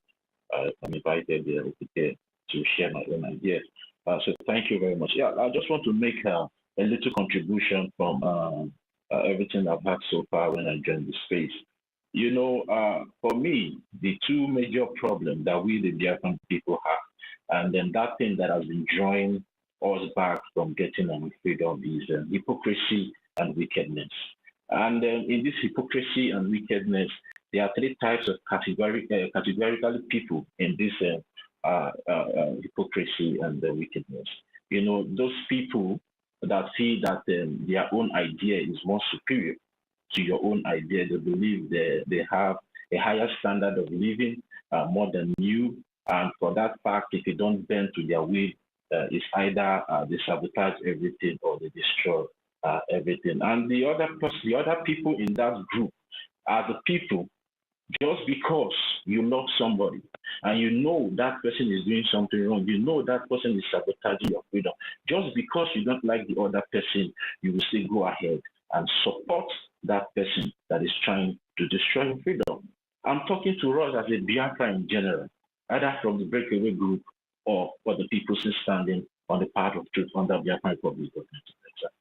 I'm invited there to share my own ideas. So thank you very much. Yeah, I just want to make a little contribution from everything I've had so far when I joined the space. For me, the two major problems that we, the Biafran people, have, and then that thing that has been drawing us back from getting our freedom is hypocrisy and wickedness. And in this hypocrisy and wickedness, there are three types of categorical people in this hypocrisy and wickedness. You know, those people that feel that their own idea is more superior to your own idea. They believe they have a higher standard of living more than you. And for that fact, if you don't bend to their will, it's either they sabotage everything or they destroy everything. And the other people in that group are the people, just because you love somebody and you know that person is doing something wrong, you know that person is sabotaging your freedom, just because you don't like the other person, you will still go ahead and support that person that is trying to destroy your freedom. I'm talking to us as a Biafra in general, either from the breakaway group or for the people still standing on the path of truth under Biafran Republic of Nigeria.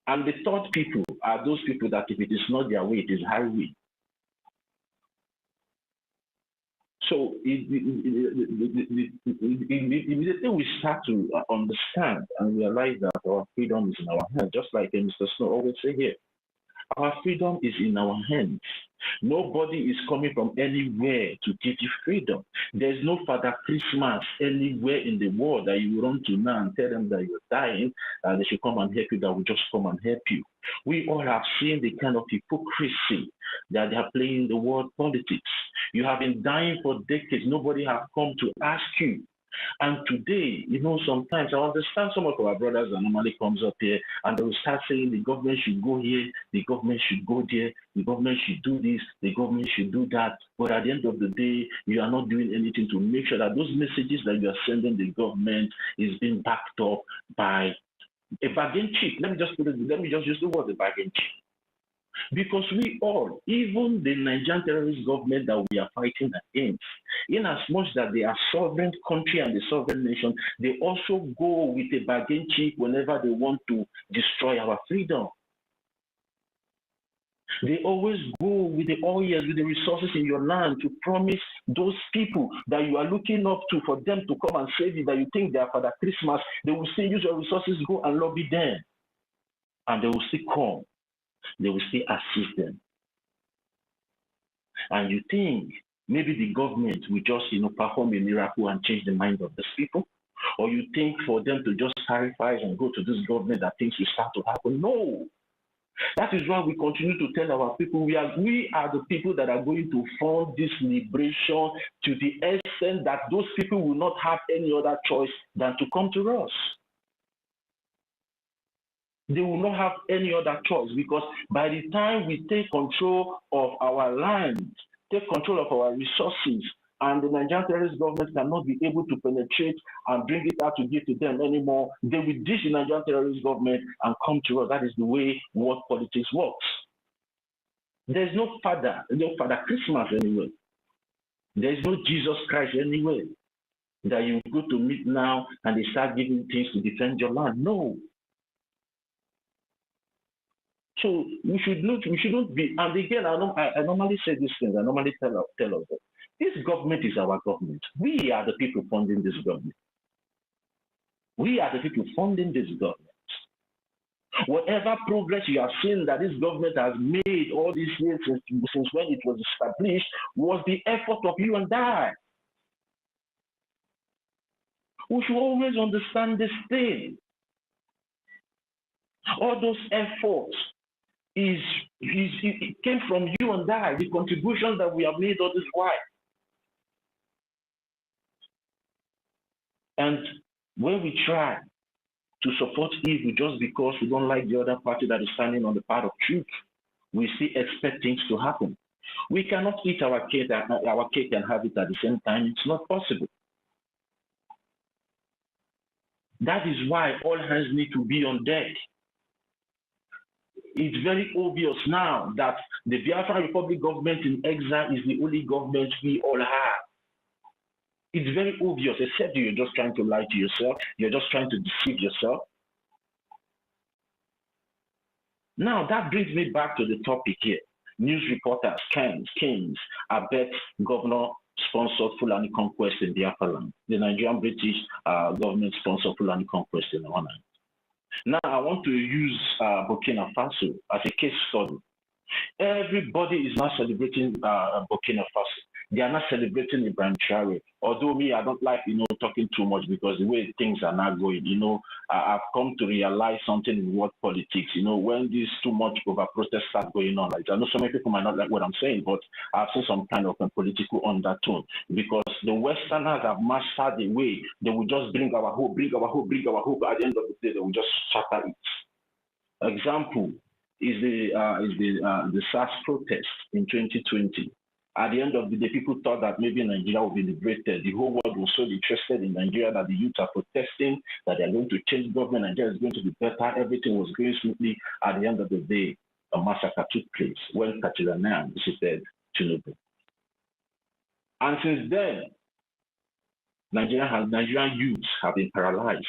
And the third people are those people that if it is not their way, it is highway. So immediately we start to understand and realize that our freedom is in our hands, just like Mr. Snow always say here. Our freedom is in our hands. Nobody is coming from anywhere to give you freedom. There's no Father Christmas anywhere in the world that you run to now and tell them that you're dying and they should come and help you, that will just come and help you. We all have seen the kind of hypocrisy that they are playing in the world politics. You have been dying for decades. Nobody has come to ask you. And today, you know, sometimes I understand some of our brothers that normally comes up here and they will start saying the government should go here, the government should go there, the government should do this, the government should do that. But at the end of the day, you are not doing anything to make sure that those messages that you are sending the government is being backed up by a bargain chip. Let me just use the word, a bargain chip. Because we all, even the Nigerian terrorist government that we are fighting against, in as much that they are sovereign country and the sovereign nation, they also go with a bargain chip whenever they want to destroy our freedom. They always go with the oils, with the resources in your land to promise those people that you are looking up to for them to come and save you, that you think they are Father Christmas. They will still use your resources, go and lobby them. And they will still come. They will still assist them. And you think maybe the government will just, perform a miracle and change the mind of these people? Or you think for them to just sacrifice and go to this government that things will start to happen? No. That is why we continue to tell our people we are the people that are going to fund this liberation to the extent that those people will not have any other choice than to come to us. They will not have any other choice, because by the time we take control of our land, take control of our resources, and the Nigerian terrorist government cannot be able to penetrate and bring it out to give to them anymore, they will ditch the Nigerian terrorist government and come to us. That is the way world politics works. There's no Father Christmas anyway. There's no Jesus Christ anyway that you go to meet now and they start giving things to defend your land. No. So we shouldn't be, and again, I normally say these things, I normally tell us that this government is our government. We are the people funding this government. We are the people funding this government. Whatever progress you have seen that this government has made all these years since when it was established was the effort of you and I. We should always understand this thing. All those efforts, it came from you and I, the contributions that we have made all this while. And when we try to support evil just because we don't like the other party that is standing on the path of truth, we still expect things to happen. We cannot eat our cake and have it at the same time. It's not possible. That is why all hands need to be on deck. It's very obvious now that the Biafra Republic government in exile is the only government we all have. It's very obvious, except you're just trying to lie to yourself. You're just trying to deceive yourself. Now, that brings me back to the topic here. News reporters, kings, abet Governor sponsored Fulani conquest in Biafra land. The Nigerian British government sponsored Fulani conquest in our land. Now, I want to use Burkina Faso as a case study. Everybody is now celebrating Burkina Faso. They are not celebrating Ibrahim Traore. Although me, I don't like, talking too much because the way things are not going, I've come to realize something in world politics. When this too much over protest start going on, like I know so many people might not like what I'm saying, but I've seen some kind of a political undertone because the Westerners have mastered the way they will just bring our hope, bring our hope, bring our hope. At the end of the day, they will just shatter it. Example is the SARS protest in 2020. At the end of the day, people thought that maybe Nigeria would be liberated. The whole world was so interested in Nigeria that the youth are protesting, that they're going to change government, Nigeria is going to be better, everything was going smoothly. At the end of the day, a massacre took place when Katilana visited Tinubu. And since then, Nigerian youths have been paralyzed.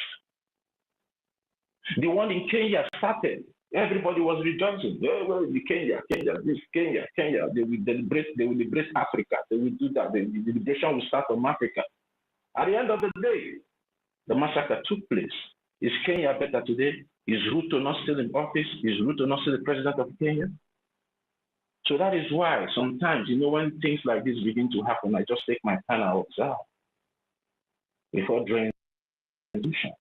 The one in Kenya started. Everybody was rejoicing. Well, Kenya. They will liberate Africa. They will do that. The liberation will start from Africa. At the end of the day, the massacre took place. Is Kenya better today? Is Ruto not still in office? Is Ruto not still the president of Kenya? So that is why sometimes, when things like this begin to happen, I just take my pen and observe before drawing a conclusion.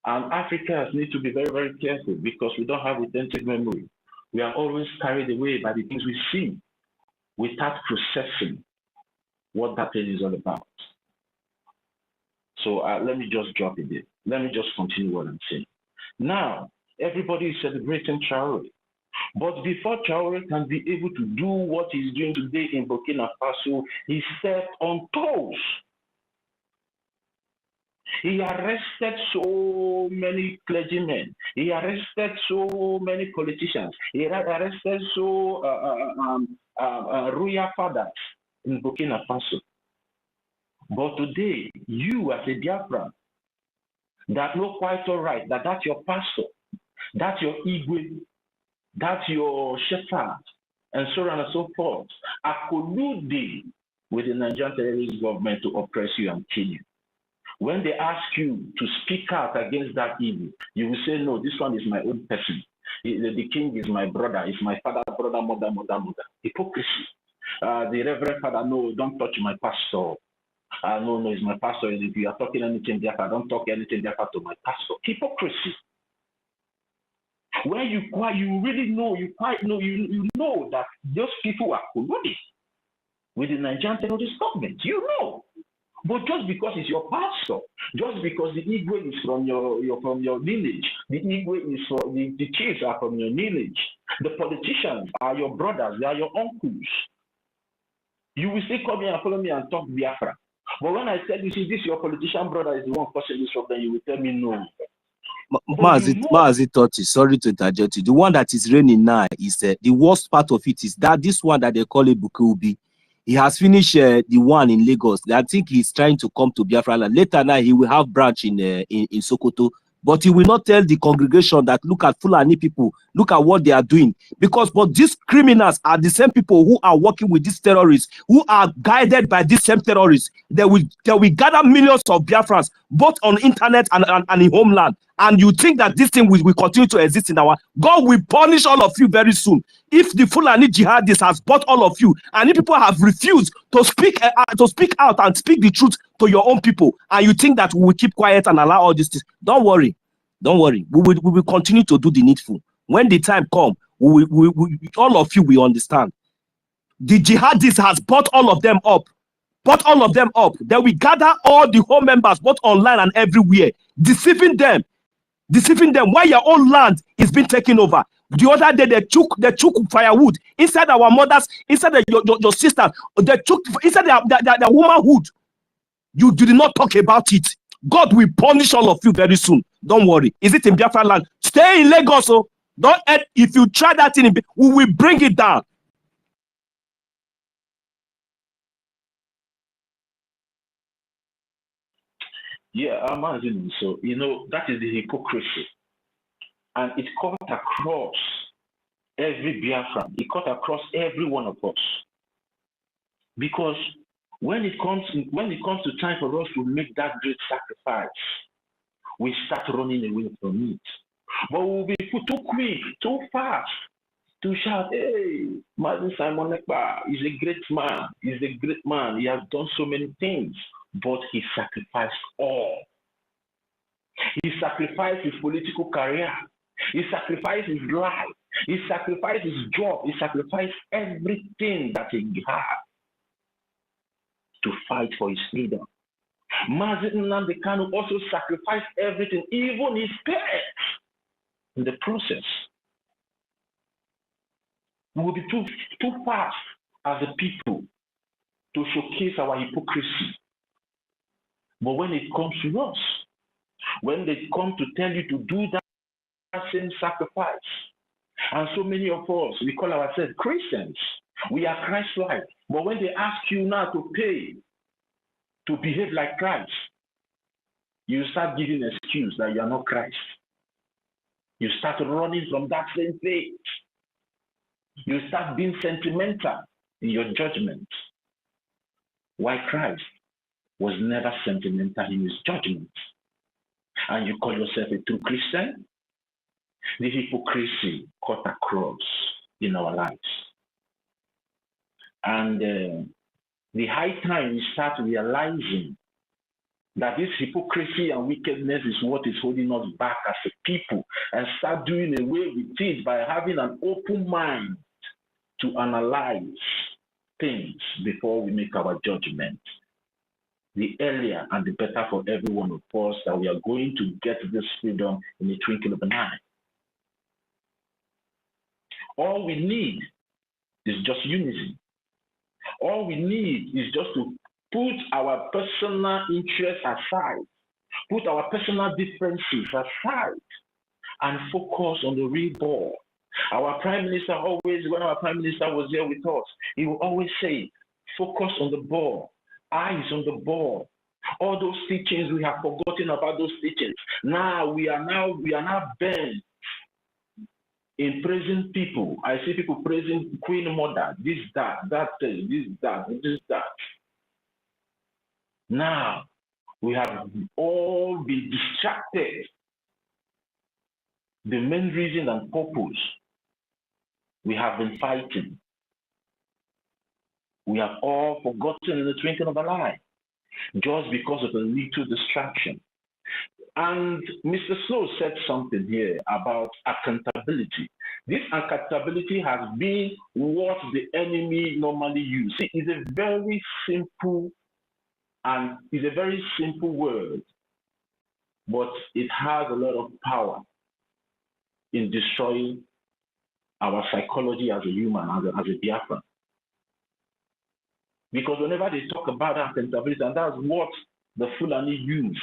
And Africans need to be very, very careful because we don't have authentic memory. We are always carried away by the things we see without processing what that thing is all about. So let me just drop it there. Let me just continue what I'm saying. Now, everybody is celebrating Traore. But before Traore can be able to do what he's doing today in Burkina Faso, he stepped on toes. He arrested so many clergymen. He arrested so many politicians. He arrested so royal fathers in Burkina Faso. But today, you as a Biafran, that know quite all right that that's your pastor, that's your Igwe, that's your shepherd, and so on and so forth, are colluding with the Nigerian terrorist government to oppress you and kill you. When they ask you to speak out against that evil, you will say, no, this one is my own person. The king is my brother, is my father, brother, mother. Hypocrisy. The reverend father, no, don't touch my pastor. No, it's my pastor. If you are talking anything Biafra, don't talk anything Biafra to my pastor. Hypocrisy. When you really know, you know that those people are colluding with the Nigerian terrorist government. You know. But just because it's your pastor, just because the Igwe is from your lineage, the Igwe is from the chiefs are from your lineage, the politicians are your brothers, they are your uncles. You will still come here and follow me and talk Biafra. But when I tell you, see, this your politician brother is the one causing this problem, you will tell me no. Maazi Totti, sorry to interject you. The one that is reigning now is the worst part of it is that this one that they call it Bukubi. He has finished the one in Lagos. I think he's trying to come to Biafra. Later now, he will have branch in Sokoto. But he will not tell the congregation that look at Fulani people, look at what they are doing. But these criminals are the same people who are working with these terrorists, who are guided by these same terrorists. They will gather millions of Biafrans, both on internet and in homeland. And you think that this thing will continue to exist in our... God will punish all of you very soon. If the Fulani jihadists has bought all of you, and if people have refused to speak out and speak the truth to your own people, and you think that we will keep quiet and allow all these things, don't worry. Don't worry. We will continue to do the needful. When the time comes, all of you will understand. The jihadists has bought all of them up. Then we gather all the home members, both online and everywhere, deceiving them while your own land is being taken over. The other day they took firewood inside our mothers, inside your sisters. They took inside their womanhood. You did not talk about it. God will punish all of you very soon. Don't worry. Is it in Biafra land? Stay in Lagos. So don't. If you try that thing, we will bring it down. Yeah, imagine. So that is the hypocrisy, and it cut across every Biafran. It cut across every one of us, because When it comes to time for us to make that great sacrifice, we start running away from it. But we'll be too quick, too fast to shout, hey, Martin Simon Ekpa is a great man. He's a great man. He has done so many things, but he sacrificed all. He sacrificed his political career. He sacrificed his life. He sacrificed his job. He sacrificed everything that he had to fight for his freedom. Mazi Nnamdi Kanu also sacrificed everything, even his parents, in the process. We will be too fast as a people to showcase our hypocrisy. But when it comes to us, when they come to tell you to do that same sacrifice, and so many of us, we call ourselves Christians, we are Christ-like, but when they ask you now to pay, to behave like Christ, you start giving an excuse that you are not Christ. You start running from that same faith. You start being sentimental in your judgment. Why Christ was never sentimental in his judgment. And you call yourself a true Christian? The hypocrisy cut across in our lives. And the high time we start realizing that this hypocrisy and wickedness is what is holding us back as a people, and start doing away with it by having an open mind to analyze things before we make our judgment. The earlier and the better for every one of us that we are going to get this freedom in the twinkle of an eye. All we need is just unity. All we need is just to put our personal interests aside, put our personal differences aside, and focus on the real ball. Our Prime Minister always, when our Prime Minister was here with us, he would always say, focus on the ball, eyes on the ball. All those teachings, we have forgotten about those teachings. Now we are now bent in praising people. I see people praising Queen Mother, this, that thing, this, that. Now, we have all been distracted. The main reason and purpose we have been fighting, we have all forgotten in the twinkling of an eye, just because of a little distraction. And Mr. Snow said something here about accountability. This accountability has been what the enemy normally uses. It's a very simple word, but it has a lot of power in destroying our psychology as a human, as a Biafran. Because whenever they talk about accountability, and that's what the Fulani used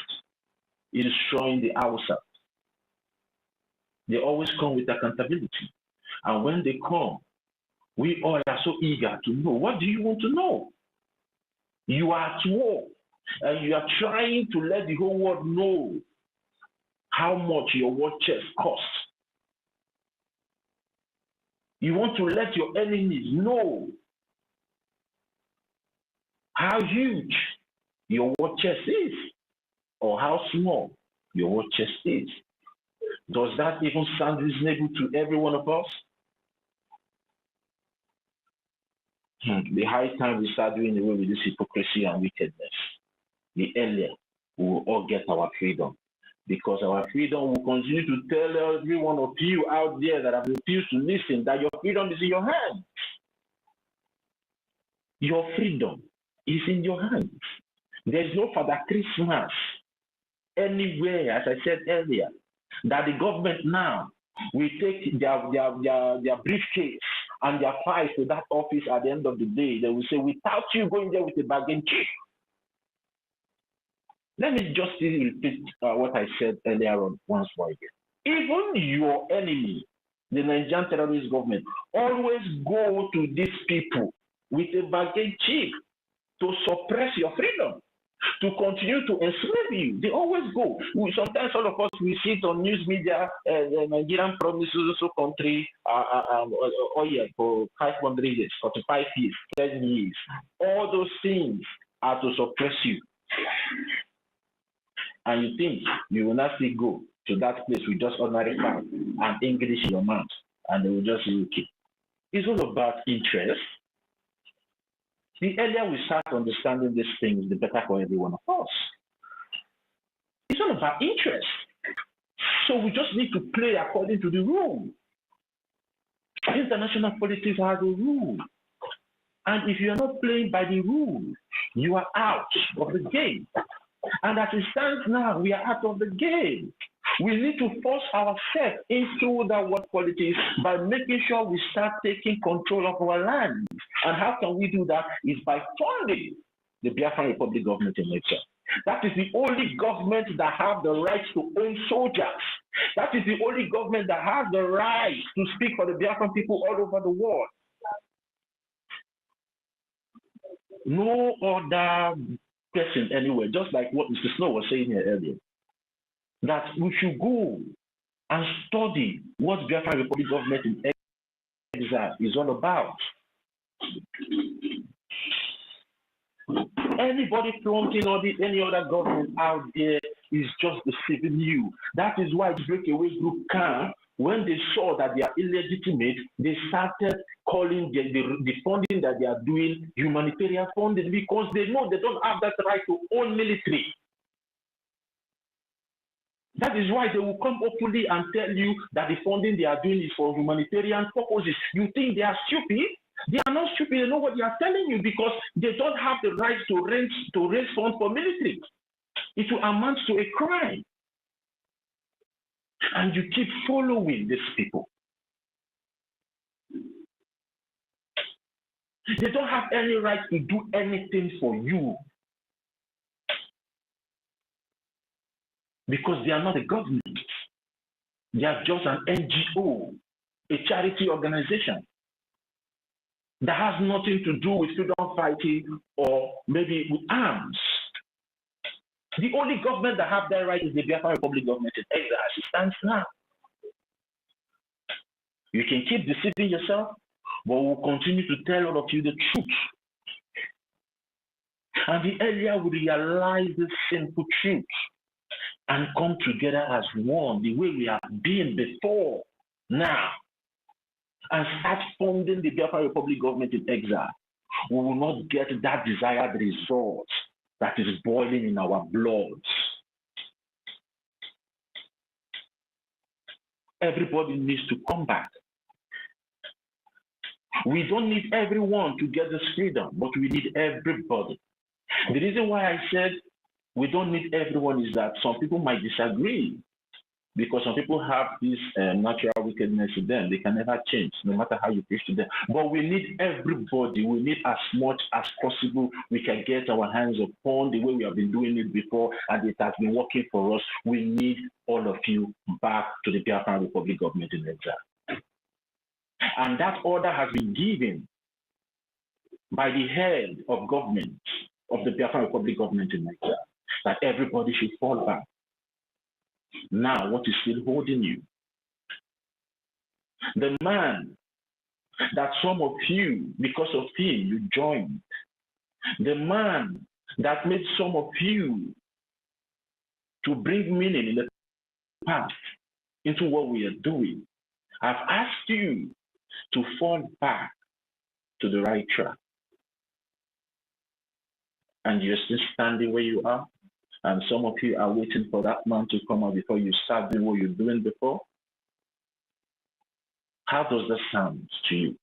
in destroying the Hausa, they always come with accountability. And when they come, we all are so eager to know. What do you want to know? You are at war, and you are trying to let the whole world know how much your war chest costs. You want to let your enemies know how huge your war chest is, or how small your war chest is. Does that even sound reasonable to every one of us? The high time we start doing away with this hypocrisy and wickedness, the earlier we will all get our freedom. Because our freedom will continue to tell every one of you out there that have refused to listen that your freedom is in your hands. Your freedom is in your hands. There's no Father Christmas anywhere, as I said earlier, that the government now will take their briefcase and their files to that office at the end of the day. They will say, without you going there with a bargain chip. Let me just repeat what I said earlier on once more again. Even your enemy, the Nigerian terrorist government, always go to these people with a bargain chip to suppress your freedom, to continue to enslave you. They always go. Sometimes all of us, we see it on news media, the Nigerian promises also country oil for 500 years, 45 years, 10 years. All those things are to suppress you. And you think you will not still go to that place with just ordinary facts and English in your mouth, and they will just say, okay. It's all about interest. The earlier we start understanding these things, the better for every one of us. It's all about interest. So we just need to play according to the rule. International politics has a rule. And if you are not playing by the rule, you are out of the game. And as it stands now, we are out of the game. We need to force ourselves into that word politics by making sure we start taking control of our land. And how can we do that? Is by funding the Biafran Republic government in itself. That is the only government that have the right to own soldiers. That is the only government that has the right to speak for the Biafran people all over the world. No other person anywhere, just like what Mr. Snow was saying here earlier, that we should go and study what Biafran Republic government in exile is all about. Anybody flaunting or any other government out there is just deceiving you. That is why the breakaway group can, when they saw that they are illegitimate, they started calling the funding that they are doing humanitarian funding, because they know they don't have that right to own military. That is why they will come openly and tell you that the funding they are doing is for humanitarian purposes. You think they are stupid? They are not stupid. They know what they are telling you, because they don't have the right to raise funds for military. It will amount to a crime. And you keep following these people. They don't have any right to do anything for you, because they are not a government. They are just an NGO, a charity organization that has nothing to do with freedom fighting or maybe with arms. The only government that have that right is the Biafran Republic government in exile as it stands now. You can keep deceiving yourself, but we'll continue to tell all of you the truth. And the earlier we realize this simple truth and come together as one, the way we have been before now, and start funding the Biafran Republic government in exile, we will not get that desired result that is boiling in our blood. Everybody needs to come back. We don't need everyone to get this freedom, but we need everybody. The reason why I said we don't need everyone is that some people might disagree, because some people have this natural wickedness in them. They can never change, no matter how you preach to them. But we need everybody. We need as much as possible we can get our hands upon the way we have been doing it before, and it has been working for us. We need all of you back to the Biafran Republic government in exile. And that order has been given by the head of government of the Biafran Republic government in exile, that everybody should fall back. Now, what is still holding you? The man that some of you, because of him, you joined. The man that made some of you to bring meaning in the past into what we are doing. I've asked you to fall back to the right track. And you're still standing where you are. And some of you are waiting for that man to come out before you start doing what you're doing before. How does that sound to you?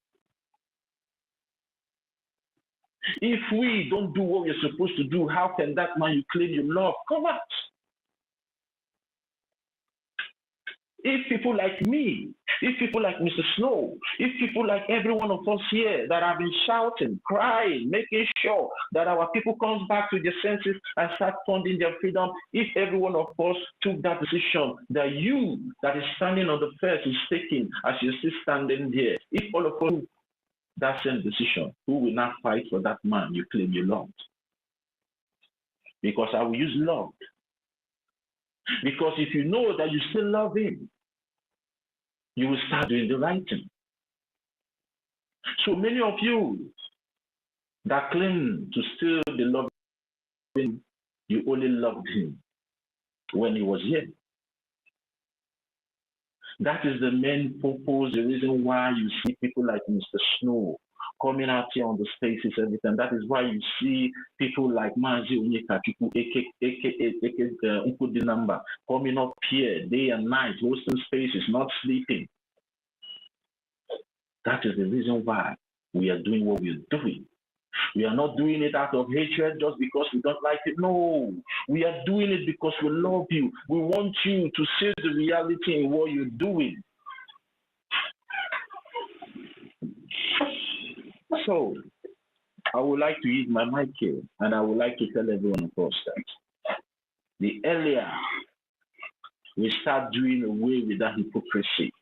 If we don't do what we're supposed to do, how can that man you claim you love come out? If people like me, if people like Mr. Snow, if people like every one of us here that have been shouting, crying, making sure that our people comes back to their senses and start funding their freedom, if every one of us took that decision that you that is standing on the fence is taking as you're still standing there, if all of us took that same decision, who will not fight for that man you claim you loved? Because I will use love. Because if you know that you still love him, you will start doing the right thing. So many of you that claim to still be loving loving, you only loved him when he was here. That is the main purpose, the reason why you see people like Mr. Snow coming out here on the spaces every time. That is why you see people like Mazi Onyekachuku, aka Ukodinamba, coming up here day and night, hosting spaces, not sleeping. That is the reason why we are doing what we are doing. We are not doing it out of hatred just because we don't like it. No, we are doing it because we love you. We want you to see the reality in what you're doing. So, I would like to use my mic here, and I would like to tell everyone of us that the earlier we start doing away with that hypocrisy,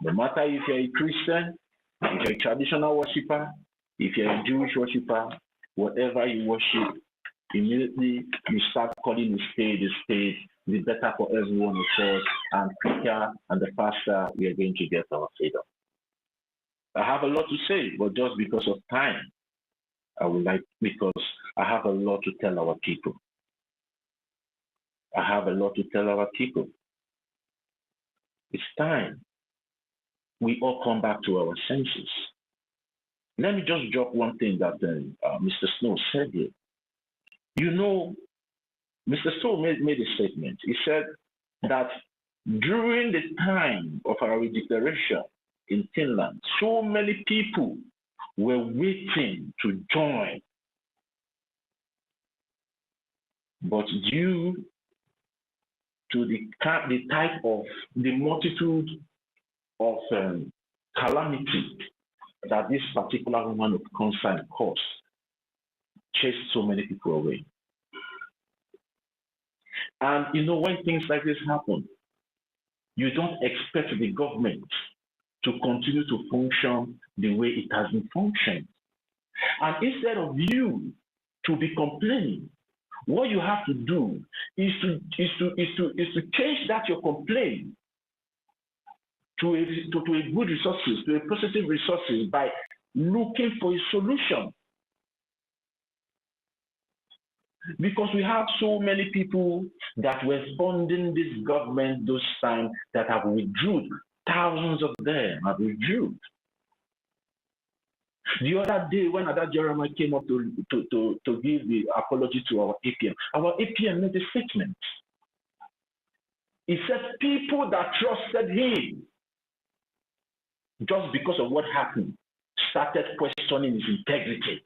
no matter if you're a Christian, if you're a traditional worshiper, if you're a Jewish worshiper, whatever you worship, immediately you start calling a spade, the better for everyone of us, and quicker and the faster we are going to get our freedom. I have a lot to say, but just because of time, because I have a lot to tell our people. I have a lot to tell our people. It's time we all come back to our senses. Let me just drop one thing that Mr. Snow said here. You know, Mr. Snow made a statement. He said that during the time of our declaration in Finland, so many people were waiting to join. But due to the multitude of calamity that this particular woman of concern caused, chased so many people away. And you know, when things like this happen, you don't expect the government to continue to function the way it has been functioning. And instead of you to be complaining, what you have to do is to change that your complaint to a good resources, to a positive resources, by looking for a solution. Because we have so many people that were funding this government those times that have withdrawn. Thousands of them have withdrawn. The other day, when Ada Jeremiah came up to give the apology to our APM made a statement. He said people that trusted him, just because of what happened, started questioning his integrity.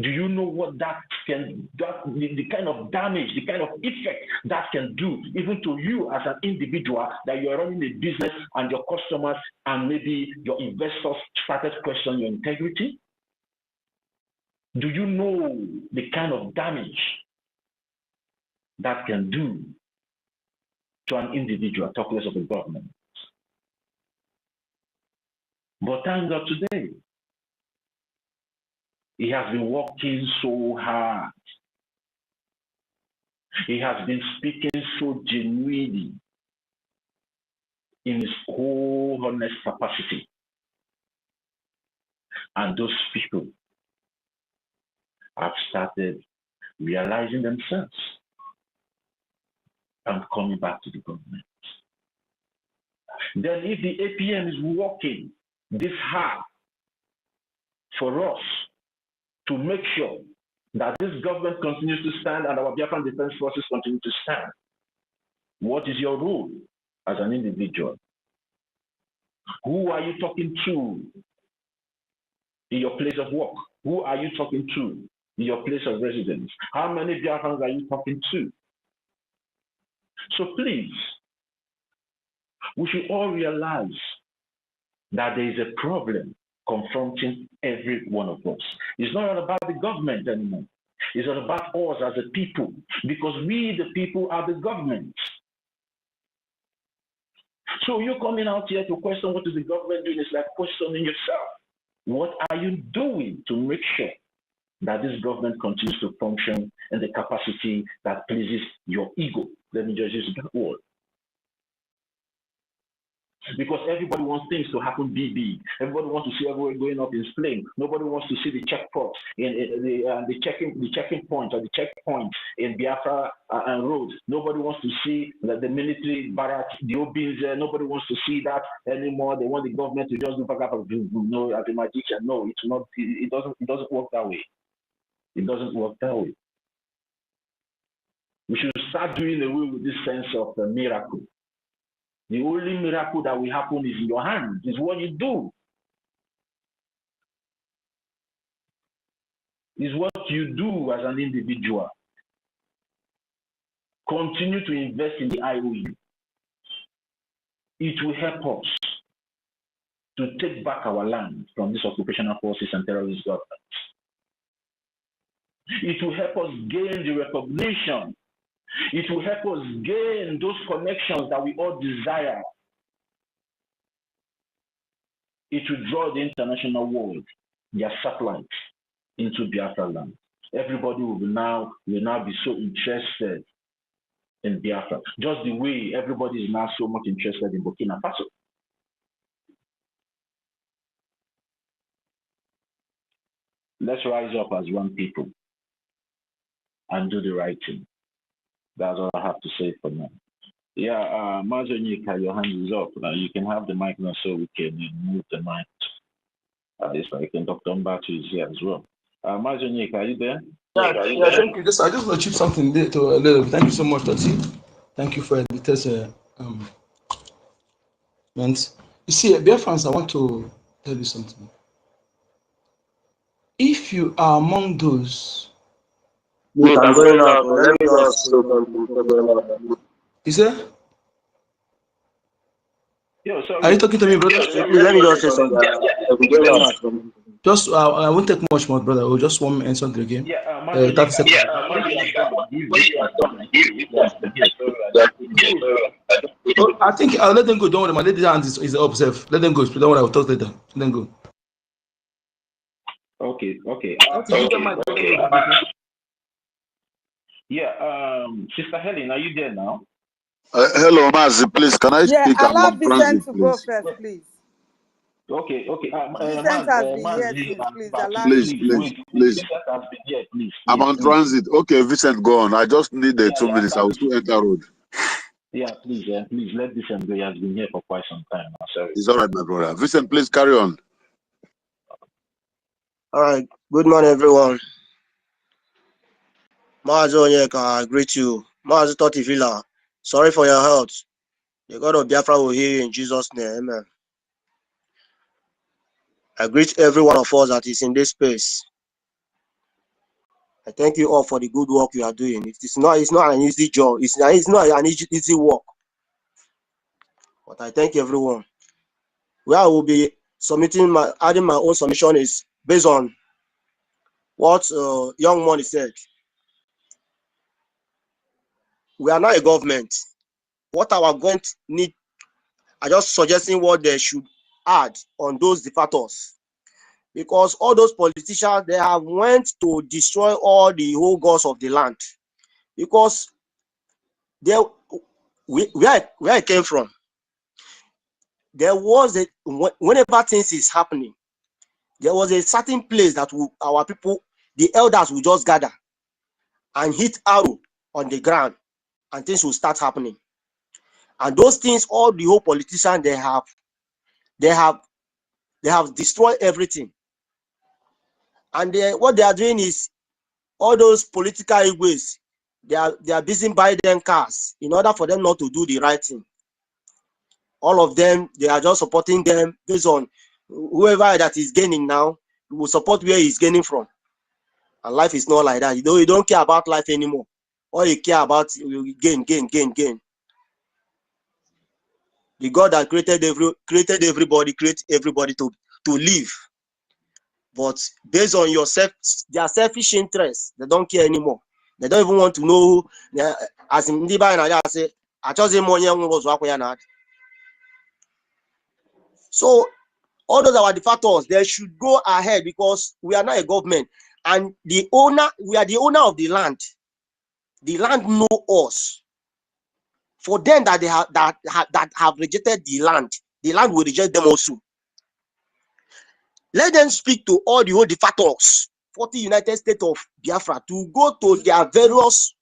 Do you know what the kind of damage, the kind of effect that can do, even to you as an individual, that you're running a business and your customers and maybe your investors started questioning your integrity? Do you know the kind of damage that can do to an individual, talk less of the government? But thank God today, he has been working so hard. He has been speaking so genuinely in his whole honest capacity. And those people have started realizing themselves and coming back to the government. Then if the APM is working this hard for us to make sure that this government continues to stand and our Biafran Defense Forces continue to stand, what is your role as an individual? Who are you talking to in your place of work? Who are you talking to in your place of residence? How many Biafrans are you talking to? So please, we should all realize that there is a problem confronting every one of us. It's not all about the government anymore. It's all about us as a people, because we, the people, are the government. So you're coming out here to question what is the government doing, it's like questioning yourself. What are you doing to make sure that this government continues to function in the capacity that pleases your ego? Let me just use that word. Because everybody wants things to happen big. Everybody wants to see everyone going up in flame. Nobody wants to see the checkpoints the checking point or the checkpoint in Biafra and roads. Nobody wants to see the military barracks, the OBs. Nobody wants to see that anymore. They want the government to just do as a magician. No, it's not. It doesn't work that way. It doesn't work that way. We should start doing away with this sense of the miracle. The only miracle that will happen is in your hands, is what you do. Is what you do as an individual. Continue to invest in the IOU. It will help us to take back our land from these occupational forces and terrorist governments. It will help us gain the recognition. It will help us gain those connections that we all desire. It will draw the international world, their satellites, into Biafra land. Everybody will now be so interested in Biafra, just the way everybody is now so much interested in Burkina Faso. Let's rise up as one people and do the right thing. That's all I have to say for now. Yeah, Mazonika, your hand is up. You can have the mic now so we can move the mic. This way, Dr. Mbatu is here as well. Mazonika, are you there? Yeah, thank you. I just want to chip something there to a little. Thank you so much, Tati. Thank you for the test. You see, BIAFRANS, I want to tell you something. If you are among those, I'm going out. Let me just say something. Is there? Yo, sorry. Are you talking to me, brother? Let me just say something. Just, I won't take much more, brother. We'll just 1 minute something again. Yeah, 30 seconds. I think I'll let them go. Don't worry, my lady hand is up, safe. Let them go. Don't worry, I'll talk later. Let them go. Okay. Yeah, Sister Helen, are you there now? Hello, Mazi, please, can I speak? Allow Vincent to go first, please. Okay. Vincent has been here since, please allow please. I'm on transit. Okay, Vincent, go on. I just need 2 minutes. I will still enter road. Yeah, please let Vincent go. He has been here for quite some time now. Sorry. It's all right, my brother. Vincent, please carry on. All right. Good morning, everyone. Mazonyeka, I greet you. Mazi Totifila, sorry for your health. The God of Biafra will hear you in Jesus' name. Amen. I greet every one of us that is in this space. I thank you all for the good work you are doing. It's not an easy job. It's not an easy work. But I thank everyone. Where I will be adding my own submission is based on what Young Money said. We are not a government. What our government need, I just suggesting what they should add on those defators. Because all those politicians, they have went to destroy all the whole gods of the land. Because where I came from, there was whenever things is happening, there was a certain place that our people, the elders, will just gather and hit arrow on the ground, and things will start happening. And those things, all the whole politicians, they have destroyed everything. And what they are doing is, all those political ways, they are busy buying them cars in order for them not to do the right thing. All of them, they are just supporting them based on whoever that is gaining now, will support where he's gaining from. And life is not like that. You don't care about life anymore. All you care about, you gain. The God that created everybody, create everybody to live. But based on their selfish interests, they don't care anymore. They don't even want to know. As in Ndiba say, I just so all those our defators, they should go ahead, because we are not a government, and we are the owner of the land. The land know us. For them that have rejected the land, the land will reject them also. Let them speak to all the old defactors, 40 United States of Biafra, to go to their various,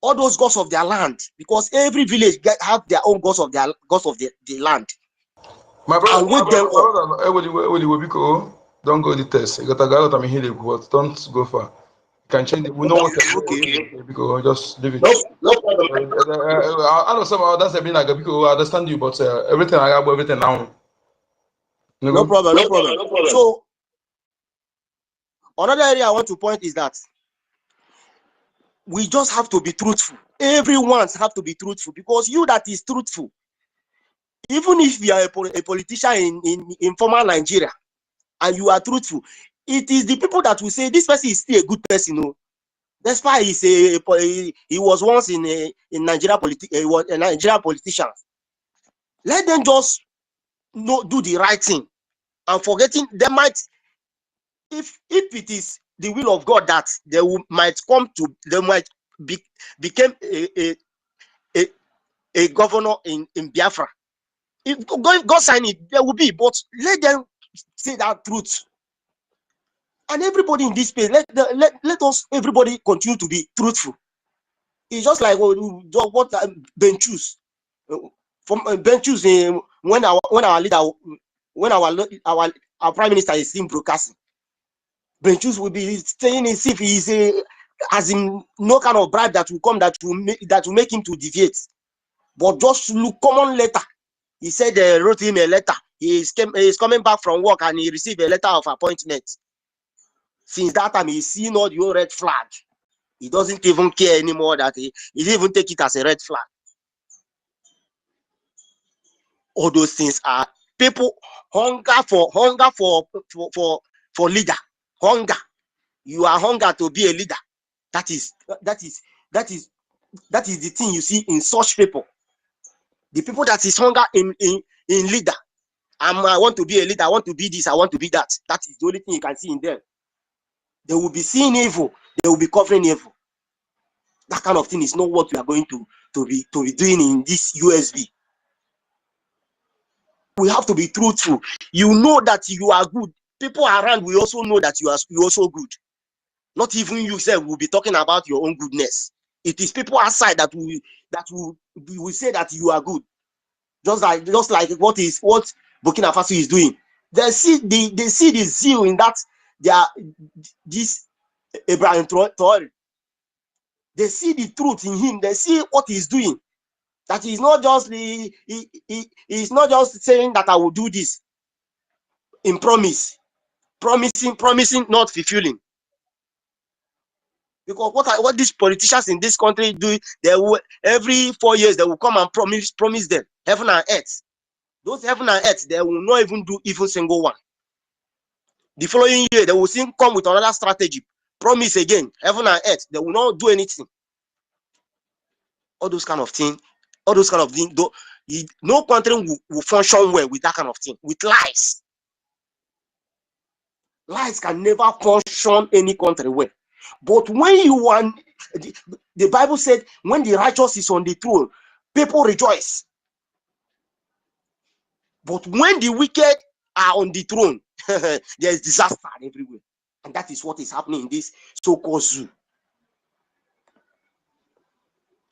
all those gods of their land, because every village have their own gods of the land. My brother, and wake them up. Don't go the test. You got a guy that I'm here, but don't go far. You can change it. We know what because just leave it. No problem. I know some others have been like because I understand you, but everything I have, everything now. No problem. So another area I want to point is that we just have to be truthful. Everyone have to be truthful, because you that is truthful, even if you are a politician in former Nigeria and you are truthful, it is the people that will say this person is still a good person. No, that's why he was once in Nigeria a Nigerian politician. Let them just do the right thing, and forgetting they might, if it is the will of God that they might become a governor in Biafra. If God sign it, there will be, but let them say that truth. And everybody in this space, let us everybody continue to be truthful. It's just like what Benchus from Benchus when our leader, when our prime minister is in broadcasting, Benchus will be saying as if he's as in no kind of bribe that will come that will make him to deviate. But just look, common letter. He said they wrote him a letter. He's coming back from work and he received a letter of appointment. Since that time, he's seen all the red flag. He doesn't even care anymore that he didn't even take it as a red flag. All those things are people hunger for leader. Hunger. You are hunger to be a leader. That is the thing you see in such people. The people that is hunger in leader. I want to be a leader. I want to be this. I want to be that. That is the only thing you can see in them. They will be seeing evil. They will be covering evil. That kind of thing is not what we are going to be doing in this USB. We have to be truthful. You know that you are good. People around will also know that you are also good. Not even you yourself will be talking about your own goodness. It is people outside that will say that you are good. Just like what Burkina Faso is doing. They see the zeal in that this Ibrahim Traoré. They see the truth in him. They see what he's doing. That he's not just he's not just saying that I will do this in promising, not fulfilling. Because what these politicians in this country do, they will every 4 years they will come and promise them heaven and earth. Those heaven and earth, they will not even do even single one. The following year they will still come with another strategy, promise again, heaven and earth. They will not do anything. All those kind of things. No country will function well with that kind of thing. With lies. Lies can never function any country well. But when you want, the Bible said, when the righteous is on the throne, people rejoice. But when the wicked are on the throne, there is disaster everywhere. And that is what is happening in this so-called zoo.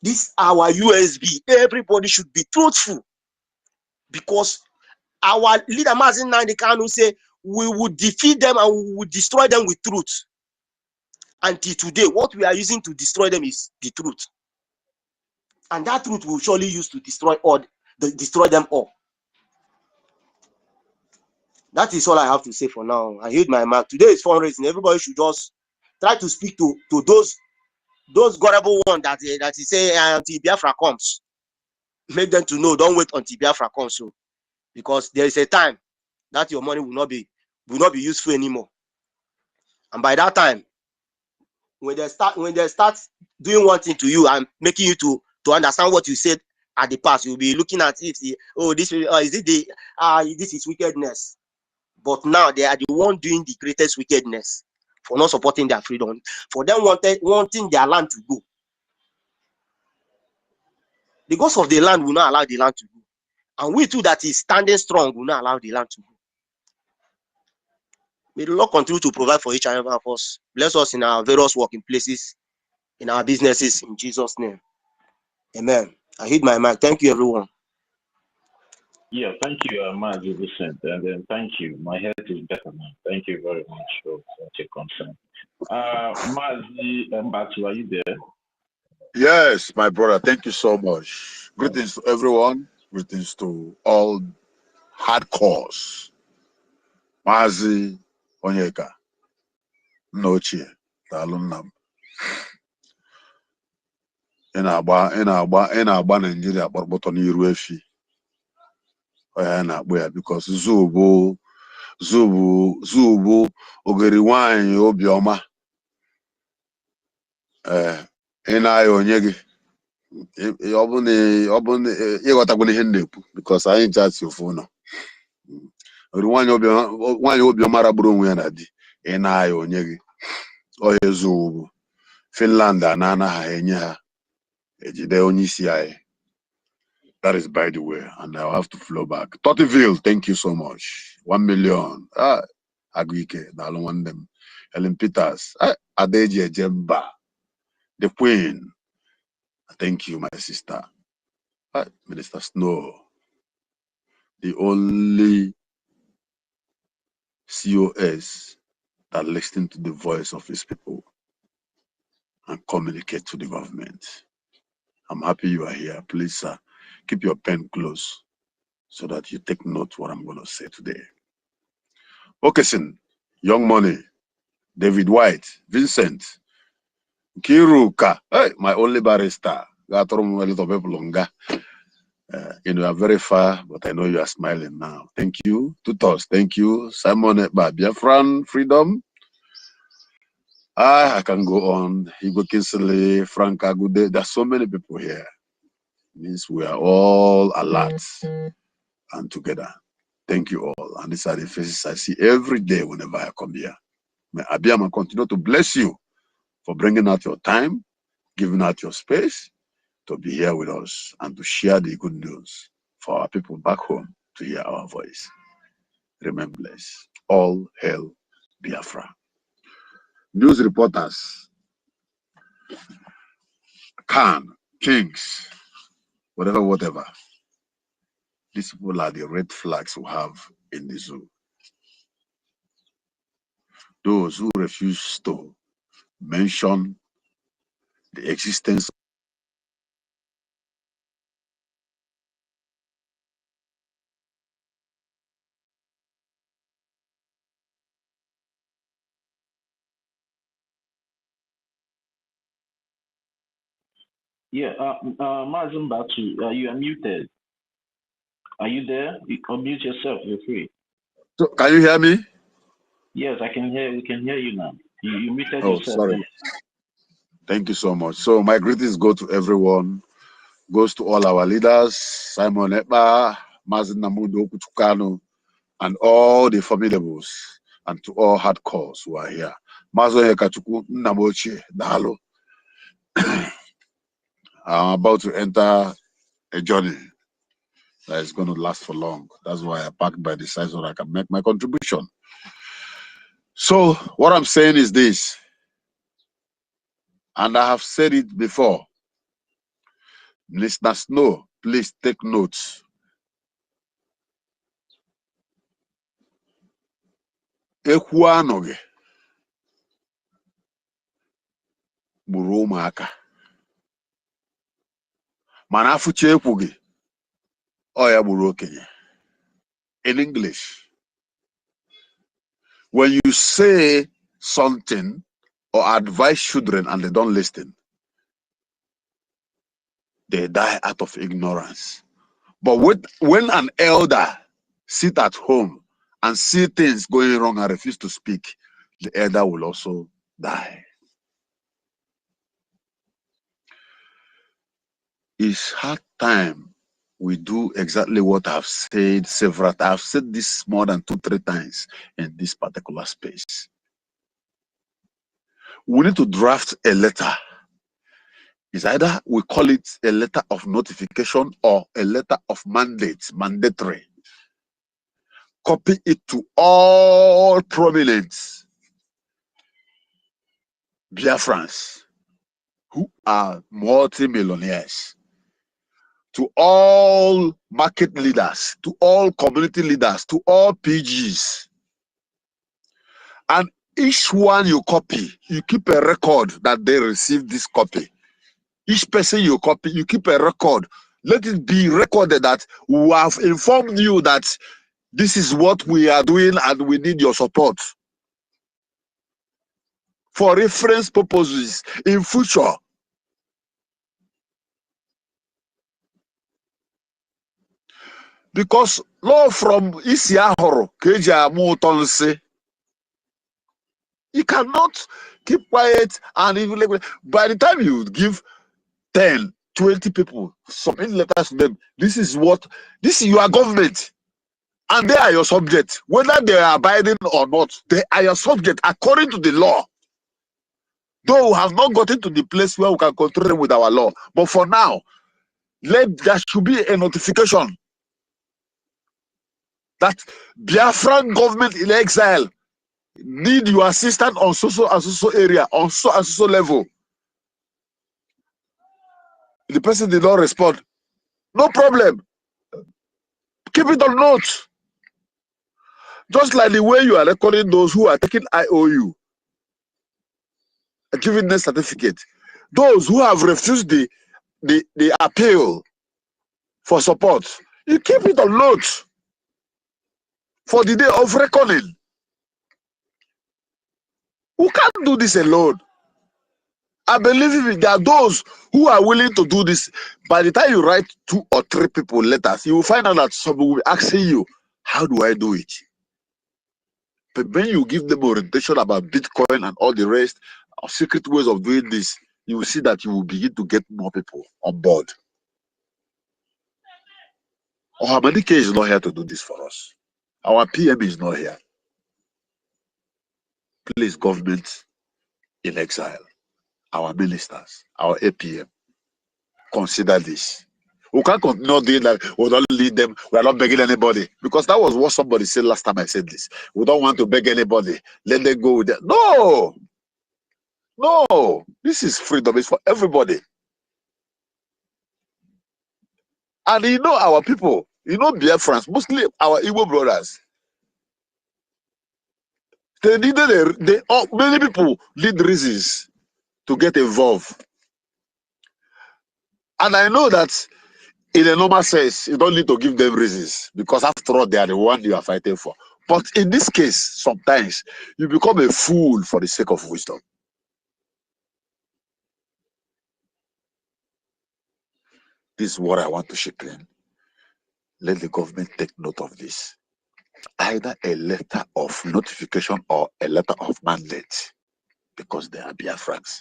This our USB. Everybody should be truthful. Because our leader Mazin Nnamdi Kanu say we will defeat them and we will destroy them with truth. Until today, what we are using to destroy them is the truth. And that truth will surely use to destroy them all. That is all I have to say for now. I hit my mark. Today is fundraising. Everybody should just try to speak to those gullible ones that say until Biafra comes. Make them to know, don't wait until Biafra comes. So, because there is a time that your money will not be useful anymore. And by that time, when they start doing one thing to you and making you to understand what you said at the past, you'll be looking at it. This is wickedness. But now they are the one doing the greatest wickedness for not supporting their freedom, for them wanting their land to go. The gods of the land will not allow the land to go. And we too that is standing strong will not allow the land to go. May the Lord continue to provide for each and every one of us. Bless us in our various working places, in our businesses, in Jesus' name. Amen. I hit my mic. Thank you, everyone. Yeah, thank you, Mazi Vincent, and then thank you. My head is better now. Thank you very much for your concern. Mazi Mbatu, are you there? Yes, my brother. Thank you so much. Greetings to everyone. Greetings to all hardcores. Mazi Onyeka, Nochie, Talunam. In agba Nigeria, but on Iruefi. Because Zubu, Ogeri wine, Obioma. Because I ain't just your phone. One Obioma raburu onwe ya na di. Onyegi. Oyezu Finland anana ha enye ha. Ejide onye isi anyị. That is by the way, and I'll have to flow back. Tottiville, thank you so much. 1 million. Aguike, Dalon one them. Helen Peters, Adeji Jemba, the Queen. Thank you, my sister. Minister Snow, the only COS that listens to the voice of his people and communicate to the government. I'm happy you are here. Please, sir, keep your pen close so that you take note what I'm going to say today. Okesin, Young Money, David White, Vincent, Kiruka, hey, my only barrister. You are very far, but I know you are smiling now. Thank you. Tutos, thank you. Simon Biafran, Freedom. I can go on. Igbo Kinsley, Frank Agude. There's so many people here. It means we are all alert and together. Thank you all. And these are the faces I see every day whenever I come here. May Abiyama continue to bless you for bringing out your time, giving out your space to be here with us and to share the good news for our people back home to hear our voice. Remain blessed. All hail Biafra. News reporters, Khan, Kings, whatever. These people are the red flags we have in the zoo. Those who refuse to mention the existence Yeah, Mazin Batu, you are muted. Are you there? You unmute yourself, you're free. So, can you hear me? Yes, I can hear. We can hear you now. You muted Oh, yourself. sorry. Thank you so much. So my greetings go to everyone. Goes to all our leaders, Simon Ekpa, Mazin Namudo Kutukano, and all the formidables, and to all hardcores who are here. Mazo Hekachuku Namochi Dalo. I'm about to enter a journey that is going to last for long. That's why I parked by the side so that I can make my contribution. So what I'm saying is this, and I have said it before. Listeners know, please take notes. Ekwu anọghị gburu ụmụaka mana afụcha ekwughị ọ ya gburu okenye. In English, when you say something or advise children and they don't listen, they die out of ignorance. But when an elder sit at home and see things going wrong and refuse to speak, the elder will also die. It's hard time we do exactly what I've said several times. I've said this more than 2-3 times in this particular space. We need to draft a letter It's either we call it a letter of notification or a letter of mandate, mandatory. Copy it to all prominent Biafrans who are multi-millionaires, to all market leaders, to all community leaders, to all PGs. And each one you copy, you keep a record that they received this copy. Each person you copy, you keep a record. Let it be recorded that we have informed you that this is what we are doing and we need your support. For reference purposes in future. Because law from Isiahoro, Keja Motonse, you cannot keep quiet and even by the time you give 10, 20 people, submit letters to them, this is your government. And they are your subject. Whether they are abiding or not, they are your subject according to the law. Though we have not gotten to the place where we can control them with our law. But for now, there should be a notification that Biafran government in exile need your assistance on so and so area, on so and so level. The person did not respond. No problem. Keep it on note. Just like the way you are recording those who are taking IOU and giving them certificate. Those who have refused the appeal for support, you keep it on note for the day of reckoning. We can't do this alone. I believe there are those who are willing to do this. By the time you write 2 or 3 people letters, you will find out that someone will be asking you, how do I do it? But when you give them orientation about Bitcoin and all the rest, or secret ways of doing this, you will see that you will begin to get more people on board. Ohamadike is not here to do this for us. Our PM is not here. Please, government in exile, our ministers, our APM, consider this. We can't continue doing that. We don't lead them. We are not begging anybody. Because that was what somebody said last time I said this. We don't want to beg anybody. Let them go with that. No! No! This is freedom. It's for everybody. And you know our people, you know Biafrans, mostly our Igbo brothers. They needed many people need reasons to get involved. And I know that in a normal sense, you don't need to give them reasons because after all, they are the one you are fighting for. But in this case, sometimes you become a fool for the sake of wisdom. This is what I want to ship in. Let the government take note of this. Either a letter of notification or a letter of mandate, because they are Biafrans.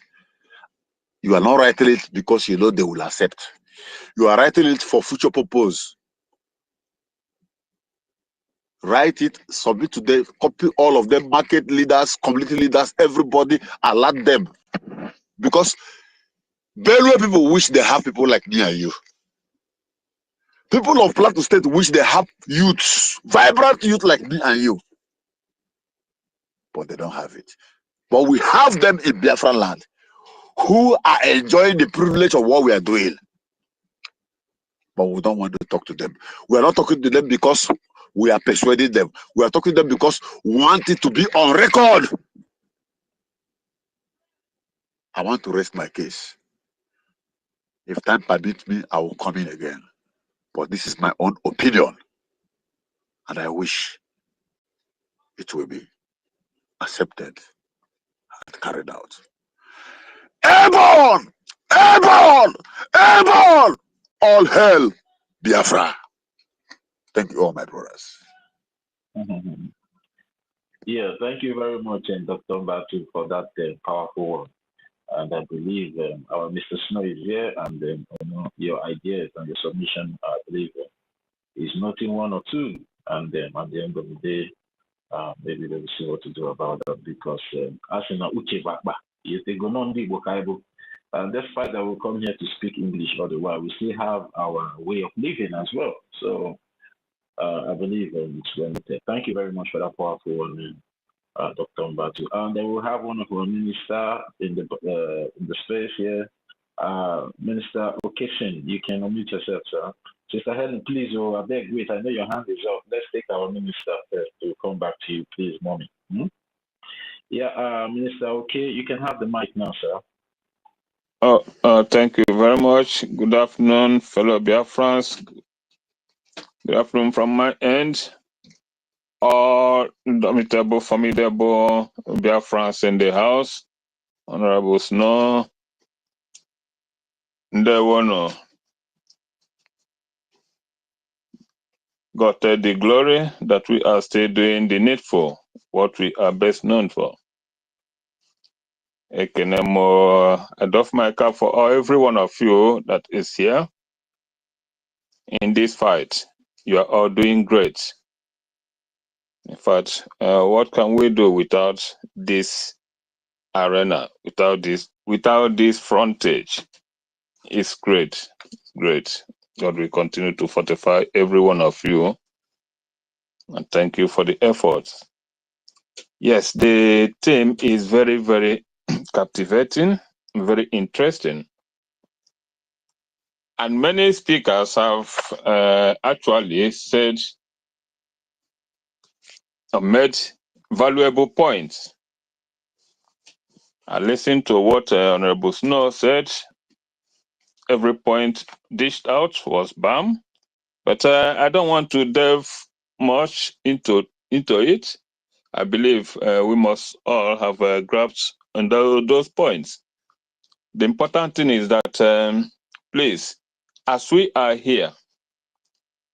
You are not writing it because you know they will accept. You are writing it for future purpose. Write it, submit to them, copy all of them, market leaders, community leaders, everybody, alert them. Because Benue people wish they have people like me and you. People of Plateau State wish they have youths, vibrant youth like me and you. But they don't have it. But we have them in Biafran land who are enjoying the privilege of what we are doing. But we don't want to talk to them. We are not talking to them because we are persuading them. We are talking to them because we want it to be on record. I want to rest my case. If time permits me, I will come in again. But this is my own opinion. And I wish it will be accepted and carried out. Airborne! Airborne! Airborne! All hail Biafra. Thank you all, my brothers. Yeah, thank you very much, Dr. Mbatu, for that powerful one. And I believe our Mr. Snow is here, and you know, your ideas and the submission, I believe, is nothing one or two. And at the end of the day, maybe they will see what to do about that, because as in Uche Bakba, if they go on the Bokaibo, despite that we come here to speak English all the while, we still have our way of living as well. So I believe it's limited. Thank you very much for that powerful one, Dr. Mbatu. And then we'll have one of our minister in the space here. Minister Okeshin, you can unmute yourself, sir. Sister Helen, please, I beg, wait, I know your hand is up. Let's take our minister first to come back to you, please, mommy. Yeah, Minister, okay, you can have the mic now, sir. Thank you very much. Good afternoon, fellow Biafrans. Good afternoon from my end. All domitable, formidable Biafrans in the house. Honorable Snow. Ndewono. God take the glory that we are still doing the needful, what we are best known for. I doff my cap for every one of you that is here in this fight. You are all doing great. In fact, what can we do without this arena, without this frontage? It's great, great. God will continue to fortify every one of you. And thank you for the efforts. Yes, the theme is very, very captivating, very interesting. And many speakers have actually said or made valuable points. I listened to what Honorable Snow said. Every point dished out was bam. But I don't want to delve much into it. I believe we must all have grasped on those points. The important thing is that, please, as we are here,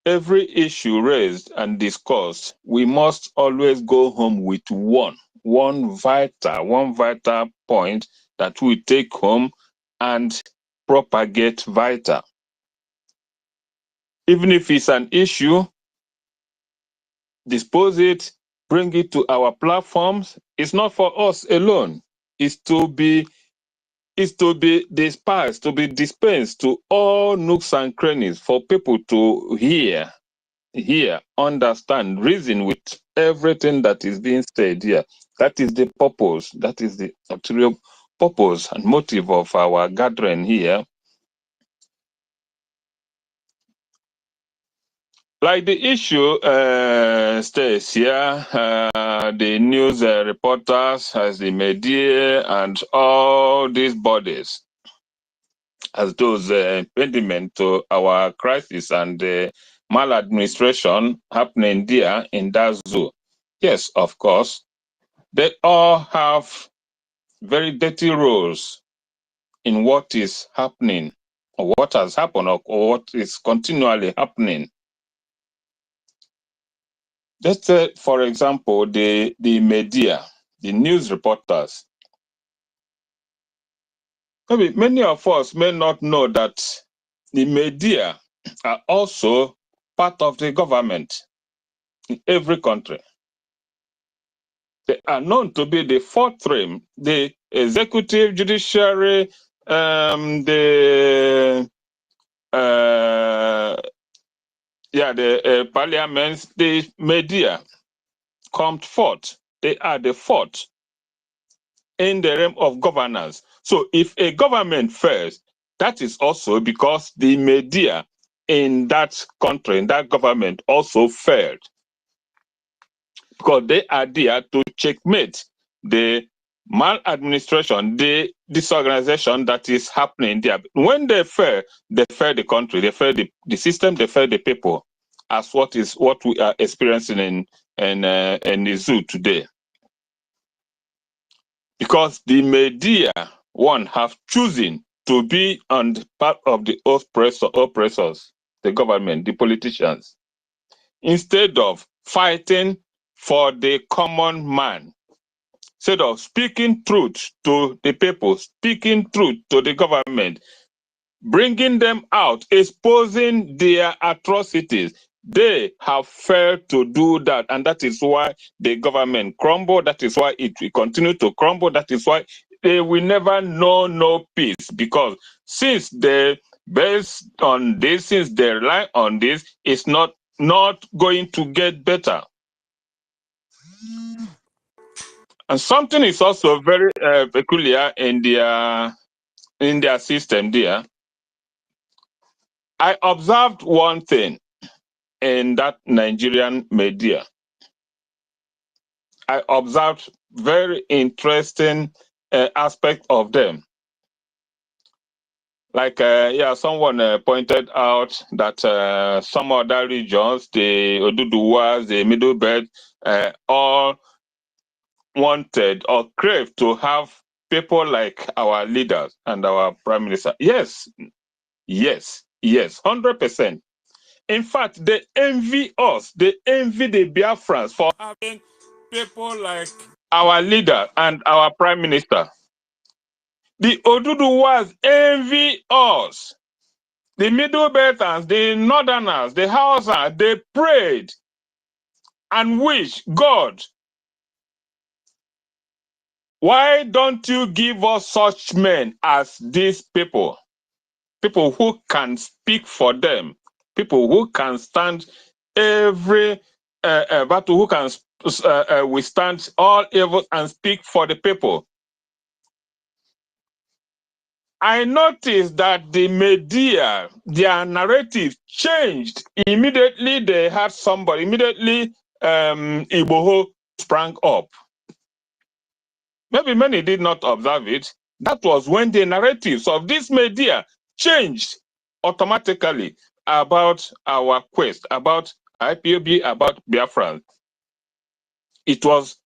every issue raised and discussed, we must always go home with one vital point that we take home and propagate vital. Even if it's an issue, dispose it, bring it to our platforms. It's not for us alone. It's to be dispersed, to be dispensed to all nooks and crannies for people to hear, understand, reason with everything that is being said here. That is the purpose. That is the ulterior purpose and motive of our gathering here. Like the issue states here, the news reporters, as the media, and all these bodies, as those impediment to our crisis and maladministration happening there in that zoo. Yes, of course, they all have very dirty roles in what is happening, or what has happened, or what is continually happening. Let's say, for example, the media, the news reporters. Maybe many of us may not know that the media are also part of the government in every country. They are known to be the fourth frame, the executive, judiciary, the parliaments, the media come forth. They are the fourth in the realm of governance. So if a government fails, that is also because the media in that country, in that government, also failed. Because they are there to checkmate the maladministration, the disorganization that is happening there. When they fail the country, they fail the system, they fail the people, as what we are experiencing in the zoo today. Because the media, have chosen to be on the part of the oppressors, the government, the politicians, instead of fighting for the common man, instead of speaking truth to the people, speaking truth to the government, bringing them out, exposing their atrocities. They have failed to do that, and that is why the government crumbled. That is why it will continue to crumble. That is why they will never know no peace, because since they based on this, since they rely on this, it's not going to get better. And something is also very peculiar in their system there. I observed one thing in that Nigerian media. I observed very interesting aspect of them. Like, someone pointed out that some other regions, the Oduduwas, the Middle Belt, all wanted or craved to have people like our leaders and our prime minister. Yes, 100%. In fact, they envy us. They envy the Biafrans for having people like our leader and our prime minister. The Oduduwas envy us. The Middle Belters, the Northerners, the Hausa, they prayed and wished God, why don't you give us such men as these people? People who can speak for them, people who can stand every battle, who can withstand all evil and speak for the people. I noticed that the media, their narrative changed immediately. They had somebody, immediately Igboho sprang up. Maybe many did not observe it. That was when the narratives of this media changed automatically about our quest, about IPOB, about Biafra. It was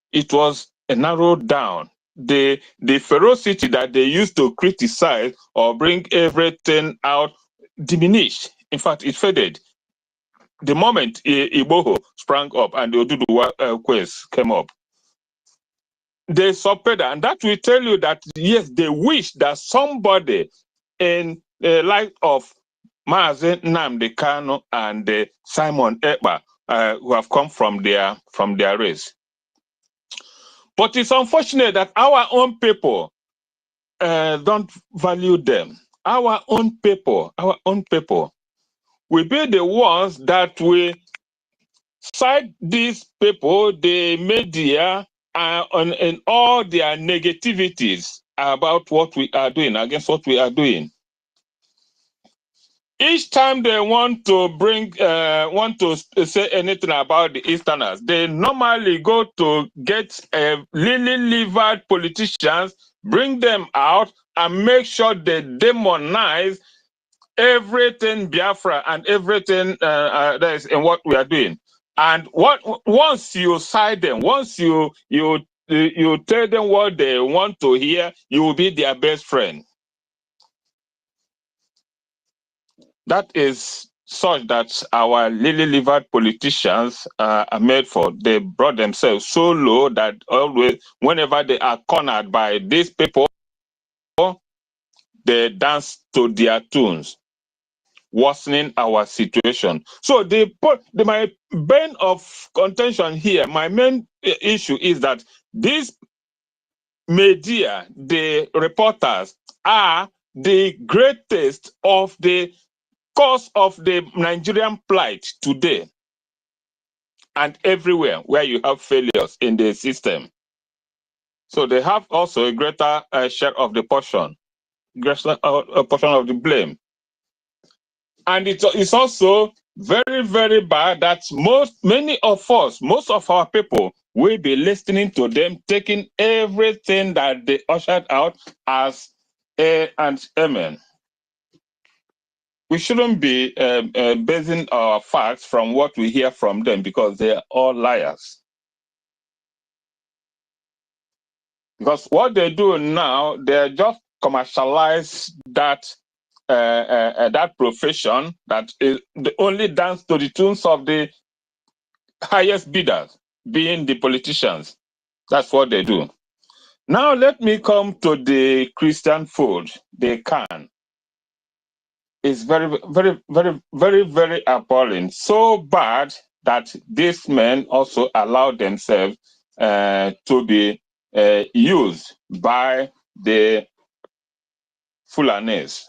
narrowed down. The ferocity that they used to criticize or bring everything out diminished. In fact, it faded. The moment Igboho sprang up and the Oduduwa quest came up, they suffered, and that will tell you that yes, they wish that somebody in the light of Mazi Nnamdi Kanu and Simon Ekpa who have come from their race. But it's unfortunate that our own people don't value them. Our own people will be the ones that will cite these people, the media, and all their negativities about what we are doing, against what we are doing. Each time they want to say anything about the Easterners, they normally go to get lily-livered politicians, bring them out, and make sure they demonize everything Biafra and everything that is in what we are doing. And once you side them, once you tell them what they want to hear, you will be their best friend. That is such that our lily-livered politicians are made for. They brought themselves so low that always, whenever they are cornered by these people, they dance to their tunes, worsening our situation. So my bane of contention here, my main issue is that these media, the reporters, are the greatest of the cause of the Nigerian plight today and everywhere where you have failures in the system. So they have also a greater share of the portion, greater portion of the blame. And it's also very, very bad that many of us, most of our people will be listening to them, taking everything that they ushered out as a and amen. We shouldn't be basing our facts from what we hear from them, because they are all liars. Because what they do now, they just commercialize that that profession that is the only dance to the tunes of the highest bidders, being the politicians. That's what they do. Now let me come to the Christian fold. They can. It's very, very, very, very, very appalling. So bad that these men also allow themselves to be used by the Fulanis.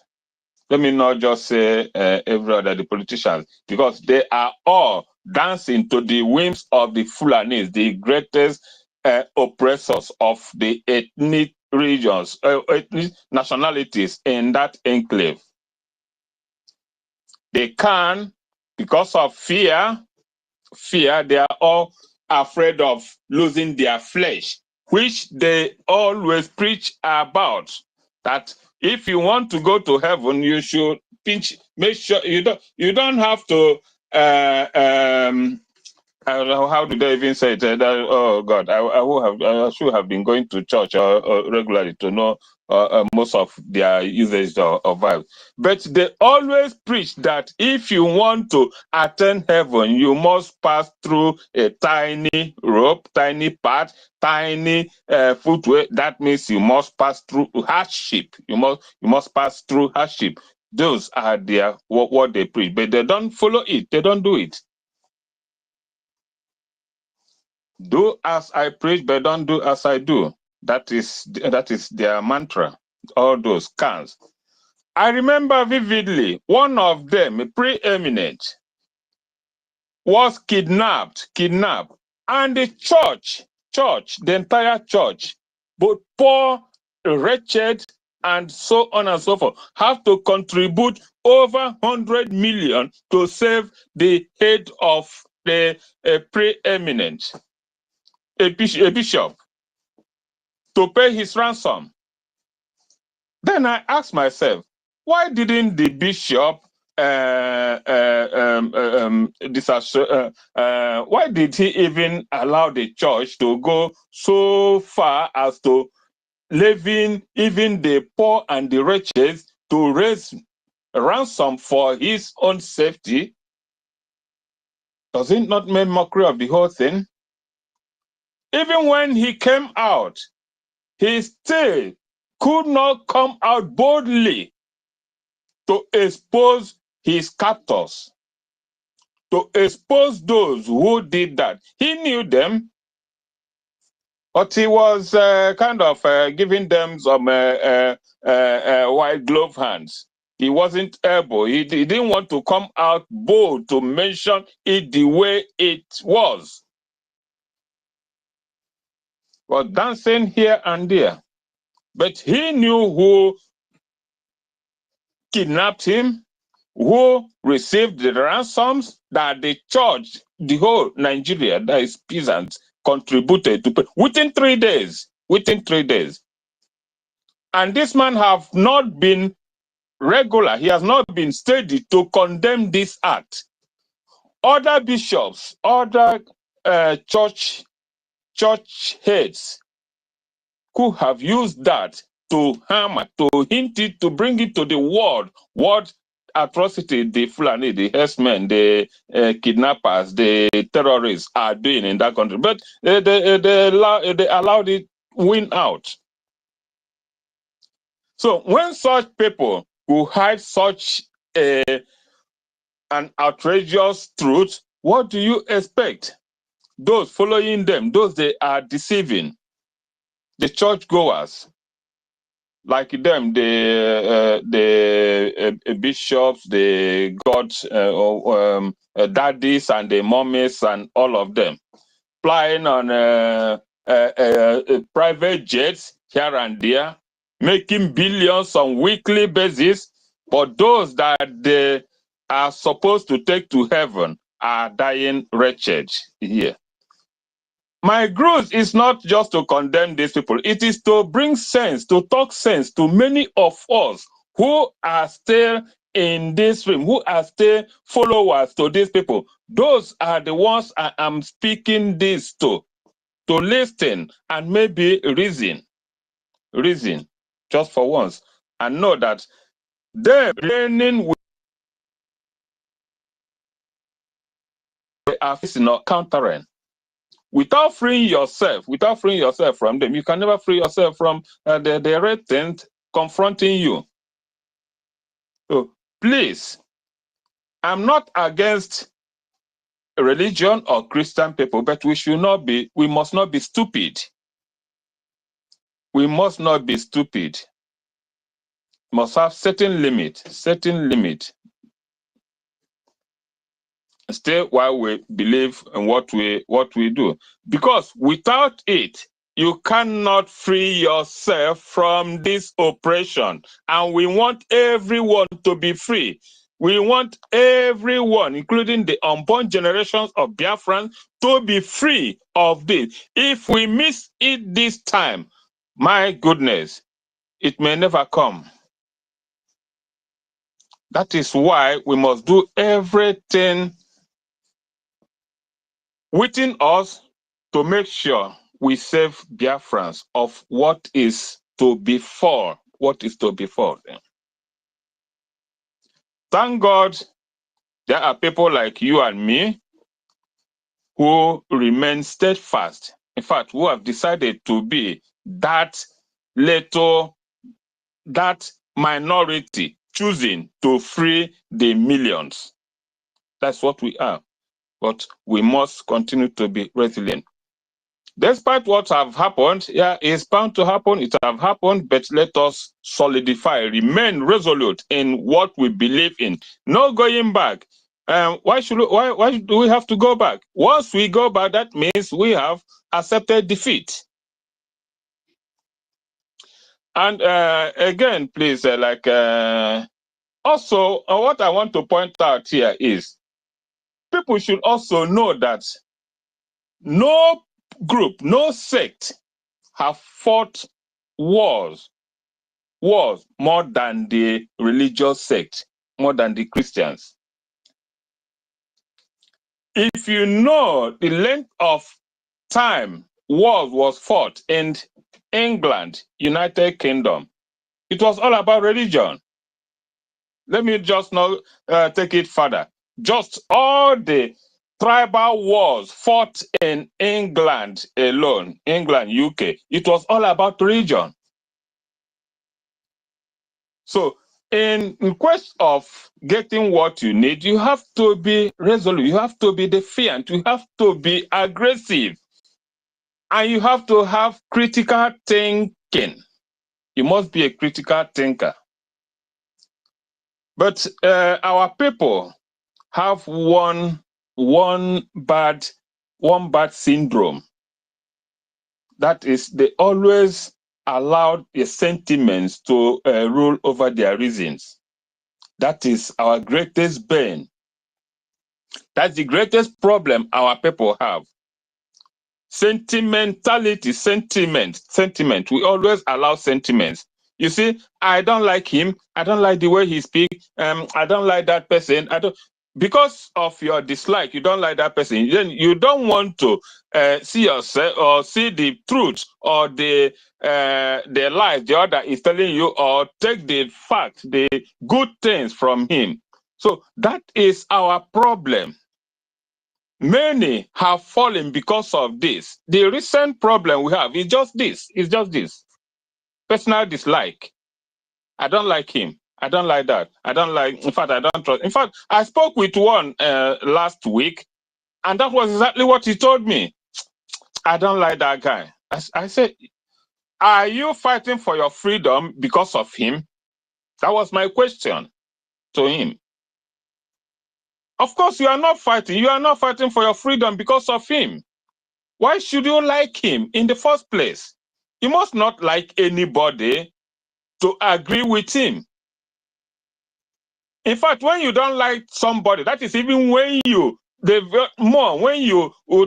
Let me not just say every other, the politicians, because they are all dancing to the whims of the Fulanis, the greatest oppressors of the ethnic regions, ethnic nationalities in that enclave. They can, because of fear, they are all afraid of losing their flesh, which they always preach about, that if you want to go to heaven, you should make sure you don't have to how did I even say it? Oh God, I should have been going to church regularly to know most of their usage of vibes. But they always preach that if you want to attain heaven, you must pass through a tiny rope, tiny path, tiny footway. That means you must pass through hardship. You must pass through hardship. Those are what they preach, but they don't follow it. They don't do it. Do as I preach, but don't do as I do. That is their mantra. All those cans. I remember vividly one of them, a preeminent, was kidnapped, and the church, the entire church, both poor, wretched, and so on and so forth, have to contribute over 100 million to save the head of the preeminent. A bishop, to pay his ransom. Then I asked myself, why didn't the bishop why did he even allow the church to go so far as to leaving even the poor and the wretched to raise ransom for his own safety? Does it not make mockery of the whole thing? Even when he came out, he still could not come out boldly to expose his captors, to expose those who did that. He knew them, but he was kind of giving them some white glove hands. He wasn't able. He didn't want to come out bold to mention it the way it was. Was dancing here and there. But he knew who kidnapped him, who received the ransoms that the church, the whole Nigeria, that is peasants, contributed to pay within 3 days. Within 3 days. And this man have not been regular. He has not been steady to condemn this act. Other bishops, other church heads could have used that to hammer, to hint it, to bring it to the world what atrocity the Fulani, the herdsmen, the kidnappers, the terrorists are doing in that country. But they allowed it win out. So when such people who hide such an outrageous truth, what do you expect? Those following them, those they are deceiving, the churchgoers, like them, the bishops, the gods, daddies, and the mummies, and all of them, flying on private jets here and there, making billions on weekly basis. But those that they are supposed to take to heaven are dying wretched here. My growth is not just to condemn these people. It is to bring sense, to talk sense to many of us who are still in this room, who are still followers to these people. Those are the ones I am speaking this to listen and maybe reason just for once, and know that they reigning with they are facing or countering. Without freeing yourself from them, you can never free yourself from the retent confronting you. So please, I'm not against religion or Christian people, but we must not be stupid. we must not be stupid. Must have certain limit. Stay while we believe in what we do. Because without it, you cannot free yourself from this oppression. And we want everyone to be free. We want everyone, including the unborn generations of Biafrans, to be free of this. If we miss it this time, my goodness, it may never come. That is why we must do everything within us to make sure we save Biafrans of what is to befall them. Thank God there are people like you and me who remain steadfast. In fact, who have decided to be that minority choosing to free the millions. That's what we are. But we must continue to be resilient. Despite what have happened, yeah, it's bound to happen, it have happened, but let us solidify, remain resolute in what we believe in. No going back. Why do we have to go back? Once we go back, that means we have accepted defeat. And again, please, also, what I want to point out here is, people should also know that no group, no sect have fought wars more than the religious sect, more than the Christians. If you know the length of time wars was fought in England, United Kingdom, it was all about religion. Let me just not take it further. Just all the tribal wars fought in England alone, England, UK, it was all about religion. So in quest of getting what you need, you have to be resolute, you have to be defiant, you have to be aggressive, and you have to have critical thinking. You must be a critical thinker. But our people have one bad syndrome. That is, they always allow the sentiments to rule over their reasons. That is our greatest bane. That's the greatest problem our people have. Sentimentality, sentiment. We always allow sentiments. You see, I don't like him. I don't like the way he speaks. I don't like that person. Because of your dislike, you don't like that person. Then you don't want to see yourself or see the truth or the lies the other is telling you, or take the fact, the good things from him. So that is our problem. Many have fallen because of this. The recent problem we have is just this. It's just this. Personal dislike. I don't like him. I don't like that. I don't like, in fact, I don't trust. In fact, I spoke with one last week, and that was exactly what he told me. I don't like that guy. I said, are you fighting for your freedom because of him? That was my question to him. Of course, you are not fighting. You are not fighting for your freedom because of him. Why should you like him in the first place? You must not like anybody to agree with him. In fact, when you don't like somebody, that is even when you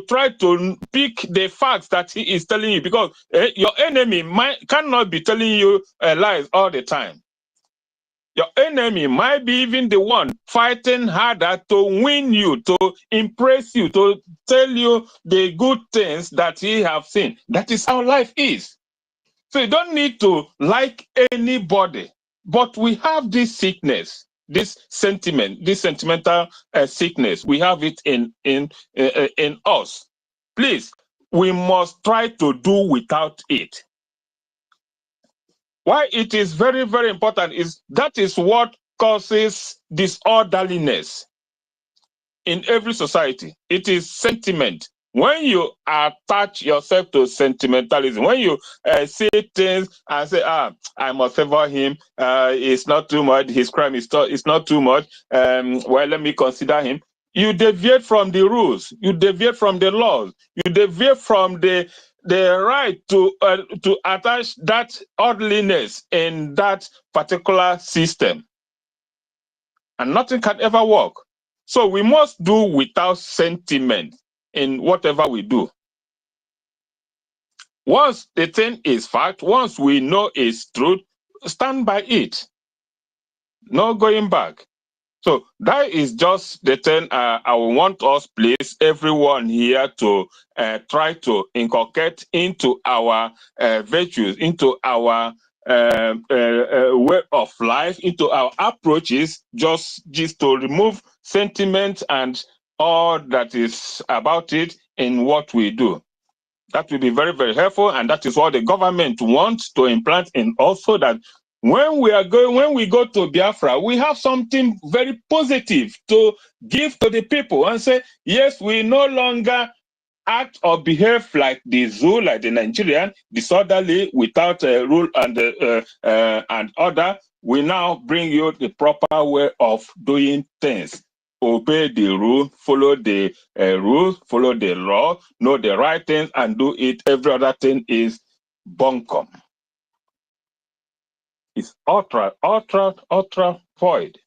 try to pick the facts that he is telling you, because your enemy cannot be telling you lies all the time. Your enemy might be even the one fighting harder to win you, to impress you, to tell you the good things that he have seen. That is how life is. So you don't need to like anybody, but we have this sickness, this sentiment, this sentimental sickness. We have it in us. Please, we must try to do without it. Why it is very, very important is that is what causes disorderliness in every society. It is sentiment. When you attach yourself to sentimentalism, when you see things and say, I must favor him, it's not too much, his crime is not too much, well, let me consider him. You deviate from the rules, you deviate from the laws, you deviate from the right to attach that orderliness in that particular system. And nothing can ever work. So we must do without sentiment in whatever we do. Once the thing is fact, once we know it's truth, stand by it. No going back. So that is just the thing I want us, please, everyone here to try to inculcate into our virtues, into our way of life, into our approaches, just to remove sentiment and all that is about it in what we do. That will be very, very helpful, and that is what the government wants to implant in also, that when we go to Biafra, we have something very positive to give to the people and say, yes, we no longer act or behave like the zoo, like the Nigerian, disorderly, without rule and order. We now bring you the proper way of doing things. Obey the rule, follow the rules, follow the law, know the right things, and do it. Every other thing is bunkum. It's ultra void.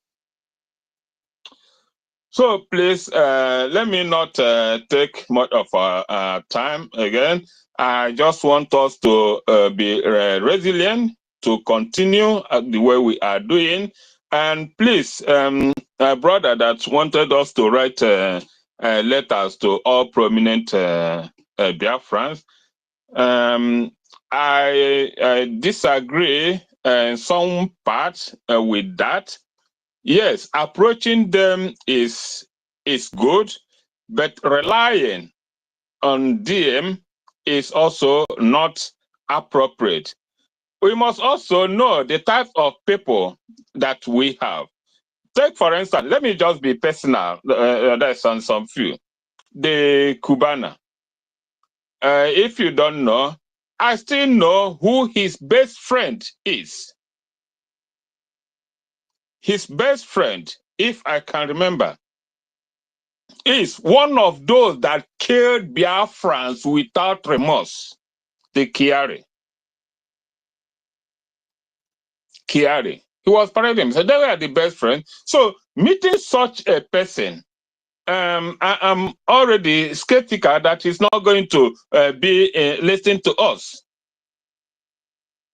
So please, let me not take much of our time again. I just want us to be resilient, to continue the way we are doing. And please, a brother that wanted us to write letters to all prominent Biafrans, I disagree in some parts with that. Yes, approaching them is good, but relying on them is also not appropriate. We must also know the type of people that we have. Take, for instance, let me just be personal, that's on some few. The Cubana. If you don't know, I still know who his best friend is. His best friend, if I can remember, is one of those that killed Biafrans without remorse, the Chiari. He was parading. So they were the best friends. So meeting such a person, I'm already skeptical that he's not going to be listening to us.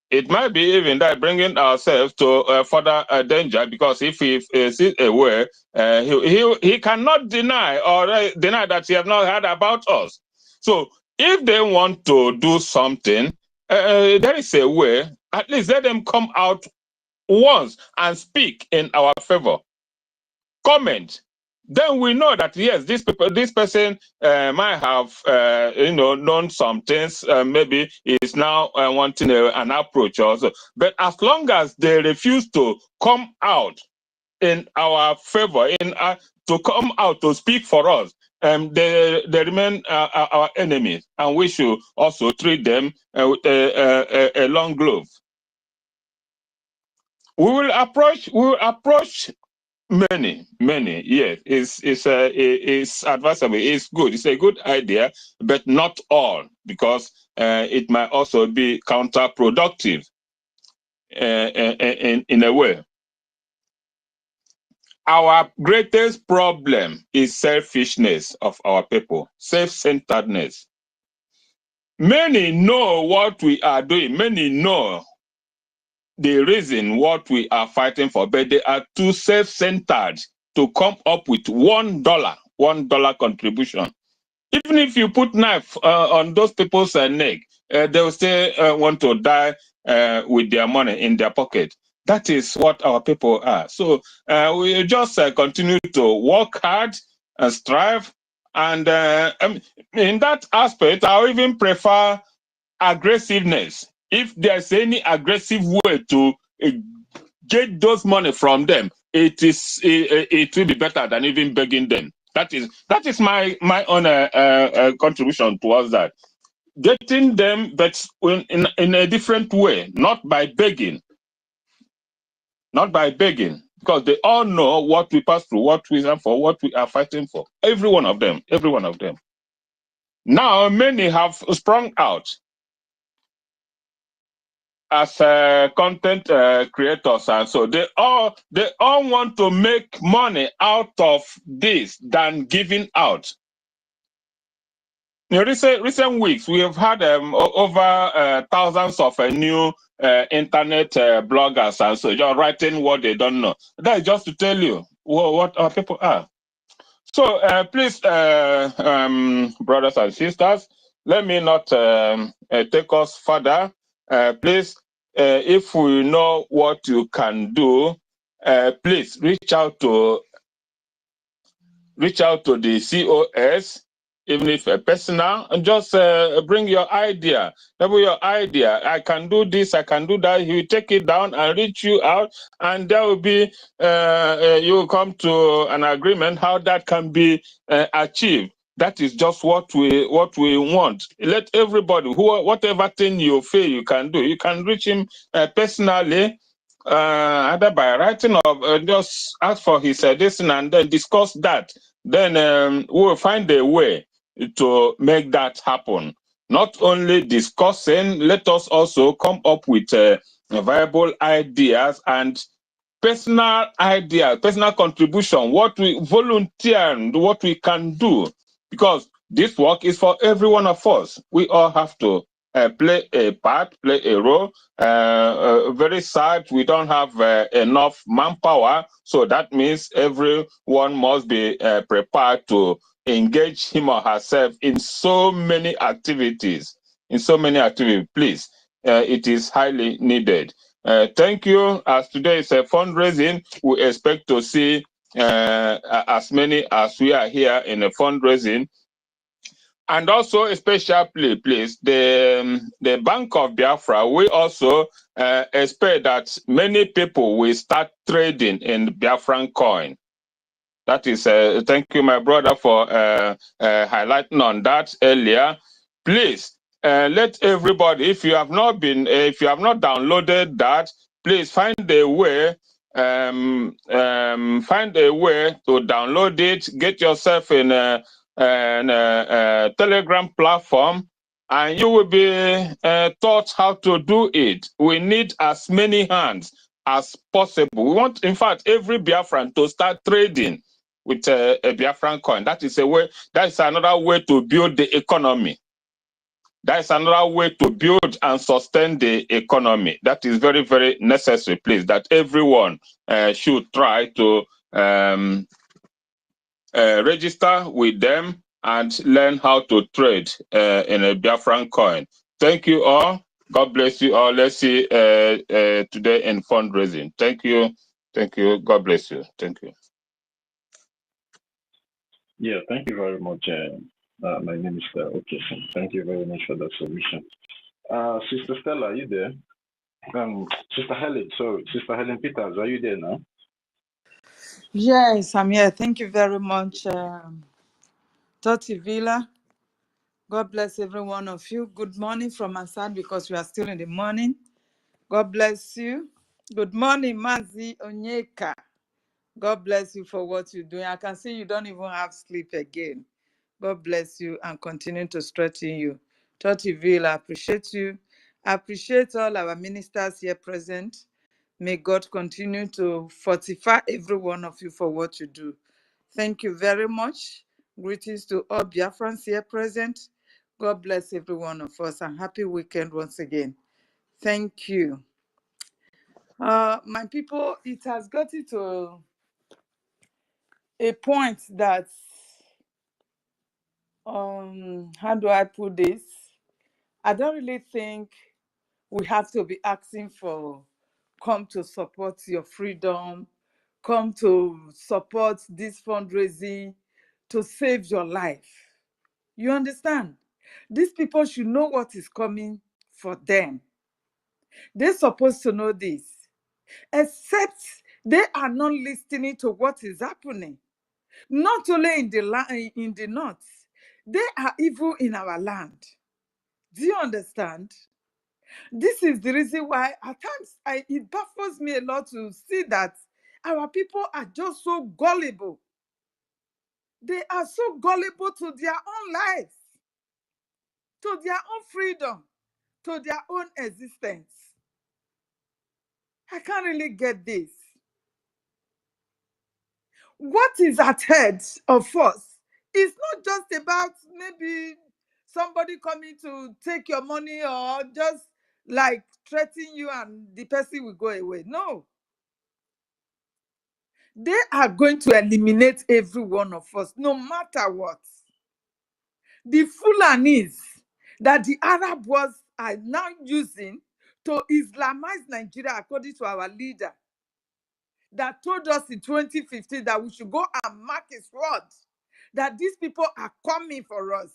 It might be even that bringing ourselves to further danger, because if he is aware, he cannot deny or deny that he has not heard about us. So if they want to do something, there is a way. At least let them come out once and speak in our favor. Comment. Then we know that yes, this person might have known some things. Maybe is now wanting an approach also. But as long as they refuse to come out in our favor, to come out to speak for us, they remain our enemies, and we should also treat them with a long glove. We will approach many, yes. It's advisable, it's good, it's a good idea, but not all, because it might also be counterproductive in a way. Our greatest problem is selfishness of our people, self-centeredness. Many know what we are doing, many know the reason what we are fighting for, but they are too self-centered to come up with $1 contribution. Even if you put knife on those people's neck, they will still want to die with their money in their pocket. That is what our people are. So we just continue to work hard and strive. And in that aspect, I even prefer aggressiveness. If there's any aggressive way to get those money from them, it will be better than even begging them. That is my own contribution towards that. Getting them, but in a different way, not by begging. Not by begging, because they all know what we pass through, what we stand for, what we are fighting for. Every one of them. Every one of them. Now, many have sprung out as content creators, and so they all want to make money out of this than giving out. In recent weeks, we have had over thousands of new internet bloggers, and so you're writing what they don't know. That is just to tell you what our people are. So please, brothers and sisters, let me not take us further. Please, if we know what you can do, please reach out to the COS, even if personal, and just bring your idea. Double your idea. I can do this, I can do that. He will take it down and reach you out, and there will be you will come to an agreement how that can be achieved. That is just what we want. Let everybody, whatever thing you feel you can do, you can reach him personally, either by writing or just ask for his suggestion and then discuss that. Then we will find a way to make that happen. Not only discussing, let us also come up with viable ideas and personal ideas, personal contribution, what we volunteer and what we can do. Because this work is for every one of us. We all have to play a part, play a role. Very sad we don't have enough manpower, so that means everyone must be prepared to engage him or herself in so many activities. Please, it is highly needed. Thank you. As today is a fundraising, we expect to see as many as we are here in a fundraising. And also a special plea, please, the Bank of Biafra, we also expect that many people will start trading in Biafran coin. That is, thank you, my brother, for highlighting on that earlier. Please, let everybody, if you have not downloaded that, please find a way to download it. Get yourself in a Telegram platform, and you will be taught how to do it. We need as many hands as possible. We want, in fact, every Biafran to start trading with a Biafran coin. That is a way. That is another way to build the economy. That is another way to build and sustain the economy. That is very, very necessary, please, that everyone should try to register with them and learn how to trade in a Biafran coin. Thank you all. God bless you all. Let's see today in fundraising. Thank you. Thank you. God bless you. Thank you. Yeah, thank you very much, my minister. Okay, thank you very much for that submission. Sister Stella, are you there? Sister Helen Peters, are you there now? Yes, I'm here. Thank you very much, Toti Villa. God bless every one of you. Good morning from my side because we are still in the morning. God bless you. Good morning, Mazi Onyeka. God bless you for what you're doing. I can see you don't even have sleep again. God bless you and continue to strengthen you. Totiville, I appreciate you. I appreciate all our ministers here present. May God continue to fortify every one of you for what you do. Thank you very much. Greetings to all Biafrans here present. God bless every one of us and happy weekend once again. Thank you. My people, it has gotten to a point that, how do I put this? I don't really think we have to be asking for, come to support your freedom, come to support this fundraising to save your life. You understand? These people should know what is coming for them. They're supposed to know this, except they are not listening to what is happening. Not only in the north, they are evil in our land. Do you understand? This is the reason why at times it baffles me a lot to see that our people are just so gullible. They are so gullible to their own lives, to their own freedom, to their own existence. I can't really get this. What is at head of us is not just about maybe somebody coming to take your money or just like threaten you and the person will go away. No. They are going to eliminate every one of us, no matter what. The Fulanis that the Arab wars are now using to Islamize Nigeria, according to our leader, that told us in 2015 that we should go and mark his words, that these people are coming for us.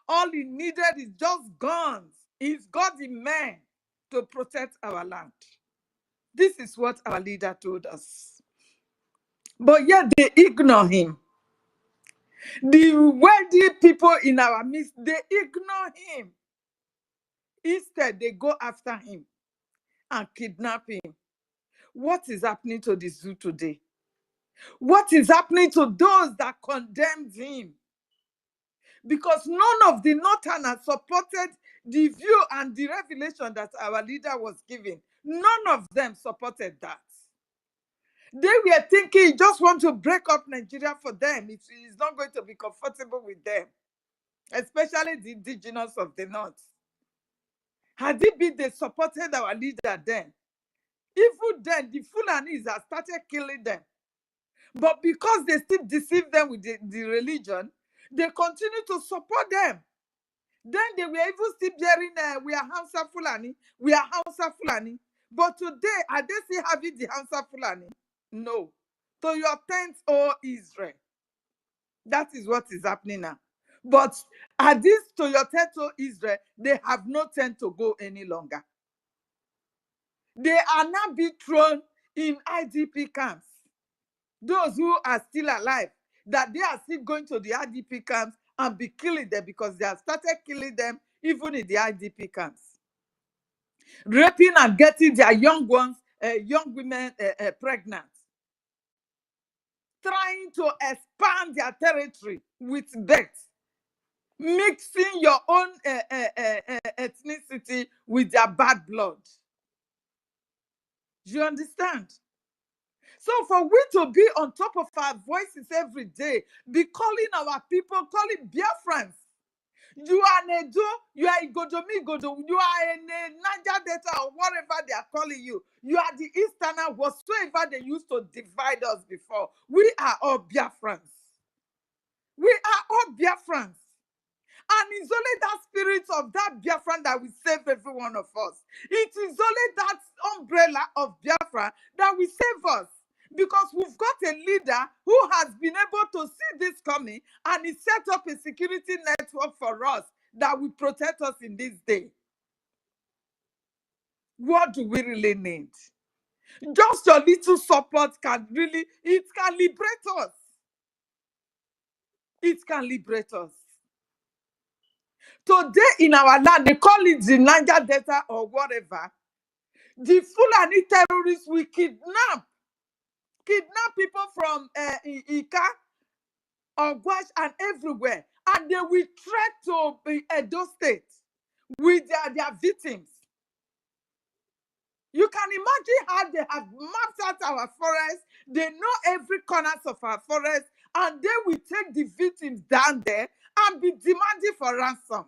All he needed is just guns. He's got the men to protect our land. This is what our leader told us. But yet they ignore him. The wealthy people in our midst, they ignore him. Instead, they go after him and kidnap him. What is happening to the zoo today? What is happening to those that condemned him? Because none of the Northerners supported the view and the revelation that our leader was giving. None of them supported that. They were thinking he just want to break up Nigeria for them. It's not going to be comfortable with them, especially the indigenous of the North. Had it been they supported our leader then, even then, the Fulanis have started killing them. But because they still deceive them with the religion, they continue to support them. Then they were even still bearing, we are Hausa Fulani, we are Hausa Fulani. But today, are they still having the Hausa Fulani? No. To your tent, O Israel. That is what is happening now. But at this to your tent, O Israel, they have no tent to go any longer. They are now being thrown in IDP camps. Those who are still alive, that they are still going to the IDP camps and be killing them because they have started killing them even in the IDP camps. Raping and getting their young ones, young women pregnant. Trying to expand their territory with death. Mixing your own ethnicity with their bad blood. Do you understand? So for we to be on top of our voices every day, be calling our people, calling Biafrans. You are Nedo, you are Igodomigodo, you are in Niger Delta or whatever they are calling you. You are the Easterner, whatsoever they used to divide us before. We are all Biafrans. We are all Biafrans. And it's only that spirit of that Biafran that will save every one of us. It is only that umbrella of Biafra that will save us. Because we've got a leader who has been able to see this coming and he set up a security network for us that will protect us in this day. What do we really need? Just your little support can really, it can liberate us. It can liberate us. Today in our land, they call it the Niger Delta or whatever. The Fulani terrorists will kidnap people from Ika, Ogwash, and everywhere. And they will trek to Edo State with their victims. You can imagine how they have mapped out our forest. They know every corner of our forest. And they will take the victims down there and be demanding for ransom.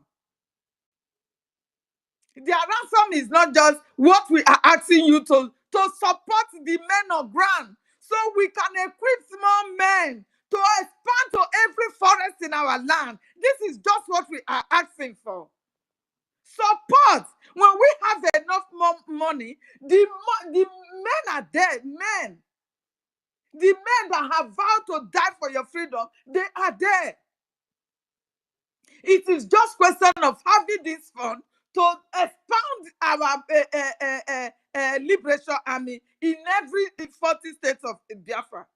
Their ransom is not just what we are asking you to support the men on ground. So we can equip more men to expand to every forest in our land. This is just what we are asking for. Support. When we have enough more money, the men are there, men. The men that have vowed to die for your freedom, they are there. It is just question of having this fund to expand our liberation army in every 40 states of Biafra.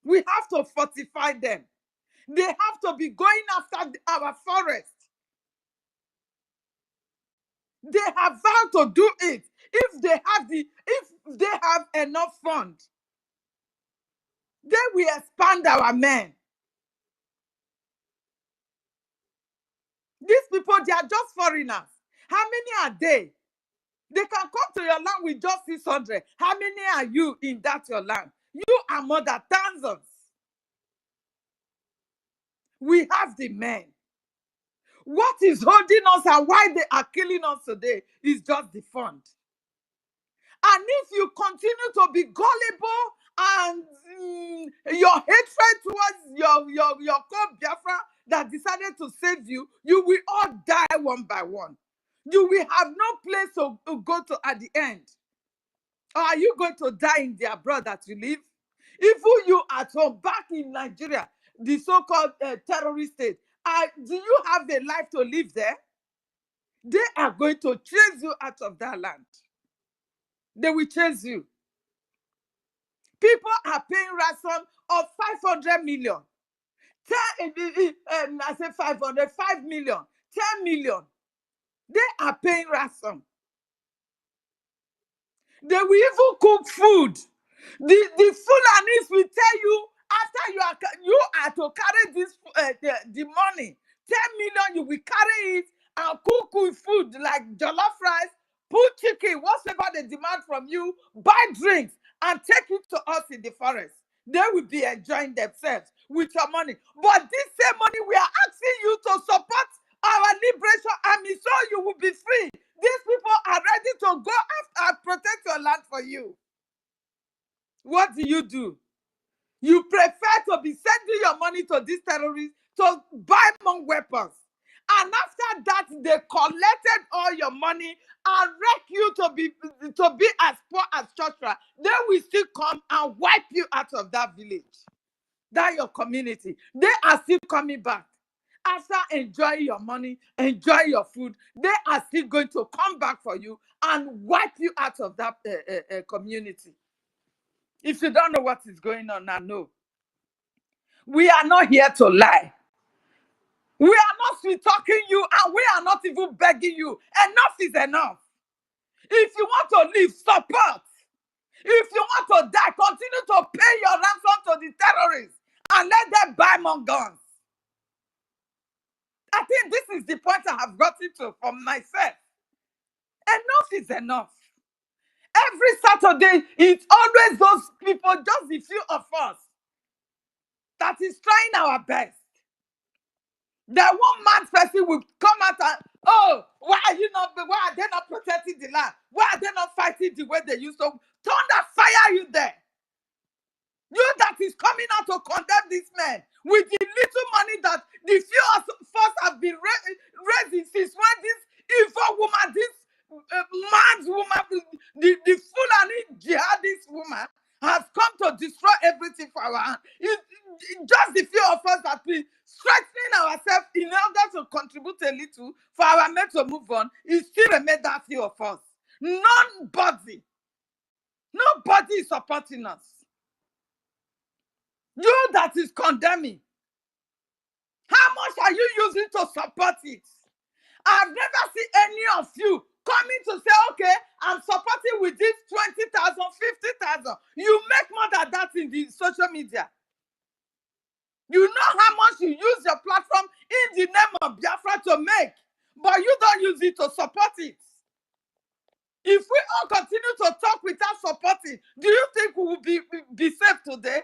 We have to fortify them. They have to be going after our forest. They have vowed to do it if they have enough funds. Then we expand our men. These people, they are just foreigners. How many are they? They can come to your land with just 600. How many are you in that your land? You are more than thousands. We have the men. What is holding us and why they are killing us today is just the fund. And if you continue to be gullible and your hatred towards your co-Biafra that decided to save you, you will all die one by one. You will have no place to go to at the end. Or are you going to die in the abroad that you live? Even you at home, back in Nigeria, the so-called terrorist state, do you have a life to live there? They are going to chase you out of that land. They will chase you. People are paying ransom of 500 million. I say 500, 5 million, 10 million. They are paying ransom. They will even cook food. The Fulanis will tell you after you are to carry this the money, 10 million, you will carry it and cook with food like jollof rice, put chicken, whatever they demand from you, buy drinks and take it to us in the forest. They will be enjoying themselves with your money. But this same money, we are asking you to support our liberation army so you will be free. These people are ready to go after and protect your land for you. What do? You prefer to be sending your money to these terrorists to buy more weapons. And after that, they collected all your money and wreck you to be as poor as Joshua. They will still come and wipe you out of that village, that your community. They are still coming back. After enjoying your money, enjoy your food, they are still going to come back for you and wipe you out of that community. If you don't know what is going on now, no. We are not here to lie. We are not sweet talking you and we are not even begging you. Enough is enough. If you want to live, support. If you want to die, continue to pay your ransom to the terrorists and let them buy more guns. I think this is the point I have gotten to for myself. Enough is enough. Every Saturday, it's always those people, just a few of us, that is trying our best. That one mad person will come out and, oh, why are they not protecting the land? Why are they not fighting the way they used to? Thunder fire you there. You that is coming out to condemn these men with the little money that the few of us have been raising since when this evil woman, this man's woman, the Fulani jihadist woman has come to destroy everything for our hand. It's just the few of us that we strengthening ourselves in order to contribute a little for our men to move on. It still remains that few of us. Nobody is supporting us. You that is condemning, how much are you using to support it? I've never seen any of you coming to say, okay, I'm supporting with this 20,000, 50,000. You make more than that in the social media. You know how much you use your platform in the name of Biafra to make, but you don't use it to support it. If we all continue to talk without supporting, do you think we will be safe today?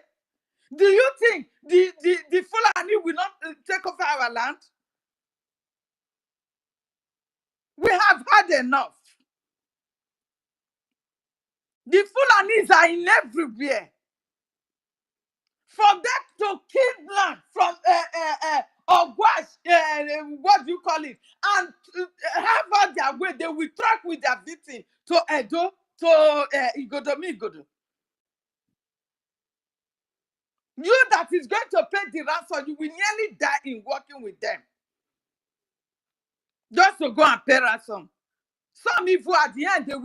Do you think the Fulani will not take over our land? We have had enough. The Fulanis are in everywhere. For them to kill land from Ogwash, what do you call it, and have out their way, they will track with their victim to Edo, to Igodo. You that is going to pay the ransom, you will nearly die in working with them. Just to go and pay ransom. Some people at the end, they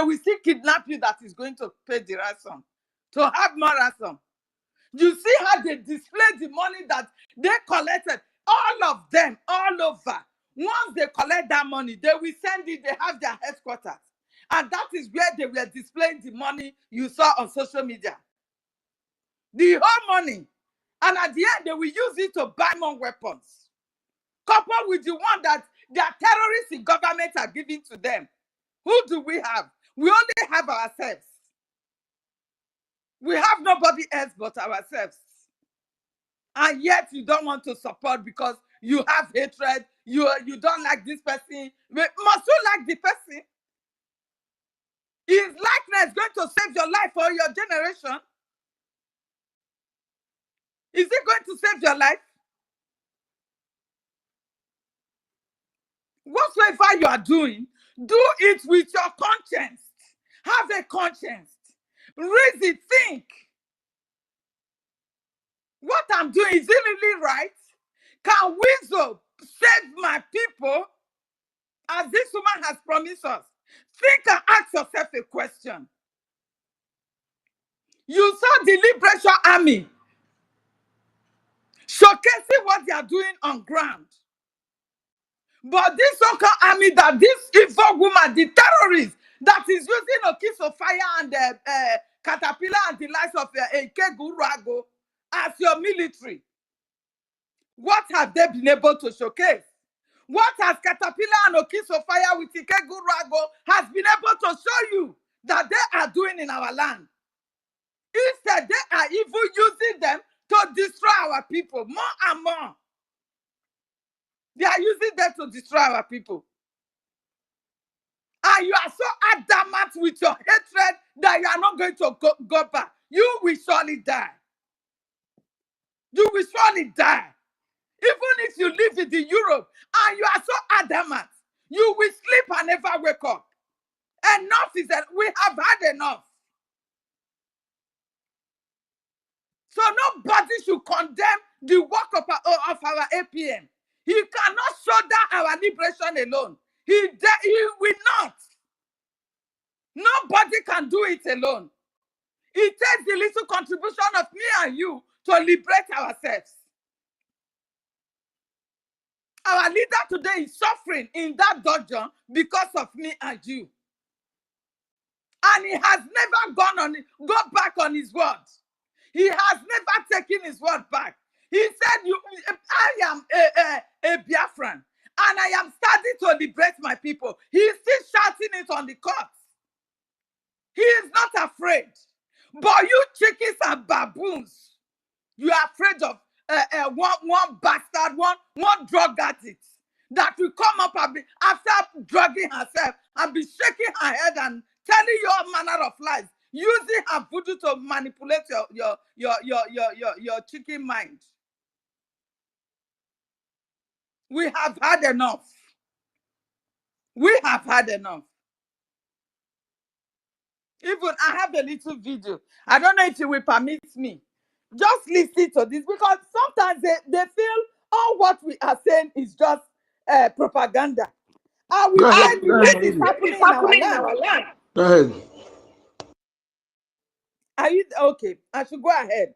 will still kidnap you that is going to pay the ransom. To have more ransom. You see how they display the money that they collected. All of them, all over. Once they collect that money, they will send it, they have their headquarters. And that is where they were displaying the money you saw on social media. The whole money. And at the end, they will use it to buy more weapons. Coupled with the one that their terrorists in government are giving to them. Who do we have? We only have ourselves. We have nobody else but ourselves. And yet you don't want to support because you have hatred. You don't like this person. Must you like the person? Is likeness going to save your life or your generation? Is it going to save your life? Whatsoever you are doing, do it with your conscience. Have a conscience. Reason, think. What I'm doing, is it really right? Can Weasel save my people as this woman has promised us? Think and ask yourself a question. You saw the Liberation Army showcasing what they are doing on ground. But this so-called army, that this evil woman, the terrorist that is using a kiss of fire and caterpillar and the likes of EKID as your military, what have they been able to showcase? What has Caterpillar and Okiso Fire with EKID has been able to show you that they are doing in our land? Instead, they are even using them to destroy our people more and more. They are using them to destroy our people. And you are so adamant with your hatred that you are not going to go back. You will surely die. You will surely die. Even if you live in the Europe and you are so adamant, you will sleep and never wake up. Enough is that we have had enough. So nobody should condemn the work of our APM. He cannot shoulder our liberation alone. He will not. Nobody can do it alone. It takes the little contribution of me and you to liberate ourselves. Our leader today is suffering in that dungeon because of me and you. And he has never go back on his word. He has never taken his word back. He said, I am a Biafran, and I am starting to liberate my people. He is still shouting it on the court. He is not afraid. But you chickens and baboons, you are afraid of one bastard, one drug addict that will come up and be, after drugging herself and be shaking her head and telling you all manner of lies, using her voodoo to manipulate your chicken mind. We have had enough. We have had enough. Even I have a little video. I don't know if you will permit me. Just listen to this, because sometimes they feel all what we are saying is just propaganda. I will tell you this is happening in our land. Go ahead. Are you okay? I should go ahead.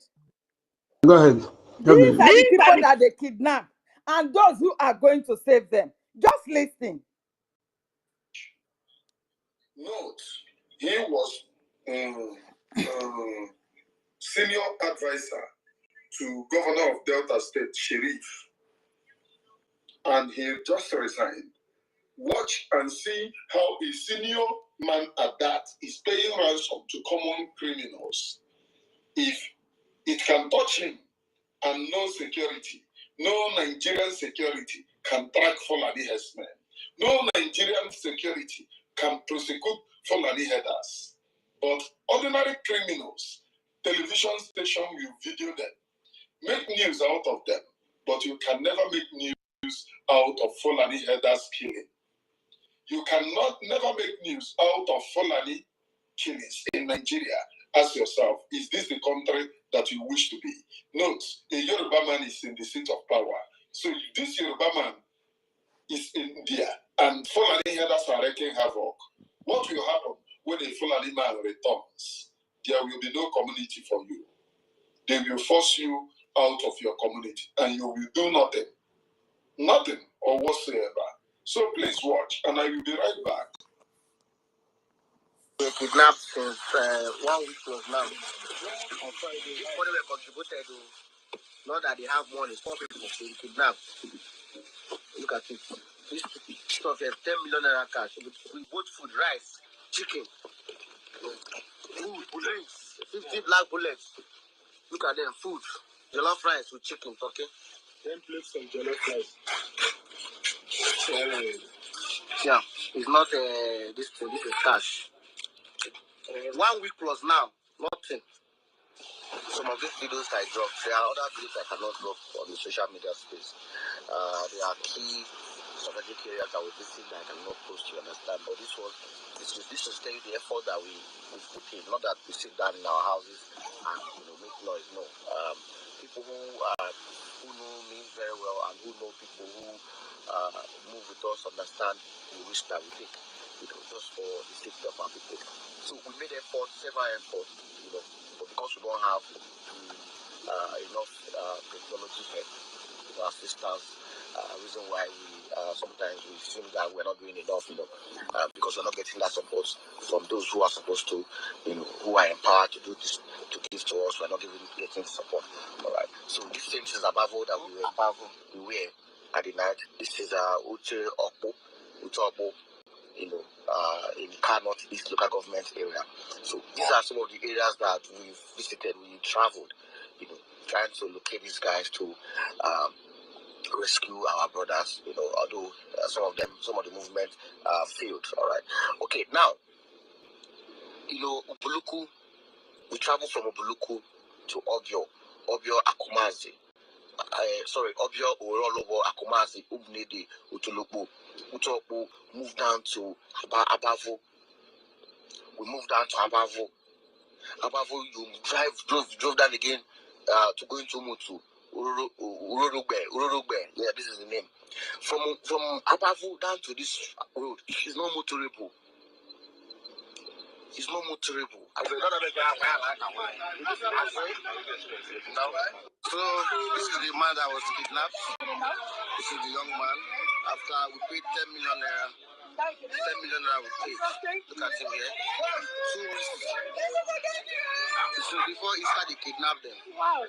Go ahead. These are the people that they kidnap and those who are going to save them. Just listen. Note, he was senior advisor to Governor of Delta State, Sheriff, and he just resigned. Watch and see how a senior man at that is paying ransom to common criminals. If it can touch him and no security, no Nigerian security can track Fulani herdsmen. No Nigerian security can prosecute Fulani headers. But ordinary criminals, television station will video them, make news out of them, but you can never make news out of Fulani headers killing. You cannot never make news out of Fulani killings in Nigeria. Ask yourself, is this the country that you wish to be? Note, a Yoruba man is in the seat of power. So if this Yoruba man is in India and Fulani headers are wreaking havoc, what will happen when a Fulani man returns? There will be no community for you. they will force you out of your community and you will do nothing. Nothing or whatsoever. So please watch and I will be right back. They kidnapped since 1 week plus now. On Friday, this money were contributed to, not that they have money, 4 people they kidnapped. Look at it. This stuff is 10 million naira cash. We bought food, rice, chicken, food, drinks, 50 black bullets. Look at them, food, jollof rice with chicken, okay? 10 plates of jollof rice. Yeah, it's not this thing, this is cash. 1 week plus now, nothing. Some of these videos I dropped, there are other videos I cannot drop on the social media space. There are key strategic areas that we visit that I cannot post, you understand? But this is telling the effort that we put in, not that we sit down in our houses and make noise. No, people who know me very well and who know people who move with us understand the risk that we take, just for the safety of our people. So we made several efforts, but because we don't have enough technology here to assist us, reason why we sometimes we think that we're not doing enough, because we're not getting that support from those who are supposed to, who are empowered to do this, to give to us. We're not getting support. All right. So this same is Abavo that we wear at the night. This is Uche Okpo, in Kano, East local government area. So these are some of the areas that we've visited. We traveled, trying to locate these guys to rescue our brothers. Although some of the movement failed. All right. Okay. Now, Ubuluku. We traveled from Ubuluku to Obio Akumazi. Obio Orolobo Akumazi Ubnedi Utulubu. Utokbu moved down to Abavo. We moved down to Abavo. Abavo, you drove down again to go into Mutu. Ururugbe. Yeah, this is the name. From Abavo down to this road, it's not motorable. It's not motorable. So this is the man that was kidnapped. This is the young man. After we paid 10 million naira. 10 million naira we paid. Look at him here. So before Easter they kidnapped them. Wow.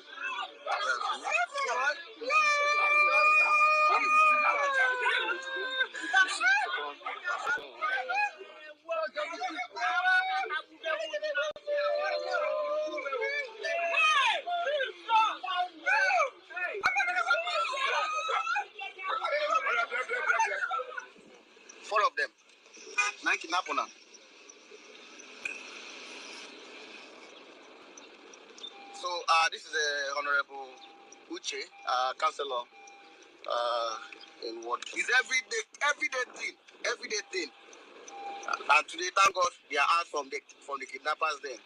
Four of them. 9 kidnapped now. So this is Honorable Uche, councillor in what is everyday thing. And today, thank God, they are out from the kidnappers then.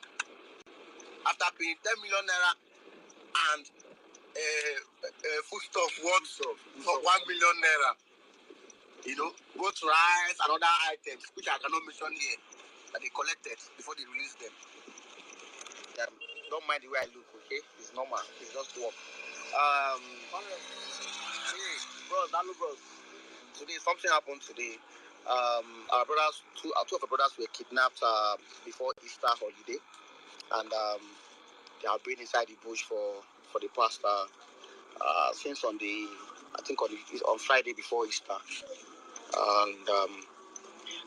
After paying 10 million naira and foodstuff worth for 1 million naira, both rice and other items which I cannot mention here that they collected before they released them. Don't mind the way I look, okay? It's normal. It's just work. Bros. Today, something happened today. Our brothers, two of our brothers were kidnapped before Easter holiday, and they have been inside the bush for the past since on Friday before Easter, and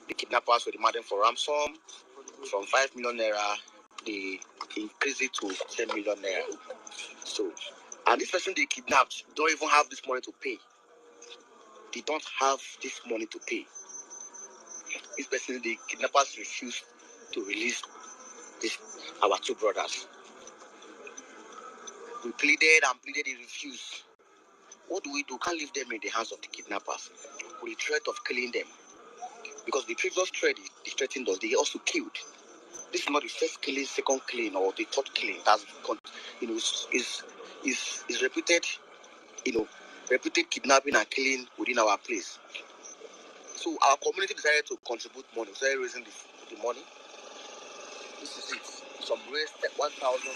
the kidnappers were demanding for ransom from 5 million naira. They increased it to 10 million naira. So, and this person they kidnapped don't even have this money to pay. They don't have this money to pay. This person, the kidnappers refused to release our two brothers. We pleaded, they refused. What do? Can't leave them in the hands of the kidnappers with the threat of killing them. Because the previous threat, they threatened us, they also killed. This is not the first killing, second killing, or the third killing. That's is repeated, repeated kidnapping and killing within our place. So our community decided to contribute money. We started raising the money. This is it. Some raised 1,000.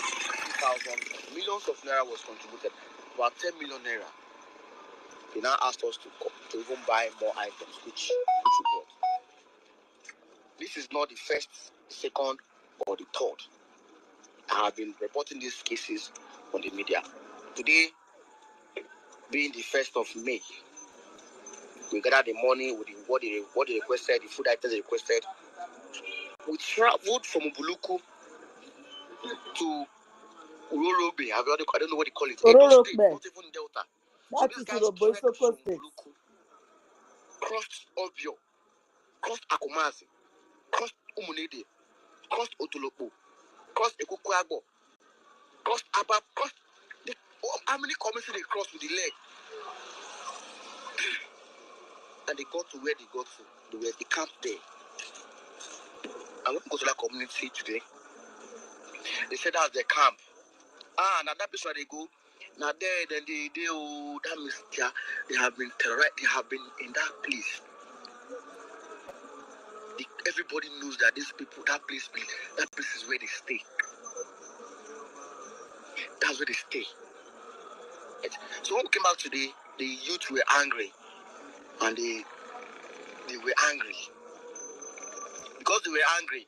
millions of naira was contributed, about 10 million naira. They now asked us to even buy more items, which we bought. This is not the first, second, or the third. I have been reporting these cases on the media. Today, being the 1st of May, we gathered the money with what they requested, the food items they requested. We traveled from Ubuluku to Urorobe. I don't know what they call it. Edo State, not even Delta. So these guys traveled from Ubuluku, crossed Obio, crossed Akumazi, crossed Umunede, crossed Otolopo, crossed Ekukwabo, crossed Abab, crossed. How many communities they crossed with the leg? And they got to where they got to. They were the camp there. I went to go to that community today. They said that's the camp. Now that place where they go. Now there, then that means they have been terrorized. They have been in that place. Everybody knows that these people, that place is where they stay. That's where they stay. So when we came back today, the youth were angry, and they were angry. Because they were angry,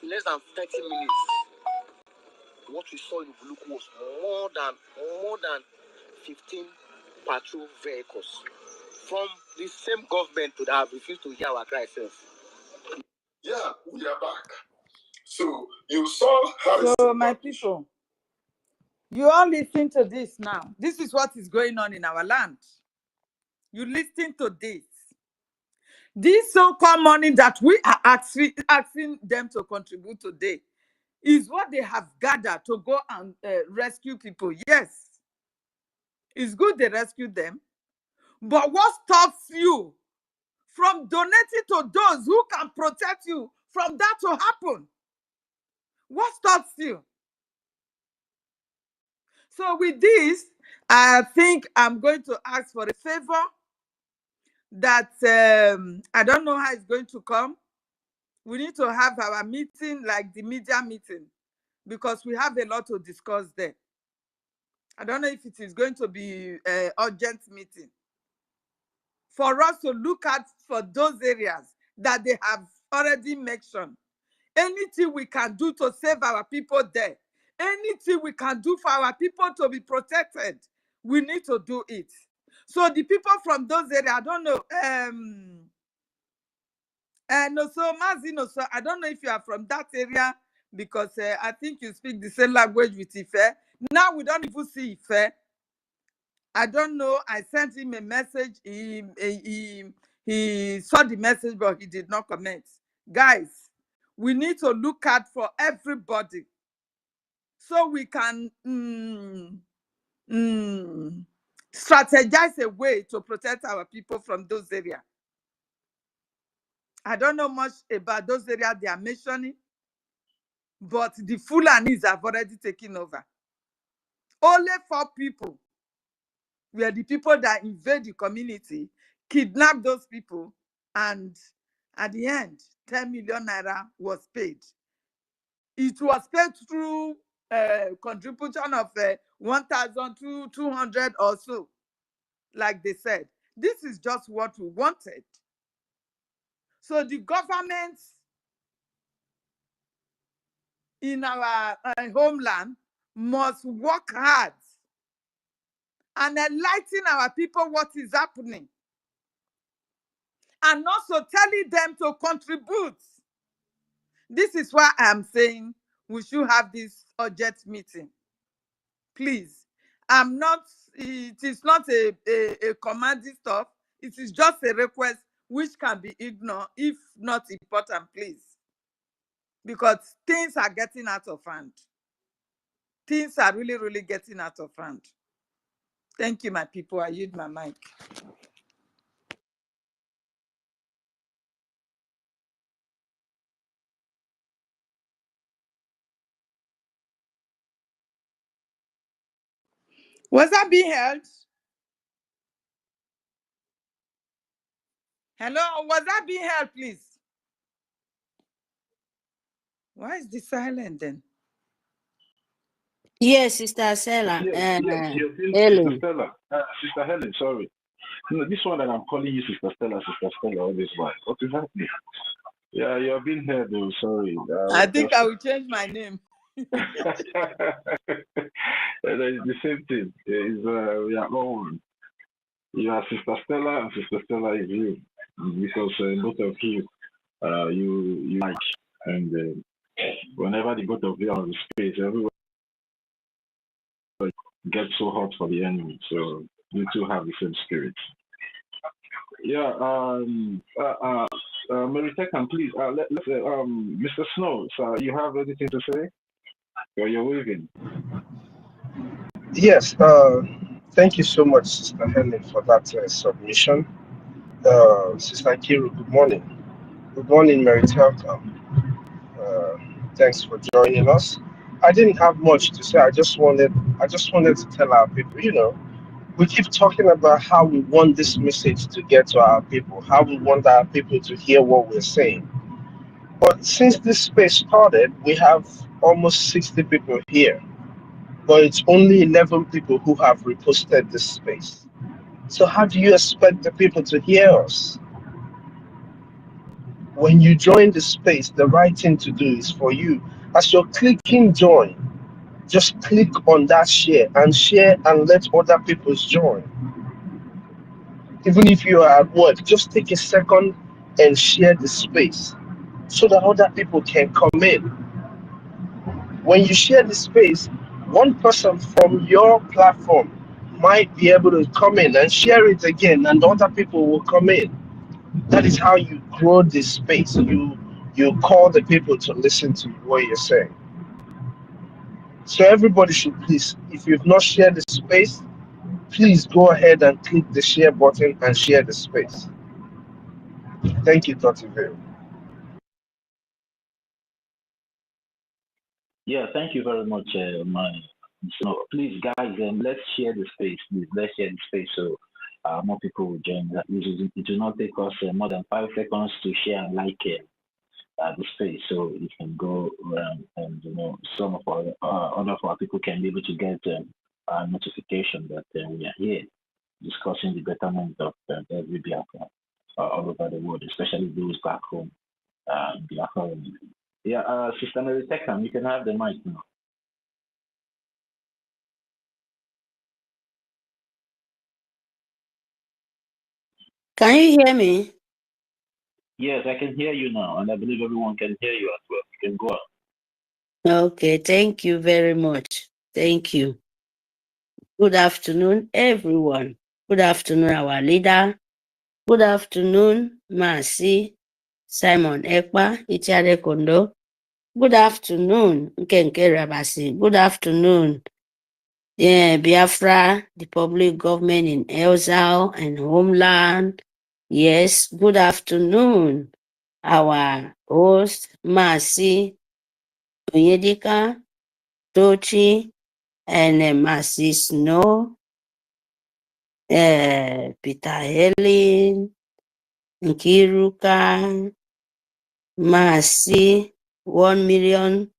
in less than 30 minutes, what we saw in Ubuluku was more than 15 patrol vehicles from the same government that have refused to hear our cries. Yeah, we are back. So you saw how. So my people, you all listen to this now. This is what is going on in our land. You listen to this. This so-called money that we are asking them to contribute today is what they have gathered to go and rescue people. Yes, it's good they rescue them. But what stops you from donating to those who can protect you from that to happen? What stops you? So with this, I think I'm going to ask for a favor that I don't know how it's going to come. We need to have our meeting like the media meeting because we have a lot to discuss there. I don't know if it is going to be an urgent meeting for us to look at for those areas that they have already mentioned. Anything we can do to save our people there, anything we can do for our people to be protected, we need to do it. So the people from those areas, I don't know, no, so Mazino, so I don't know if you are from that area because I think you speak the same language with Ife. Now we don't even see Ife. I don't know. I sent him a message. He saw the message, but he did not comment. Guys, we need to look at for everybody so we can strategize a way to protect our people from those areas. I don't know much about those areas they are mentioning, but the Fulanis have already taken over. Only 4 people were the people that invade the community, kidnap those people, and at the end, 10 million naira was paid. It was paid through contribution of 1,200 or so, like they said. This is just what we wanted. So the government in our homeland must work hard and enlighten our people what is happening, and also telling them to contribute. This is why I'm saying we should have this urgent meeting. Please, it is not a commanding stuff. It is just a request which can be ignored if not important, please. Because things are getting out of hand. Things are really, really getting out of hand. Thank you, my people. I yield my mic. Was that being held? Hello, was that being held, please? Why is this silent then? Yes, Sister Stella. Yes, you've been Helen. Sister Stella. Sister Helen, sorry. No, this one that I'm calling you Sister Stella all this while. What is happening? Yeah, you've been here though, sorry. I think I will change my name. It's the same thing. We are all one. You are Sister Stella and Sister Stella is you. Because both of you, you like. And whenever the both of you are on the space, everyone gets so hot for the enemy. So you two have the same spirit. Yeah, Meritekan, please, let's Mr. Snow, so you have anything to say? Or you're waving? Yes, thank you so much, Sister Helen, for that submission. Sister Kiru, good morning. Good morning, Meritekan. Thanks for joining us. I didn't have much to say. I just wanted to tell our people, we keep talking about how we want this message to get to our people, how we want our people to hear what we're saying. But since this space started, we have almost 60 people here, but it's only 11 people who have reposted this space. So how do you expect the people to hear us? When you join the space, the right thing to do is for you, as you're clicking join, just click on that share and let other people join. Even if you are at work, just take a second and share the space so that other people can come in. When you share the space, one person from your platform might be able to come in and share it again, and other people will come in. That is how you grow this space. You call the people to listen to what you're saying. So everybody should please, if you've not shared the space, please go ahead and click the share button and share the space. Thank you, Dr. Vale. Yeah, thank you very much, so please, guys, let's share the space. Please, let's share the space so more people will join. It will not take us more than 5 seconds to share and like the space, so it can go around, and some of our other of our people can be able to get a notification that we are here discussing the betterment of every Biafra all over the world, especially those back home in Biafra. Yeah, Sister Mary Tekam, you can have the mic now. Can you hear me? Yes, I can hear you now, and I believe everyone can hear you as well. You can go on. Okay, thank you very much. Thank you. Good afternoon, everyone. Good afternoon, our leader. Good afternoon, Mercy, Simon Ekpa, Itiare Kondo. Good afternoon, Nkenke Rabasi. Good afternoon, Biafra, the public government in exile and homeland. Yes, good afternoon, our host, Mercy, Onyedika, Tochi, and Mercy Snow, Peter Helen, Nkiruka, Mercy, 1 million,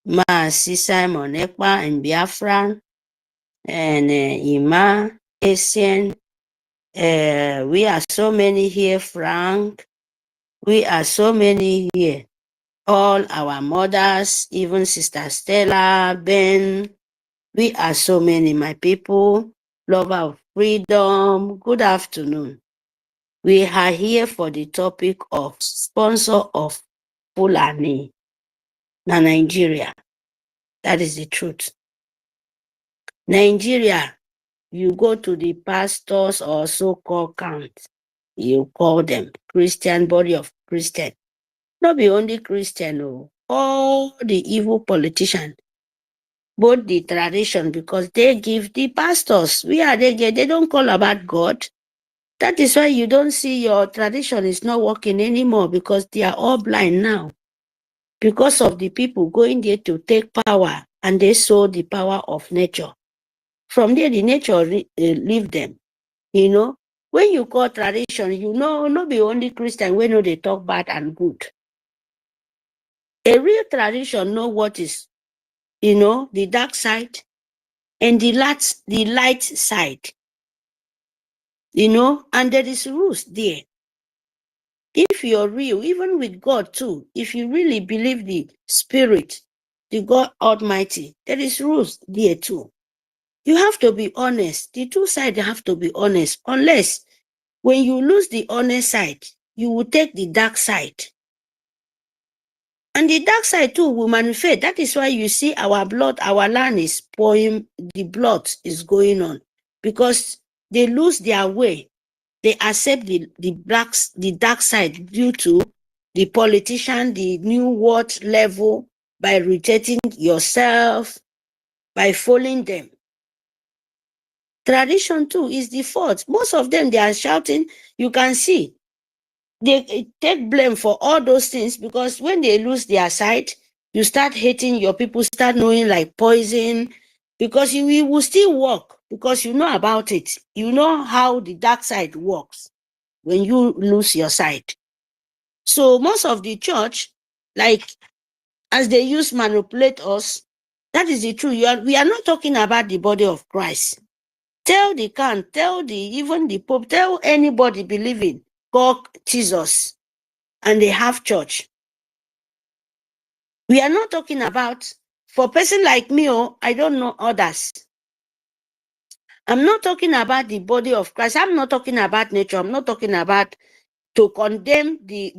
Mercy Simon Ekpa and Biafran, and Ima, Asian. We are so many here, Frank. We are so many here. All our mothers, even Sister Stella, Ben. We are so many, my people. Lover of freedom. Good afternoon. We are here for the topic of sponsor of Fulani. Now, Nigeria. That is the truth. Nigeria, you go to the pastors or so-called camps, you call them Christian, body of Christian. Not be only Christian, no. All the evil politicians, both the tradition, because they give the pastors. Where they get? They don't call about God. That is why you don't see your tradition is not working anymore, because they are all blind now. Because of the people going there to take power, and they saw the power of nature. From there, the nature leave them. When you call tradition, not be only Christian, we know they talk bad and good. A real tradition know what is the dark side and the light side, and there is rules there. If you're real, even with God too, if you really believe the Spirit, the God Almighty, there is rules there too. You have to be honest. The two sides have to be honest. Unless when you lose the honest side, you will take the dark side. And the dark side too will manifest. That is why you see our blood, our land is pouring, the blood is going on. Because they lose their way. They accept the dark side due to the politician, the new world level, by rejecting yourself, by following them. Tradition too is the fault. Most of them, they are shouting, you can see. They take blame for all those things because when they lose their side, you start hating your people, start knowing like poison, because you will still work because you know about it. You know how the dark side works when you lose your side. So most of the church, like as they use manipulate us, that is the truth. We are not talking about the body of Christ. Tell the can, tell even the Pope, tell anybody believing God Jesus and they have church. We are not talking about, for a person like me, I don't know others. I'm not talking about the body of Christ. I'm not talking about nature. I'm not talking about to condemn the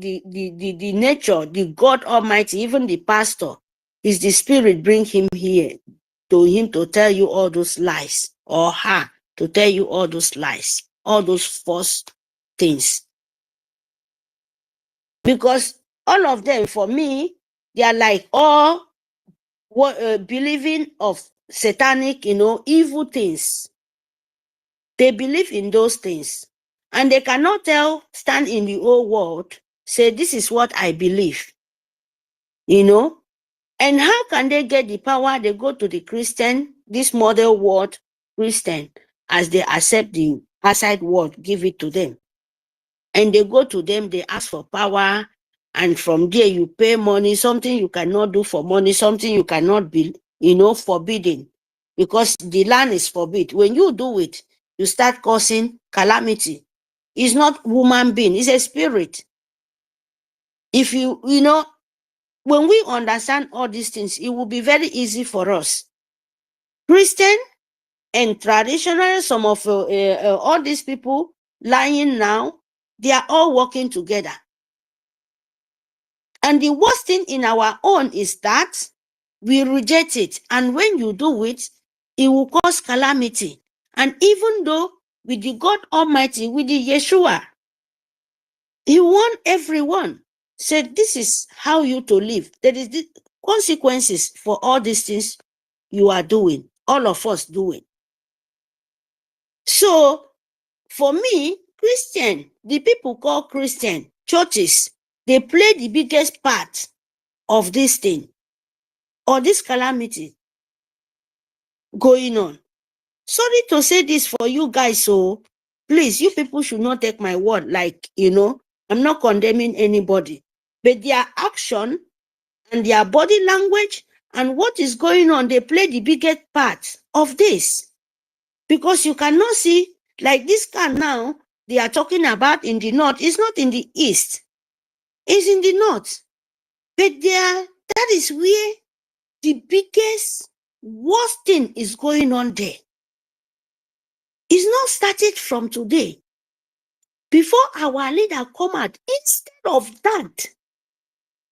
nature, the God Almighty, even the pastor. Is the Spirit bring him here to him to tell you all those lies, or her to tell you all those lies, all those false things. Because all of them, for me, they are like all believing of satanic, evil things. They believe in those things. And they cannot stand in the whole world, say, this is what I believe. And how can they get the power? They go to the Christian, this model world Christian, as they accept the outside world, give it to them. And they go to them, they ask for power, and from there you pay money, something you cannot do for money, something you cannot be, forbidden. Because the land is forbidden. When you do it, you start causing calamity. It's not human being, it's a spirit. If when we understand all these things, it will be very easy for us. Christian and traditional, some of all these people lying now, they are all working together. And the worst thing in our own is that we reject it. And when you do it, it will cause calamity. And even though with the God Almighty, with the Yeshua, He warned everyone, said, this is how you to live. There is the consequences for all these things you are doing, all of us doing. So, for me, Christian, the people called Christian, churches, they play the biggest part of this thing, or this calamity going on. Sorry to say this for you guys, so please, you people should not take my word like, I'm not condemning anybody. But their action and their body language and what is going on, they play the biggest part of this. Because you cannot see, like this car now, they are talking about in the north, it's not in the east, it's in the north. But that is where the biggest, worst thing is going on there. It's not started from today. Before our leader come out, instead of that,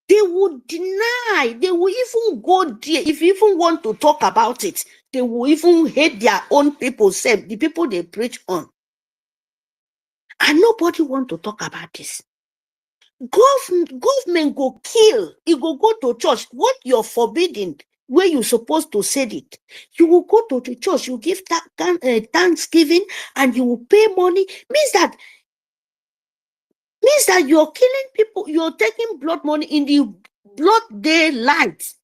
they would deny, they will even go there. If you even want to talk about it, they will even hate their own people, the people they preach on. And nobody want to talk about this. Government go kill, it go to church. What you're forbidding, where you're supposed to say it, you will go to the church, you give thanksgiving, and you will pay money. Means that you're killing people, you're taking blood money in the blood daylight.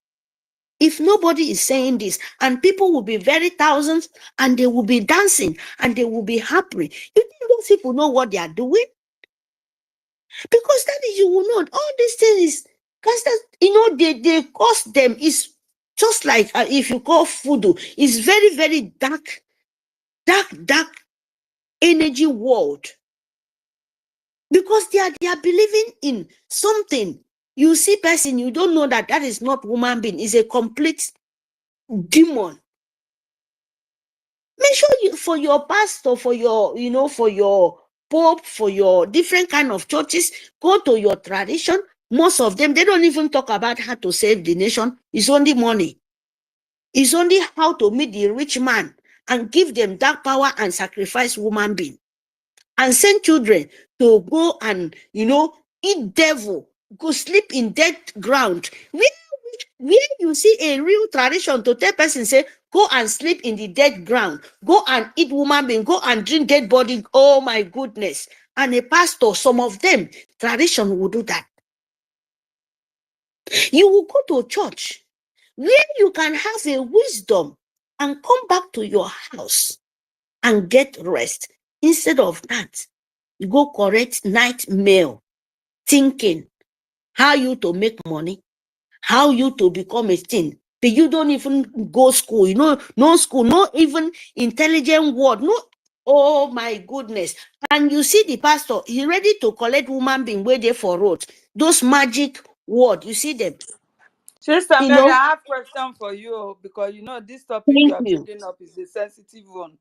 If nobody is saying this, and people will be very thousands, and they will be dancing, and they will be happy. You think those people know what they are doing? Because that is, you will know, all these things is, because they cost them is Just like if you call voodoo, it's very, very dark energy world. Because they are believing in something. You see person, you don't know that is not human being, is a complete demon. Make sure you, for your pastor, for your, for your pope, for your different kind of churches, go to your tradition. Most of them, they don't even talk about how to save the nation. It's only money. It's only how to meet the rich man and give them that power and sacrifice human being. And send children to go and, eat devil, go sleep in dead ground. Where you see a real tradition to tell person, say, go and sleep in the dead ground, go and eat woman being, go and drink dead body. Oh my goodness. And a pastor, some of them, tradition will do that. You will go to church where you can have a wisdom and come back to your house and get rest. Instead of that, you go correct night mail, thinking how you to make money, how you to become a thing. But you don't even go school, no school, no even intelligent word, no. Oh my goodness. And you see the pastor, he ready to collect woman being waiting for road. Those magic word, you see them. Sister Mary, I have a question for you, because this topic you are bringing up is a sensitive one.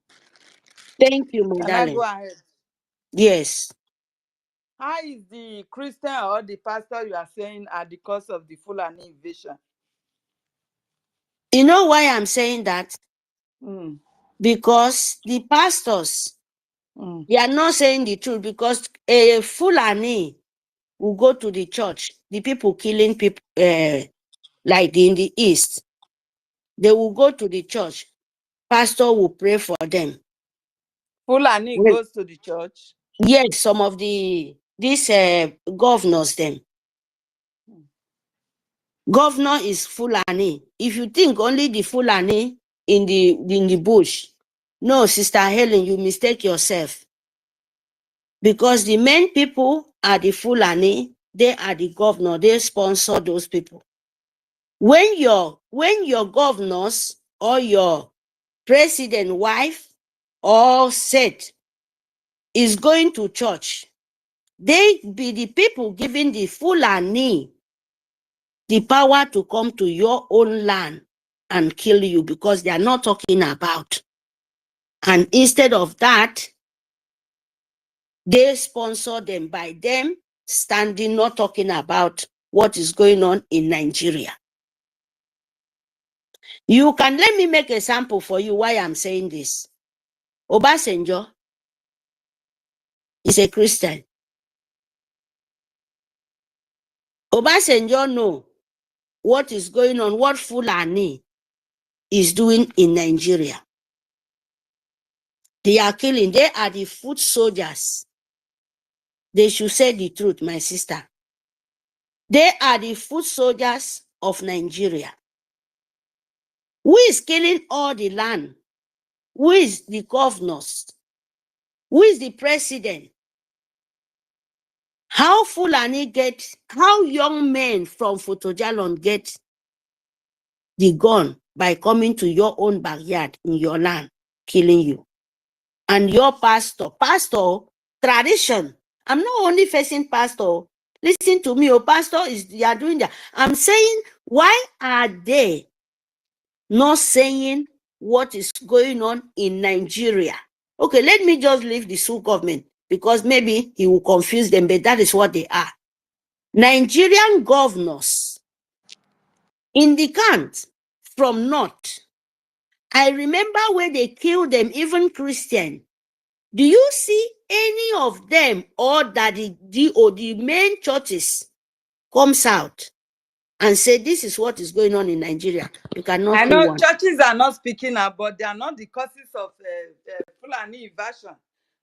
Thank you, my darling. Can I go ahead? Yes. How is the Christian or the pastor you are saying are the cause of the Fulani invasion? You know why I'm saying that? Because the pastors, they are not saying the truth, because a Fulani will go to the church, the people killing people, like in the east, they will go to the church, pastor will pray for them. Fulani goes to the church? Yes, some of these governors, them. Governor is Fulani. If you think only the Fulani in the bush, no, Sister Helen, you mistake yourself. Because the main people are the Fulani, they are the governor, they sponsor those people. When your governors or your president wife or said is going to church, they be the people giving the Fulani the power to come to your own land and kill you, because they are not talking about. And instead of that, they sponsor them by them standing, not talking about what is going on in Nigeria. You can let me make a sample for you why I'm saying this. Obasanjo is a Christian. Obasanjo know what is going on, what Fulani is doing in Nigeria. They are killing, they are the foot soldiers. They should say the truth, my sister. They are the foot soldiers of Nigeria. Who is killing all the land? Who is the governors? Who is the president? How Fulani get, how young men from Fotojalon get the gun by coming to your own backyard in your land, killing you? And your pastor, tradition. I'm not only facing pastor. Listen to me, your pastor they are doing that. I'm saying, why are they not saying what is going on in Nigeria? Okay, let me just leave the Sioux government, because maybe he will confuse them, but that is what they are. Nigerian governors in the camp from north. I remember when they killed them, even Christian. Do you see any of them, or that the main churches comes out and say this is what is going on in Nigeria? You cannot. I know churches are not speaking up, but they are not the causes of Fulani invasion.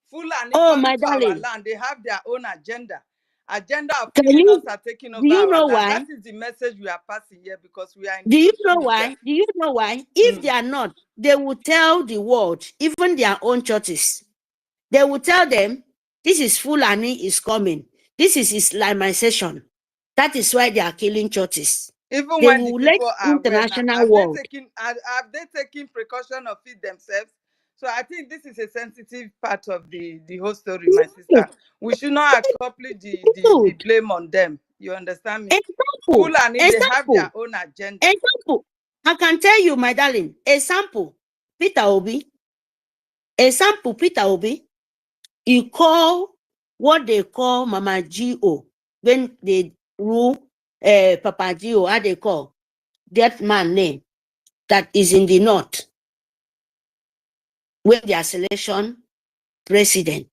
Fulani coming to our land, they have their own agenda. Agenda of killing us are taking over our land. That is the message we are passing here, because we are in. Do you know why? Do you know why? If they are not, they will tell the world, even their own churches. They will tell them, this is Fulani is coming. This is Islamization. That is why they are killing churches. Even They when the will let people are aware now, international world. have they taken precaution of it themselves? So I think this is a sensitive part of the whole story, my sister. We should not accomplish the blame on them. You understand me? Example. They have their own agenda. Example. I can tell you, my darling. Example. Peter Obi. Example. Peter Obi. He call what they call Mama G.O. when they rule Papa G.O. How they call that man name that is in the north when their selection president.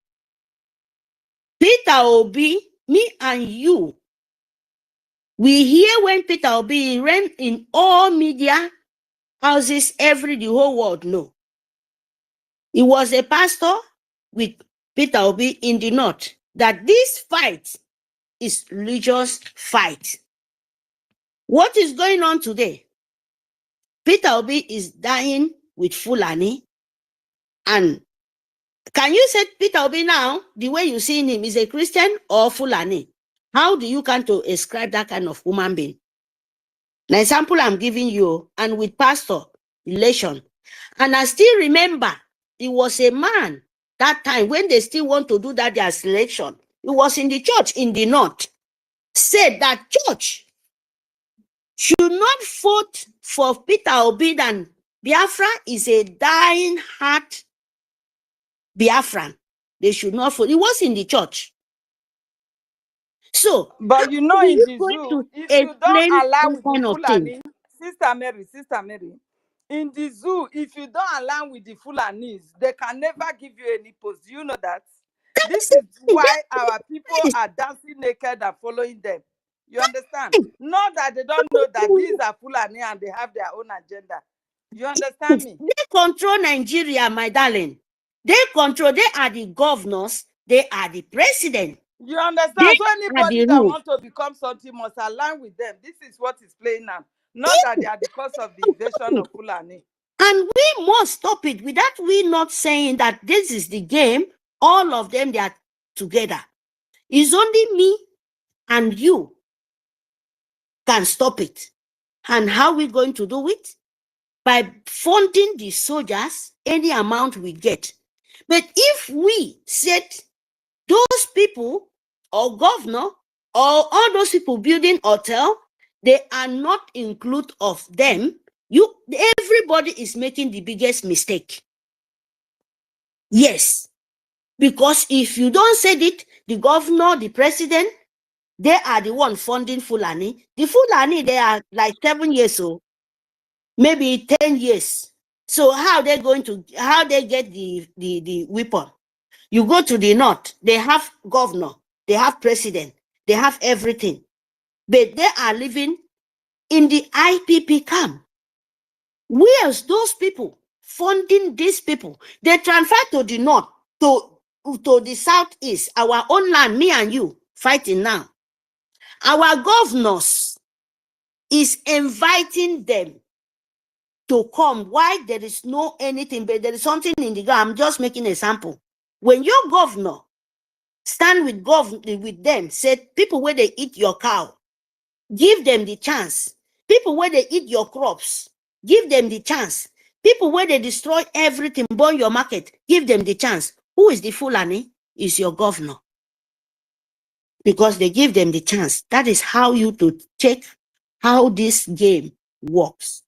Peter Obi, me and you, we hear when Peter Obi ran in all media houses, the whole world know. He was a pastor with Peter Obi in the north, that this fight is religious fight. What is going on today? Peter Obi is dying with Fulani. And can you say Peter Obi now, the way you see him, is a Christian or Fulani? How do you come to ascribe that kind of human being? An example I'm giving you, and with pastor relation. And I still remember, it was a man that time when they still want to do that their selection. It was in the church in the north. Said that church should not vote for Peter Obi than Biafra is a dying heart Biafran. They should not vote. It was in the church. So, but you know, in the zoo, if you don't allow with the Fulani, Sister Mary, in the zoo, if you don't allow with the Fulanis, they can never give you any post. Do you know that? This is why our people are dancing naked and following them. You understand? Not that they don't know that these are Fulani and they have their own agenda. You understand me? They control Nigeria, my darling. They are the governors, they are the president. You understand? So anybody that wants to become something must align with them. This is what is playing now. Not that they are the cause of the invasion of Fulani. And we must stop it. Without we not saying that this is the game, all of them, they are together. It's only me and you can stop it. And how are we going to do it? By funding the soldiers, any amount we get. But if we set those people or governor or all those people building hotel, they are not included of them. Everybody is making the biggest mistake. Yes, because if you don't say it, the governor, the president, they are the one funding Fulani. The Fulani, they are like 7 years old, maybe 10 years. So how they get the weapon? You go to the north, they have governor, they have president, they have everything. But they are living in the IPP camp. Where's those people funding these people? They transfer to the north, to the southeast, our own land, me and you fighting now. Our governors is inviting them to come. Why? There is no anything, but there is something in the ground. I'm just making an example. When your governor stand with them, say people where they eat your cow, give them the chance. People where they eat your crops, give them the chance. People where they destroy everything, burn your market, give them the chance. Who is the Fulani? Is your governor. Because they give them the chance. That is how you to check how this game works.